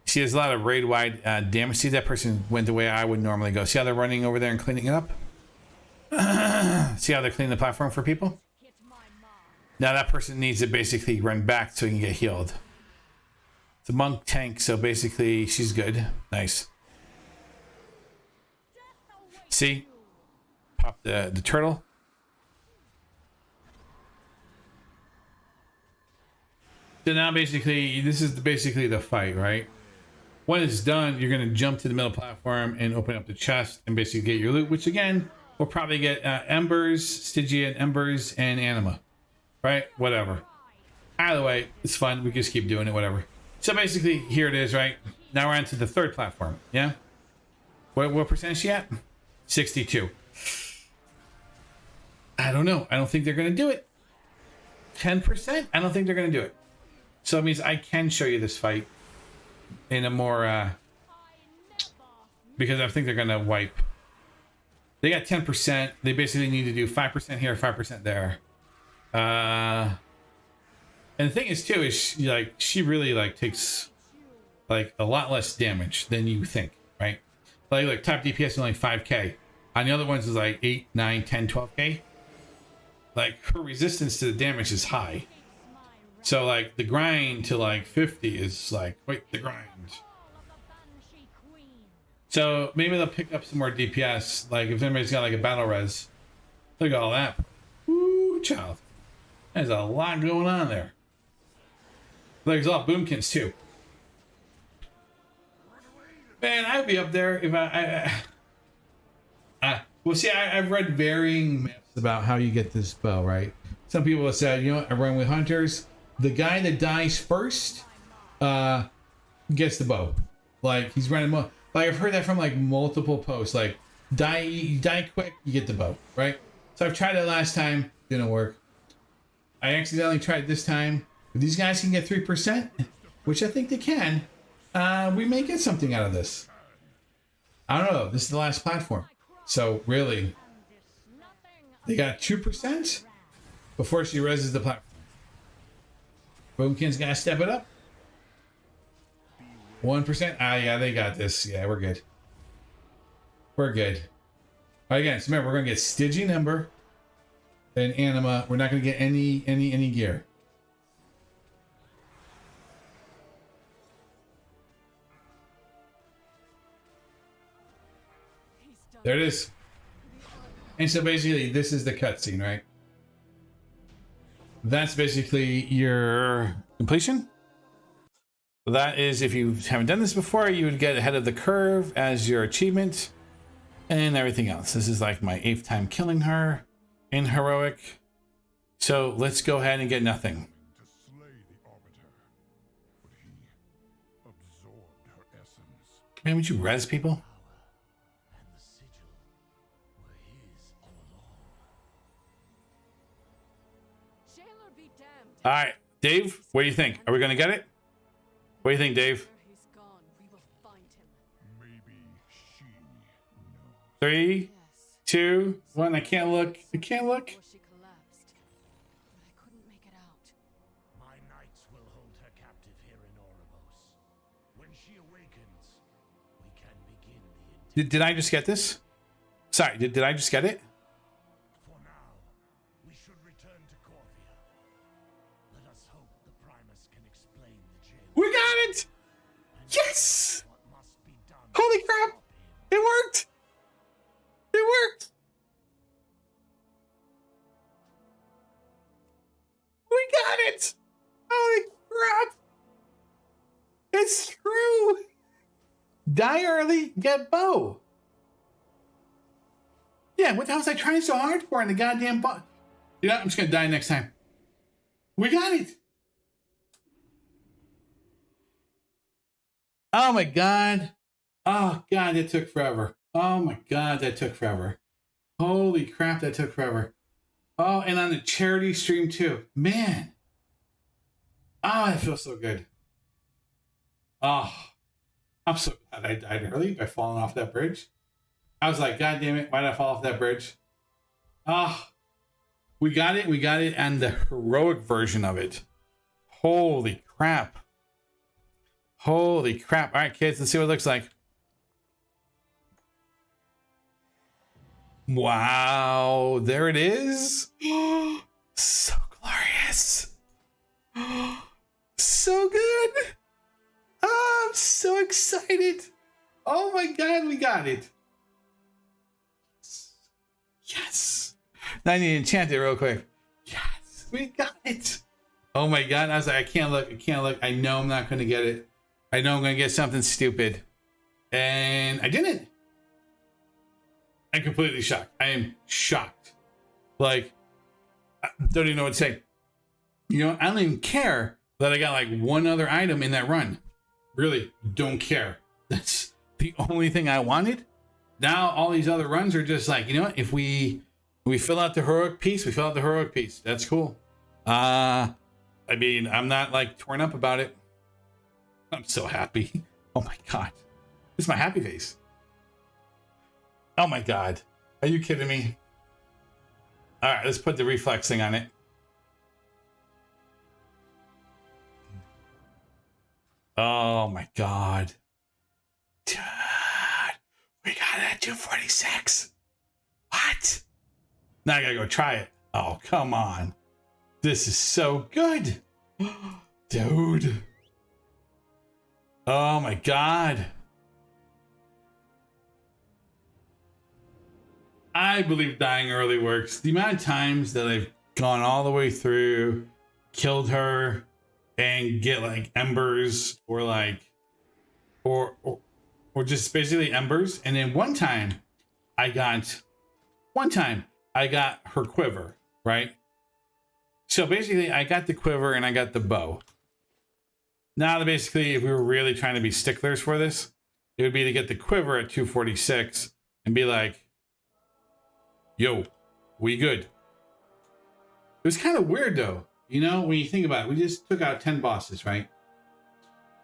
See, there's a lot of raid-wide damage. See, that person went the way I would normally go. See how they're running over there and cleaning it up? See how they're cleaning the platform for people? Now that person needs to basically run back so he can get healed. The monk tank, so basically she's good. Nice. See? Pop the turtle. So now basically, this is basically the fight, right? When it's done, you're going to jump to the middle platform and open up the chest and basically get your loot, which again, we'll probably get Embers, Stygian Embers, and Anima. Right? Whatever. Either way, it's fun. We just keep doing it, whatever. So basically, here it is, right? Now we're on to the third platform. Yeah? What percent is she at? 62. I don't know. I don't think they're going to do it. 10%? I don't think they're going to do it. So it means I can show you this fight in a more... because I think they're going to wipe. They got 10%. They basically need to do 5% here, 5% there. And the thing is too is she really takes a lot less damage than you think, right? Like top DPS is only 5k. On the other ones is like 8, 9, 10, 12k. Like her resistance to the damage is high. So like the grind to 50 is the grind. So maybe they'll pick up some more DPS. Like if anybody's got a battle res, look at all that. Woo, child. There's a lot going on there. There's a lot of boomkins too. Man, I'd be up there if well, see, I've read varying myths about how you get this bow, right? Some people have said, I run with hunters. The guy that dies first gets the bow. He's running more. I've heard that from multiple posts. Die quick, you get the bow, right? So I've tried it last time, didn't work. I accidentally tried this time. If these guys can get 3%, which I think they can, we may get something out of this. I don't know. This is the last platform. So really, they got 2% before she reses the platform. Boomkin's got to step it up. 1%. Yeah, they got this. Yeah, we're good. We're good. All right, again, so remember, we're going to get Stygian Ember and Anima. We're not going to get any gear. There it is. And so basically, this is the cutscene, right? That's basically your completion. That is, if you haven't done this before, you would get ahead of the curve as your achievement and everything else. This is like my 8th time killing her in heroic. So let's go ahead and get nothing. To slay the Arbiter, but he absorbed her essence. Man, would you res people? And the sigil were his all along. Jailer be damned. All right, Dave, what do you think? Are we going to get it? What do you think, Dave? Where he's gone, we will find him. Maybe she knows. 3, Yes. 2, 1. I can't look. I can't look. Before she collapsed. But I couldn't make it out. My knights will hold her captive here in Oribos. When she awakens, we can begin the Did I just get this? Sorry, did I just get it? For now, we should return to Corvia. Let us hope the Primus can explain the jail. We got it! Yes! What must be done. Holy crap! It worked! It worked! We got it! Holy crap! It's true! Die early, get bow. Yeah, what the hell was I trying so hard for in the goddamn bow? You know, I'm just gonna die next time. We got it! Oh my god. Oh god, that took forever. Oh my god, that took forever. Holy crap, that took forever. Oh, and on the charity stream too. Man. Oh, it feels so good. Oh, I'm so glad I died early by falling off that bridge. I was like, god damn it, why did I fall off that bridge? Ah, we got it, and the heroic version of it. Holy crap. Holy crap. All right, kids, let's see what it looks like. Wow, there it is. So glorious. So good. Oh, I'm so excited. Oh my God, we got it. Yes. Now I need to enchant it real quick. Yes, we got it. Oh my God. I was like, I can't look. I can't look. I know I'm not going to get it. I know I'm going to get something stupid. And I didn't. I'm completely shocked. I am shocked. Like, I don't even know what to say. You know, I don't even care that I got like one other item in that run. Really don't care. That's the only thing I wanted. Now all these other runs are just like, you know what? If we fill out the heroic piece, we fill out the heroic piece. That's cool. I mean, I'm not like torn up about it. I'm so happy. Oh my God. This is my happy face. Oh my God. Are you kidding me? All right, let's put the reflex thing on it. Oh my God. Dude, we got it at 246. What? Now I gotta go try it. Oh, come on. This is so good. Dude. Oh my God. I believe dying early works. The amount of times that I've gone all the way through, killed her, and get like embers or like or just basically embers. And then one time I got her quiver, right? So basically I got the quiver and I got the bow. Now basically, if we were really trying to be sticklers for this, it would be to get the quiver at 246 and be like, yo, we good. It was kind of weird though. You know, when you think about it, we just took out 10 bosses, right?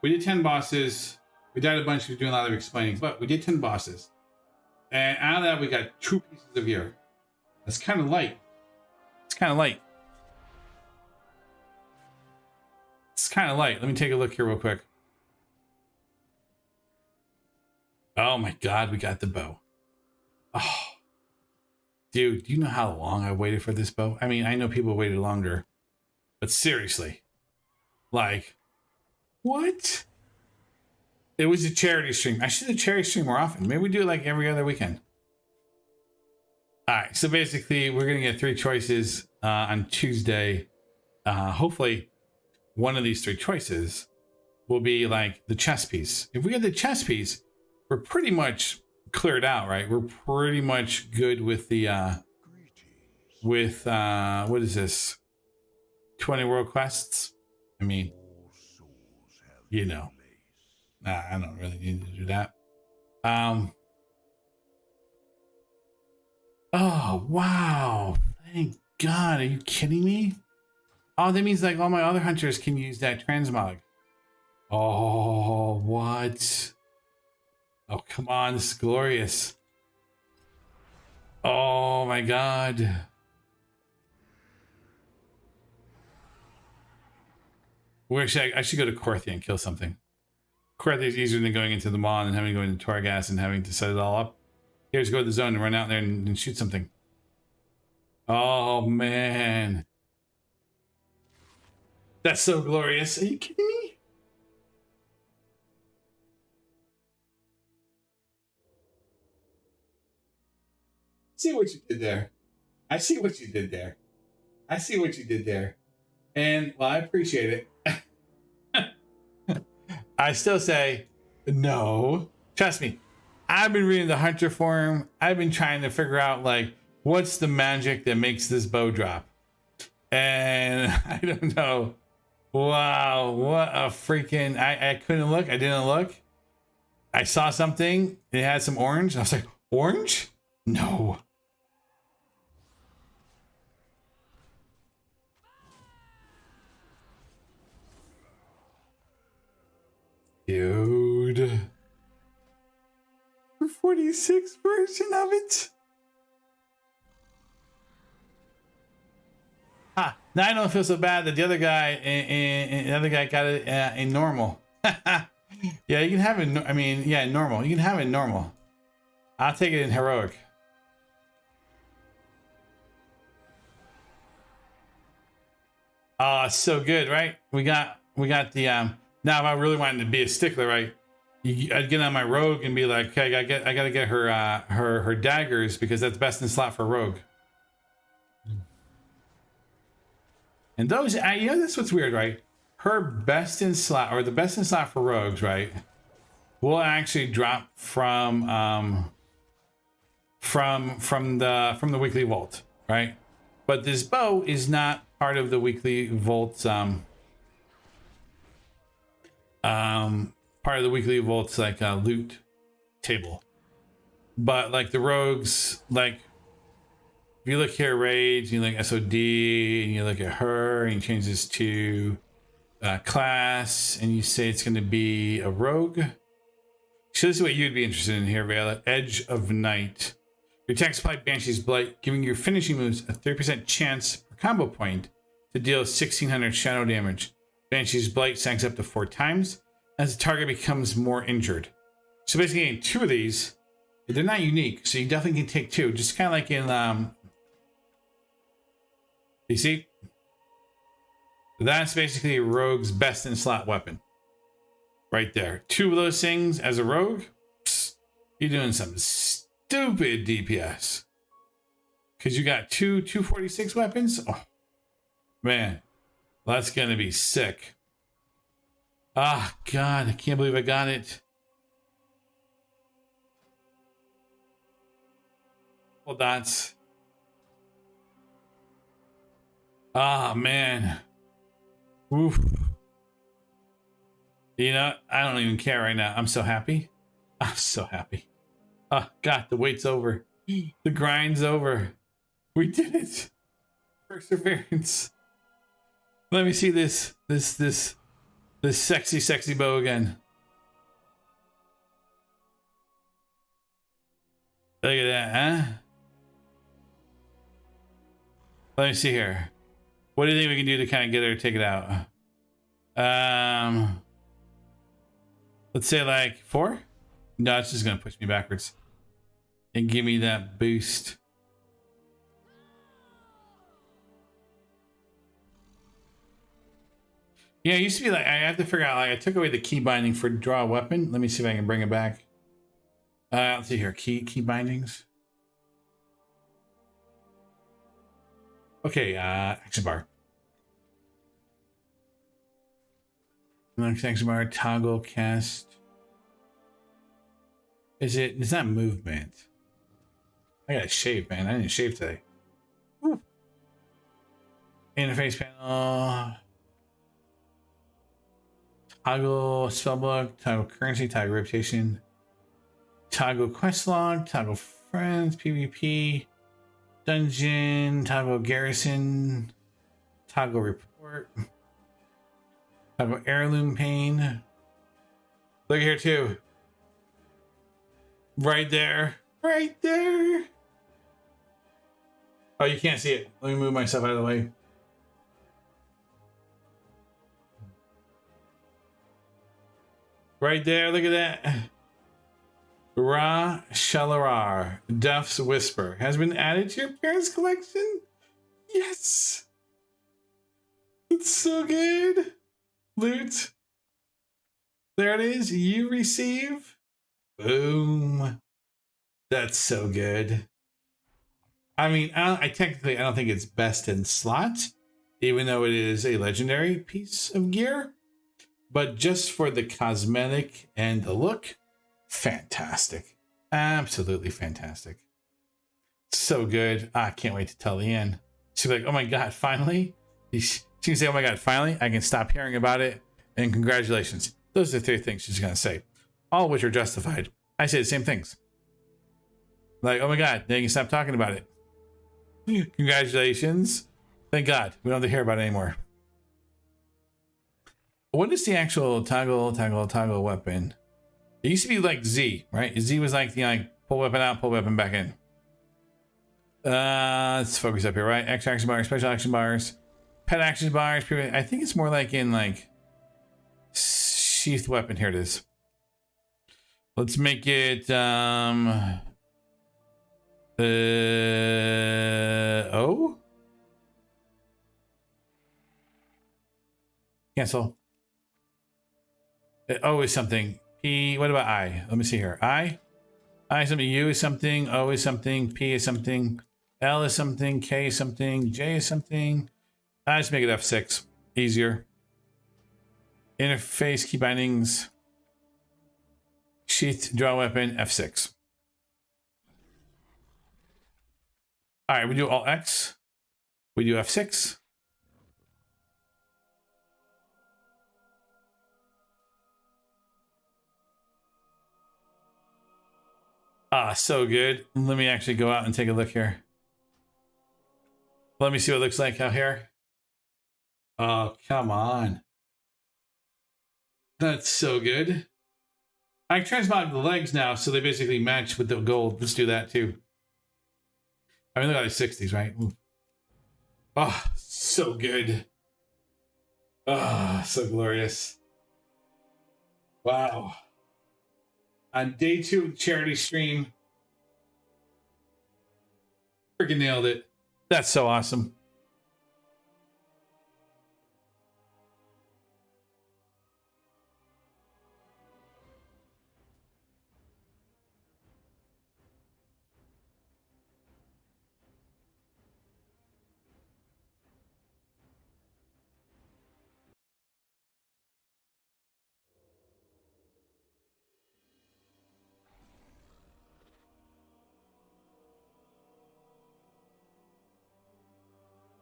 We did 10 bosses. We died a bunch. We were doing a lot of explaining, but we did 10 bosses. And out of that, we got 2 pieces of gear. That's kind of light. It's kind of light. It's kind of light. Let me take a look here real quick. Oh my God, we got the bow. Oh, dude, do you know how long I waited for this bow? I mean, I know people waited longer. But seriously, like, what? It was a charity stream. I should do a charity stream more often. Maybe we do it like every other weekend. All right, so basically, we're going to get 3 choices on Tuesday. Hopefully, one of these 3 choices will be like the chess piece. If we get the chess piece, we're pretty much cleared out, right? We're pretty much good with the, what is this? 20 world quests. I mean, you know, I don't really need to do that. Oh wow, thank God. Are you kidding me? Oh, that means like all my other hunters can use that transmog. Oh, what? Oh, come on, this is glorious. Oh my God. Where should I should go to Korthia and kill something. Korthia is easier than going into the Maw and having to go into Torghast and having to set it all up. Here's go to the zone and run out there and shoot something. Oh man. That's so glorious. Are you kidding me? See what you did there. I see what you did there. I see what you did there. And well, I appreciate it. I still say no. Trust me. I've been reading the Hunter Forum. I've been trying to figure out like what's the magic that makes this bow drop. And I don't know. Wow, what a freaking I couldn't look. I didn't look. I saw something. It had some orange. I was like, orange? No. Dude. 46 version of it. Ha. Now I don't feel so bad that the other guy got it in normal. Yeah, you can have it. I mean, yeah, normal. You can have it in normal. I'll take it in heroic. Oh, it's so good, right? We got the now if I really wanted to be a stickler, right? I'd get on my rogue and be like, okay, I gotta get her daggers because that's best in slot for rogue. And those, you know, that's what's weird, right? Her best in slot, or the best in slot for rogues, right, will actually drop from the weekly vault, right? But this bow is not part of the weekly vault's part of the weekly vault's like loot table. But like the rogues, like if you look here, raids, you look SOD, and you look at her, and you change this to class, and you say it's going to be a rogue. So this is what you'd be interested in here, Vela. Edge of Night. Your attack supply Banshee's Blight, giving your finishing moves a 30% chance per combo point to deal 1600 shadow damage. Banshee's Blight stacks up to 4 times as the target becomes more injured. So basically, getting 2 of these, they're not unique, so you definitely can take 2. Just kind of like in you see, that's basically a rogue's best in slot weapon, right there. 2 of those things as a rogue, psst, you're doing some stupid DPS because you got 2 246 weapons. Oh man, that's gonna be sick. Ah, God, I can't believe I got it. Well, that's. Ah, man. Oof. You know, I don't even care right now. I'm so happy. I'm so happy. Oh, God, the wait's over. The grind's over. We did it. Perseverance. Let me see this sexy bow again. Look at that, huh? Let me see here. What do you think we can do to kind of get her to take it out? Let's say like 4? No, it's just gonna push me backwards and give me that boost. Yeah, it used to be like I have to figure out, like I took away the key binding for draw a weapon. Let me see if I can bring it back. Let's see here, key bindings. Okay, action bar. Action bar, toggle, cast. It's not movement. I gotta shave, man. I didn't shave today. Woo. Interface panel. Toggle spellbook, toggle currency, toggle reputation, toggle quest log, toggle friends, PvP, dungeon, toggle garrison, toggle report, toggle heirloom pane. Look here too. Right there. Right there. Oh, you can't see it. Let me move myself out of the way. Right there, look at that. Ra Shalarar, Death's Whisper, has been added to your parents' collection? Yes! It's so good. Loot. There it is. You receive. Boom. That's so good. I mean, I technically don't think it's best in slot, even though it is a legendary piece of gear. But just for the cosmetic and the look, fantastic. Absolutely fantastic. So good. I can't wait to tell Leanne. She'll be like, oh my God, finally? She can say, oh my God, finally? I can stop hearing about it. And congratulations. Those are the 3 things she's going to say. All of which are justified. I say the same things. Like, oh my God, then you can stop talking about it. Congratulations. Thank God. We don't have to hear about it anymore. What is the actual toggle weapon? It used to be like Z, right? Z was like the pull weapon out, pull weapon back in. Let's focus up here, right? X action bar, special action bars. Pet action bars. I think it's more like in like sheath weapon. Here it is. Let's make it O. Cancel. O is something. P. What about I? Let me see here. I is something. U is something. O is something. P is something. L is something. K is something. J is something. I just make it F6. Easier. Interface key bindings. Sheath draw weapon F6. All right, we do Alt X. We do F6. Ah, so good. Let me actually go out and take a look here. Let me see what it looks like out here. Oh, come on. That's so good. I transmodded the legs now, so they basically match with the gold. Let's do that too. I mean, look at the 60s, right? Ooh. Oh, so good. Oh, so glorious. Wow. On day 2 of the charity stream. Freaking nailed it. That's so awesome.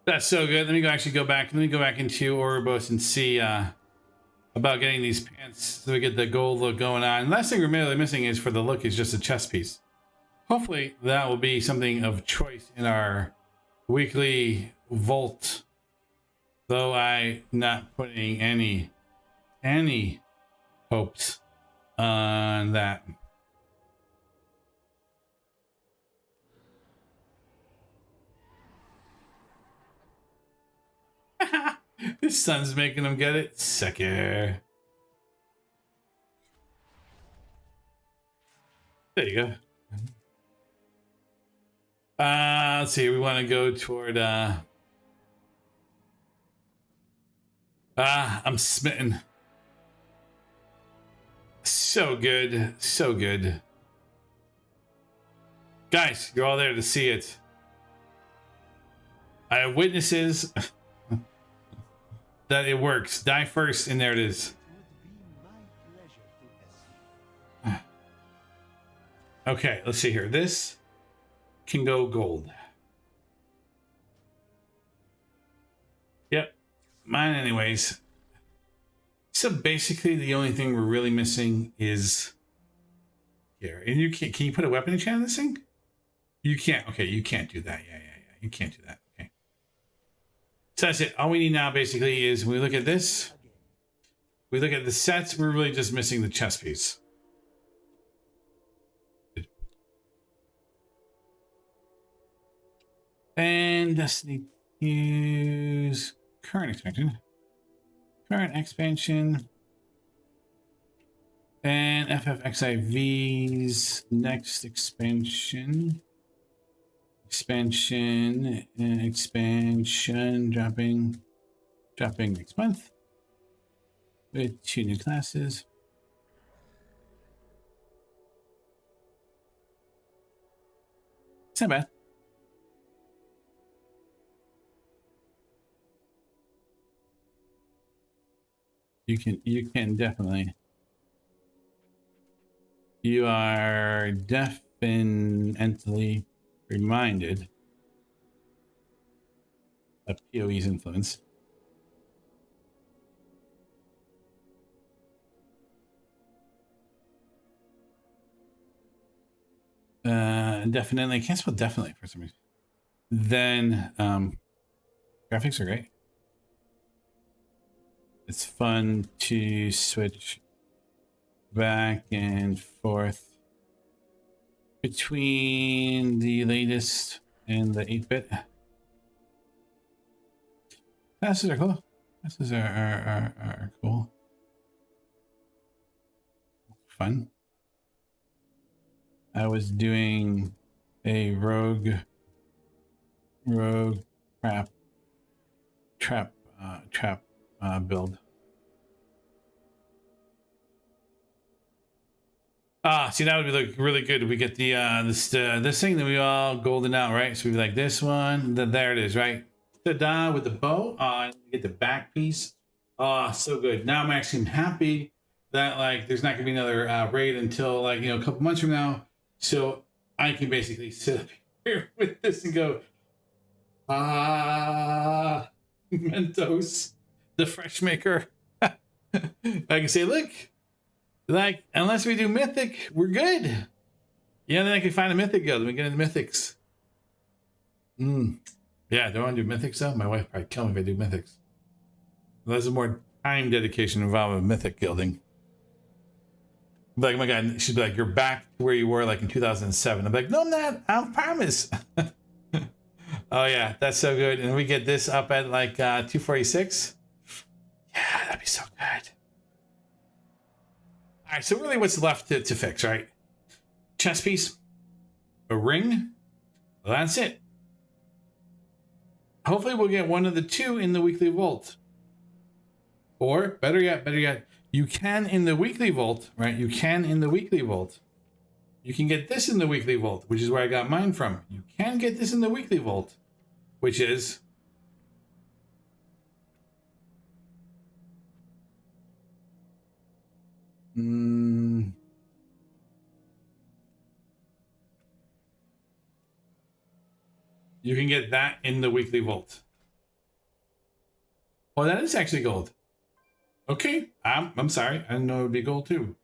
That's so good. Let me actually go back. Let me go back into Ouroboros and see about getting these pants so we get the gold look going on. And last thing we're really missing is for the look is just a chest piece. Hopefully that will be something of choice in our weekly vault. Though I'm not putting any hopes on that. His son's making him get it. Sucker. There you go. Let's see. We want to go toward. I'm smitten. So good. So good. Guys, you're all there to see it. I have witnesses that it works. Die first, and there it is. Okay, let's see here. This can go gold. Yep, mine anyways. So basically the only thing we're really missing is here. And you can't, can you put a weapon enchant on this thing? You can't. Okay, you can't do that. Yeah. You can't do that. Okay. So that's it. All we need now basically is we look at this. We look at the sets. We're really just missing the chest piece. And Destiny use current expansion. Current expansion. And FFXIV's next expansion. Expansion dropping next month with 2 new classes. It's not bad. You can definitely. You are definitely reminded of PoE's influence. Definitely. I can't spell definitely for some reason. Then graphics are great. It's fun to switch back and forth between the latest and the 8-bit. Classes are cool. Classes are cool. Fun. I was doing a rogue trap build. See, that would be like really good. We get the this thing that we all golden out, right? So we'd be like this one, then there it is, right? Ta-da, with the bow on, get the back piece. Oh, so good. Now I'm actually happy that like there's not gonna be another raid until like, you know, a couple months from now. So I can basically sit up here with this and go, Mentos, the fresh maker. I can say, look, like, unless we do mythic, we're good. Yeah, then I can find a mythic guild and we get into mythics. Yeah, do I want to do mythics though? My wife probably kill me if I do mythics. There's more time dedication involved with mythic guilding. Like, oh my God, she'd be like, you're back to where you were like in 2007. I'm like, no, I'm not. I promise. Oh yeah, that's so good. And we get this up at like 246. Yeah, that'd be so good. All right, so really what's left to fix, right? Chess piece, a ring, well, that's it. Hopefully we'll get one of the two in the weekly vault. Or better yet, you can in the weekly vault, right? You can in the weekly vault. You can get this in the weekly vault, which is where I got mine from. You can get this in the weekly vault, which is you can get that in the weekly vault. Oh, that is actually gold. Okay, I'm sorry. I didn't know it would be gold too.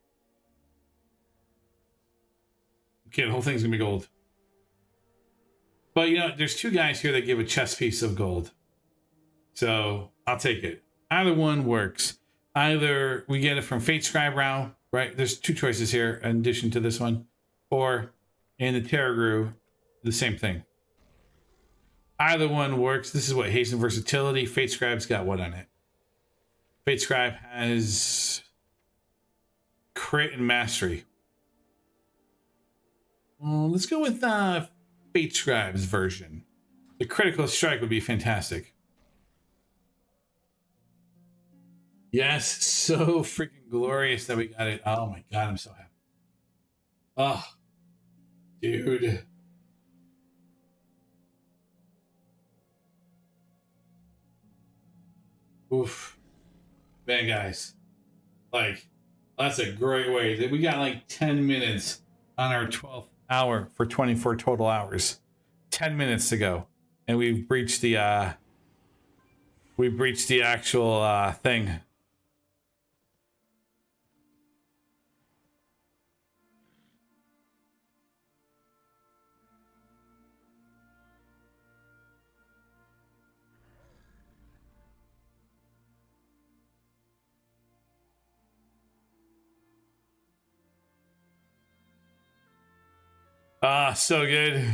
Okay, the whole thing's gonna be gold. But you know, there's two guys here that give a chess piece of gold. So I'll take it. Either one works. Either we get it from Fate Scribe Rao, right? There's two choices here in addition to this one. Or in the Terragru, the same thing. Either one works. This is what Hasten Versatility. Fate Scribe's got what on it? Fate Scribe has Crit and Mastery. Well, let's go with Fate Scribe's version. The Critical Strike would be fantastic. Yes, so freaking glorious that we got it. Oh my God, I'm so happy. Oh, dude. Oof. Man, guys. Like, that's a great way. We got like 10 minutes on our 12th hour for 24 total hours. 10 minutes to go. And we've breached the actual thing. So good.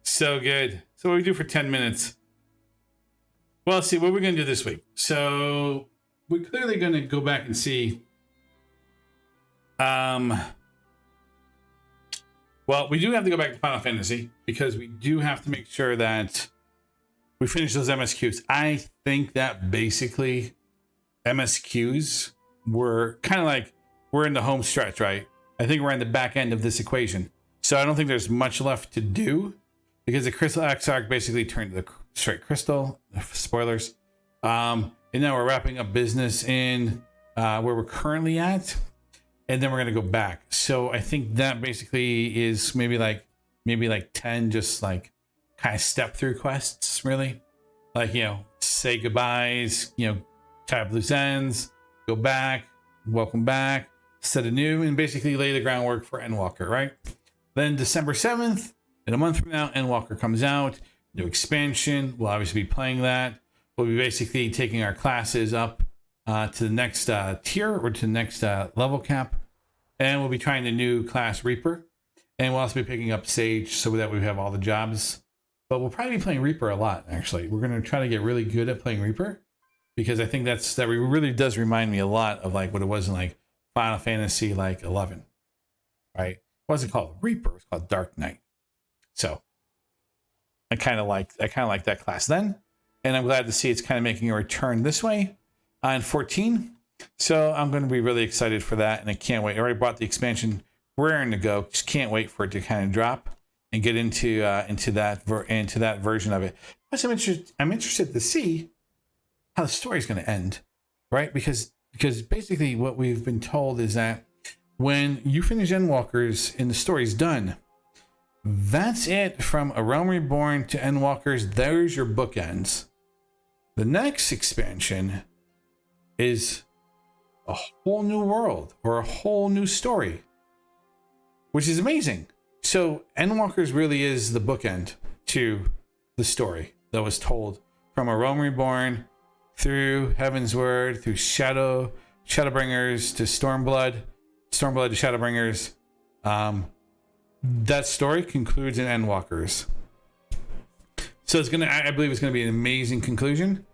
So good. So what do we do for 10 minutes? Well, let's see what we're going to do this week. So we're clearly going to go back and see. Well, we do have to go back to Final Fantasy because we do have to make sure that we finish those MSQs. I think that basically MSQs were kind of like we're in the home stretch, right? I think we're in the back end of this equation. So I don't think there's much left to do because the Crystal Exarch basically turned to the straight crystal. Spoilers. And now we're wrapping up business in where we're currently at. And then we're going to go back. So I think that basically is maybe like 10 just like kind of step through quests, really. Like, you know, say goodbyes, you know, tie up loose ends, go back, welcome back, set anew, and basically lay the groundwork for Endwalker, right? Then December 7th, in a month from now, Endwalker comes out. New expansion. We'll obviously be playing that. We'll be basically taking our classes up to the next tier or to the next level cap. And we'll be trying the new class Reaper. And we'll also be picking up Sage so that we have all the jobs but we'll probably be playing Reaper a lot. Actually, we're gonna try to get really good at playing Reaper, because I think that really does remind me a lot of like what it was in like Final Fantasy like 11, right? It wasn't called Reaper; it was called Dark Knight. So I kind of like that class then, and I'm glad to see it's kind of making a return this way on 14. So I'm going to be really excited for that, and I can't wait. I already bought the expansion, raring to go. Just can't wait for it to kind of drop and get into that version of it. Plus, I'm interested to see how the story is going to end, right? Because basically what we've been told is that when you finish Endwalkers and the story's done, that's it from A Realm Reborn to Endwalkers. There's your bookends. The next expansion is a whole new world or a whole new story, which is amazing. So Endwalkers really is the bookend to the story that was told from A Realm Reborn through Heavensward, through Shadowbringers to Stormblood to Shadowbringers. That story concludes in Endwalkers. So I believe it's gonna be an amazing conclusion,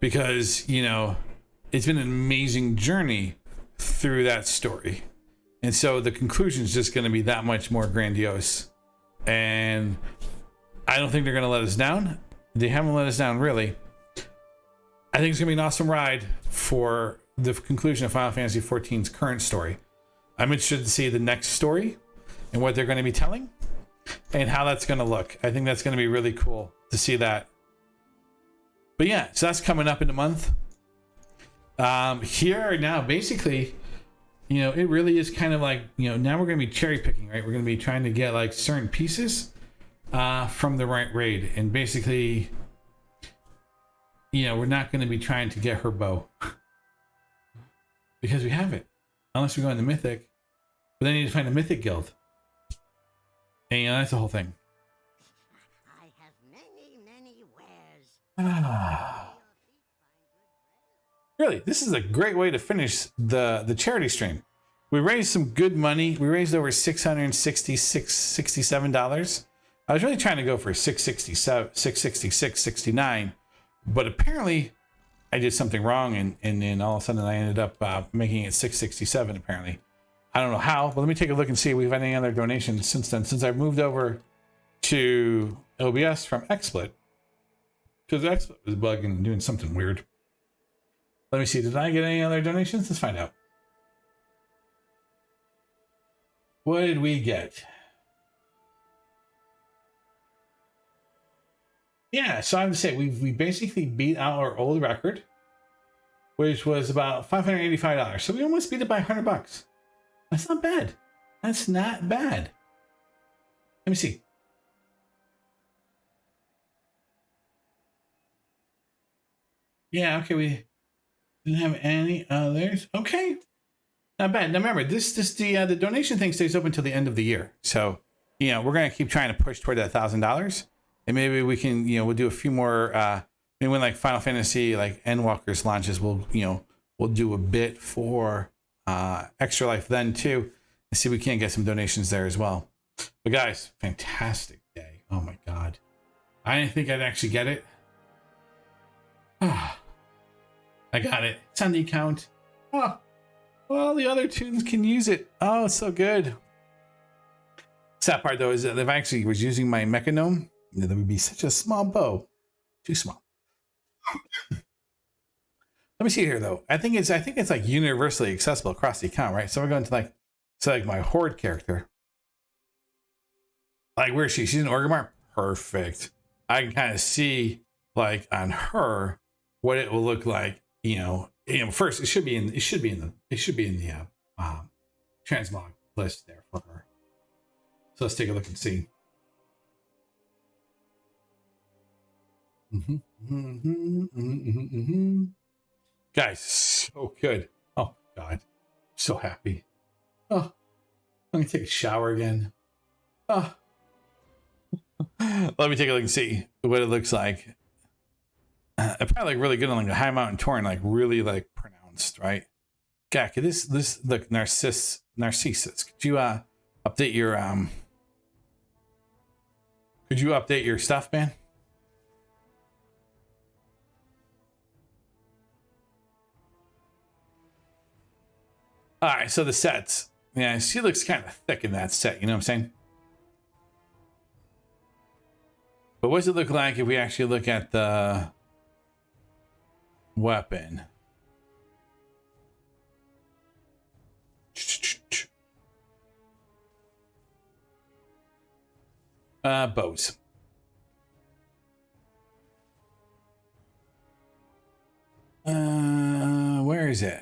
because it's been an amazing journey through that story. And so the conclusion is just going to be that much more grandiose. And I don't think they're going to let us down. They haven't let us down, really. I think it's going to be an awesome ride for the conclusion of Final Fantasy XIV's current story. I'm interested to see the next story and what they're going to be telling and how that's going to look. I think that's going to be really cool to see that. But yeah, so that's coming up in a month. Here now, basically, it really is kind of like, now we're going to be cherry picking, right? We're going to be trying to get like certain pieces from the right raid. And basically, we're not going to be trying to get her bow because we have it, unless we go into Mythic. But then you need to find a Mythic guild. And that's the whole thing. I have many wares. Really, this is a great way to finish the charity stream. We raised some good money. We raised over $667. I was really trying to go for 667, 666, 69, but apparently I did something wrong, and then all of a sudden I ended up making it 667. Apparently, I don't know how. But let me take a look and see if we've had any other donations since then. Since I've moved over to OBS from XSplit, because XSplit was bugging and doing something weird. Let me see. Did I get any other donations? Let's find out. What did we get? Yeah, so I have to say we basically beat our old record, which was about $585. So we almost beat it by $100. That's not bad. That's not bad. Let me see. Yeah, okay, we didn't have any others. Okay, not bad. Now remember, the donation thing stays open till the end of the year. So we're gonna keep trying to push toward that $1,000, and maybe we can we'll do a few more. Maybe when like Final Fantasy like Endwalkers launches, we'll do a bit for Extra Life then too, and see if we can't get some donations there as well. But guys, fantastic day. Oh my god, I didn't think I'd actually get it. I got it. It's on the account. Oh, well, the other tunes can use it. Oh, it's so good. Sad part though is that if I actually was using my Mechanome, that would be such a small bow. Too small. Let me see here though. I think it's like universally accessible across the account, right? So we're going to like my Horde character. Like where is she? She's in Orgrimmar. Perfect. I can kind of see like on her what it will look like. First it should be in the transmog list there for her. So let's take a look and see. Guys, so good. Oh god, so happy. Oh, I'm gonna take a shower again. Oh. Let me take a look and see what it looks like. It probably look really good on like a High Mountain Torrent, like really like pronounced, right? Gak, this look Narcissus. Could you update your Could you update your stuff, man? All right, so the sets. Yeah, she looks kind of thick in that set, you know what I'm saying? But what does it look like if we actually look at the weapon? Bows. Where is it?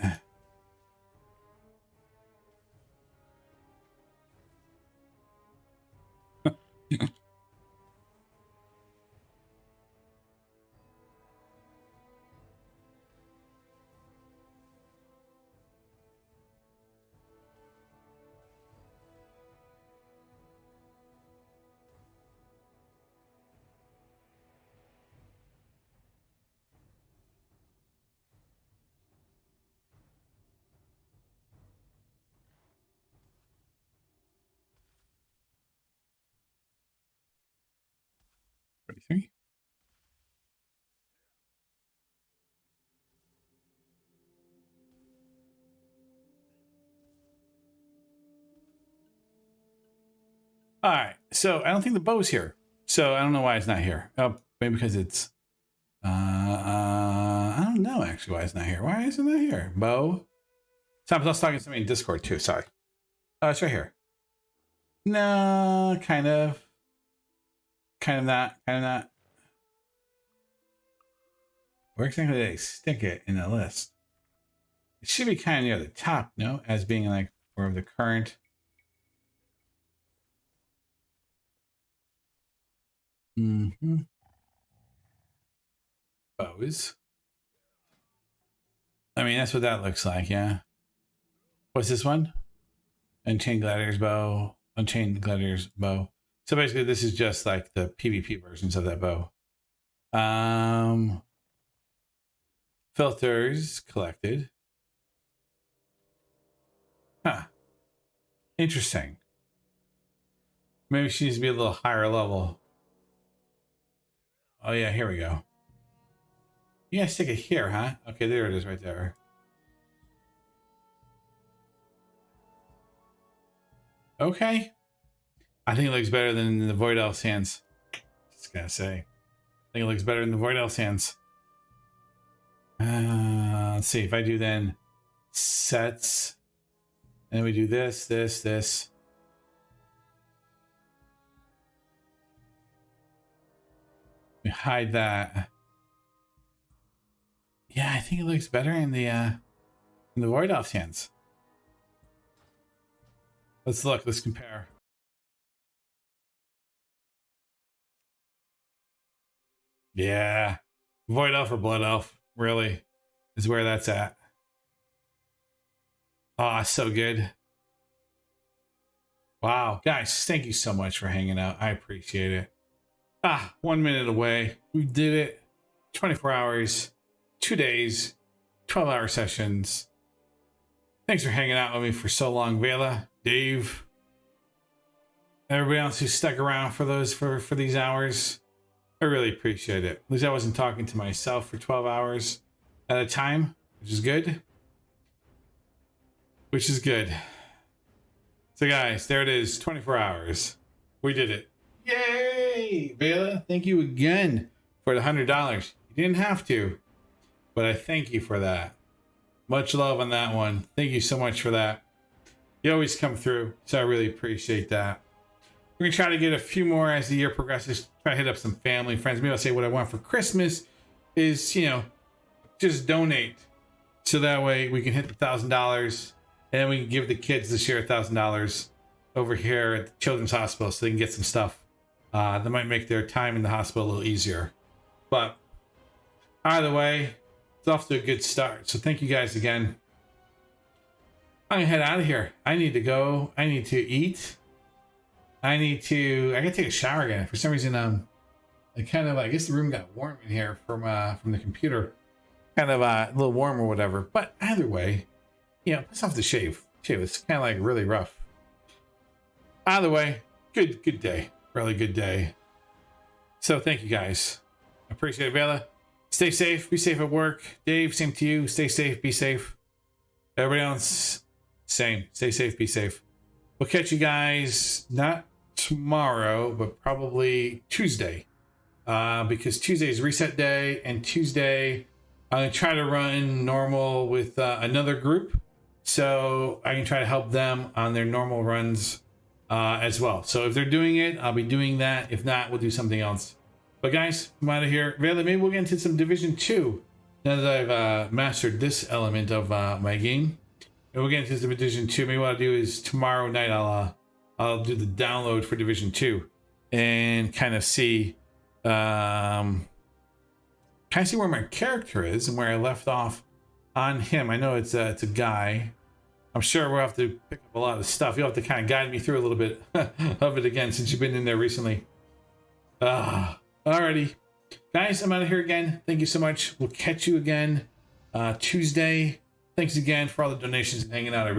Three. All right, so I don't think the bow's here. So I don't know why it's not here. Oh, maybe because it's I don't know actually why it's not here. Why is it not here? Bow. Sometimes I was talking to somebody in Discord too. Sorry. Oh, it's right here. No, kind of not. Where exactly did they stick it in the list? It should be kind of near the top, no? As being like more of the current. Bows. I mean, that's what that looks like, yeah. What's this one? Unchained Gladiator's Bow. Unchained Gladiator's Bow. So basically, this is just like the PvP versions of that bow. Filters collected. Huh. Interesting. Maybe she needs to be a little higher level. Oh yeah, here we go. You gotta stick it here, huh? Okay, there it is right there. Okay. I think it looks better than the Void Elf's hands. Just gotta say. I think it looks better than the Void Elf's hands. Let's see if I do then sets. And then we do this. We hide that. Yeah, I think it looks better in the Void Elf's hands. Let's look, let's compare. Yeah. Void Elf or Blood Elf, really, is where that's at. Ah, so good. Wow. Guys, thank you so much for hanging out. I appreciate it. 1 minute away. We did it. 24 hours, 2 days, 12-hour sessions. Thanks for hanging out with me for so long, Vela, Dave, everybody else who stuck around for those for these hours. I really appreciate it. At least I wasn't talking to myself for 12 hours at a time, which is good. So guys, there it is, 24 hours. We did it. Yay! Vela, thank you again for the $100. You didn't have to, but I thank you for that. Much love on that one. Thank you so much for that. You always come through, so I really appreciate that. We're going to try to get a few more as the year progresses. Try to hit up some family, friends. Maybe I'll say what I want for Christmas is, you know, just donate. So that way we can hit the $1,000 and we can give the kids this year $1,000 over here at the Children's Hospital so they can get some stuff that might make their time in the hospital a little easier. But either way, it's off to a good start. So thank you guys again. I'm gonna head out of here. I need to go. I need to eat. I gotta take a shower again. For some reason, I guess the room got warm in here from the computer. Kind of a little warm or whatever. But either way, you know, it's off to shave. It's kind of like really rough. Either way, good day. Really good day. So thank you guys. I appreciate it, Bella. Stay safe. Be safe at work. Dave, same to you. Stay safe. Be safe. Everybody else, same. Stay safe. Be safe. We'll catch you guys not tomorrow, but probably Tuesday. Because Tuesday is reset day, and Tuesday I'm going to try to run normal with another group. So I can try to help them on their normal runs as well. So if they're doing it, I'll be doing that. If not, we'll do something else. But guys, I'm out of here. Really, maybe we'll get into some Division 2 now that I've mastered this element of my game. And we'll get into some Division 2. Maybe what I'll do is tomorrow night I'll do the download for Division 2 and kind of see where my character is and where I left off on him. I know it's a guy. I'm sure we'll have to pick up a lot of stuff. You'll have to kind of guide me through a little bit of it again since you've been in there recently. Alrighty. Guys, I'm out of here again. Thank you so much. We'll catch you again Tuesday. Thanks again for all the donations and hanging out. I really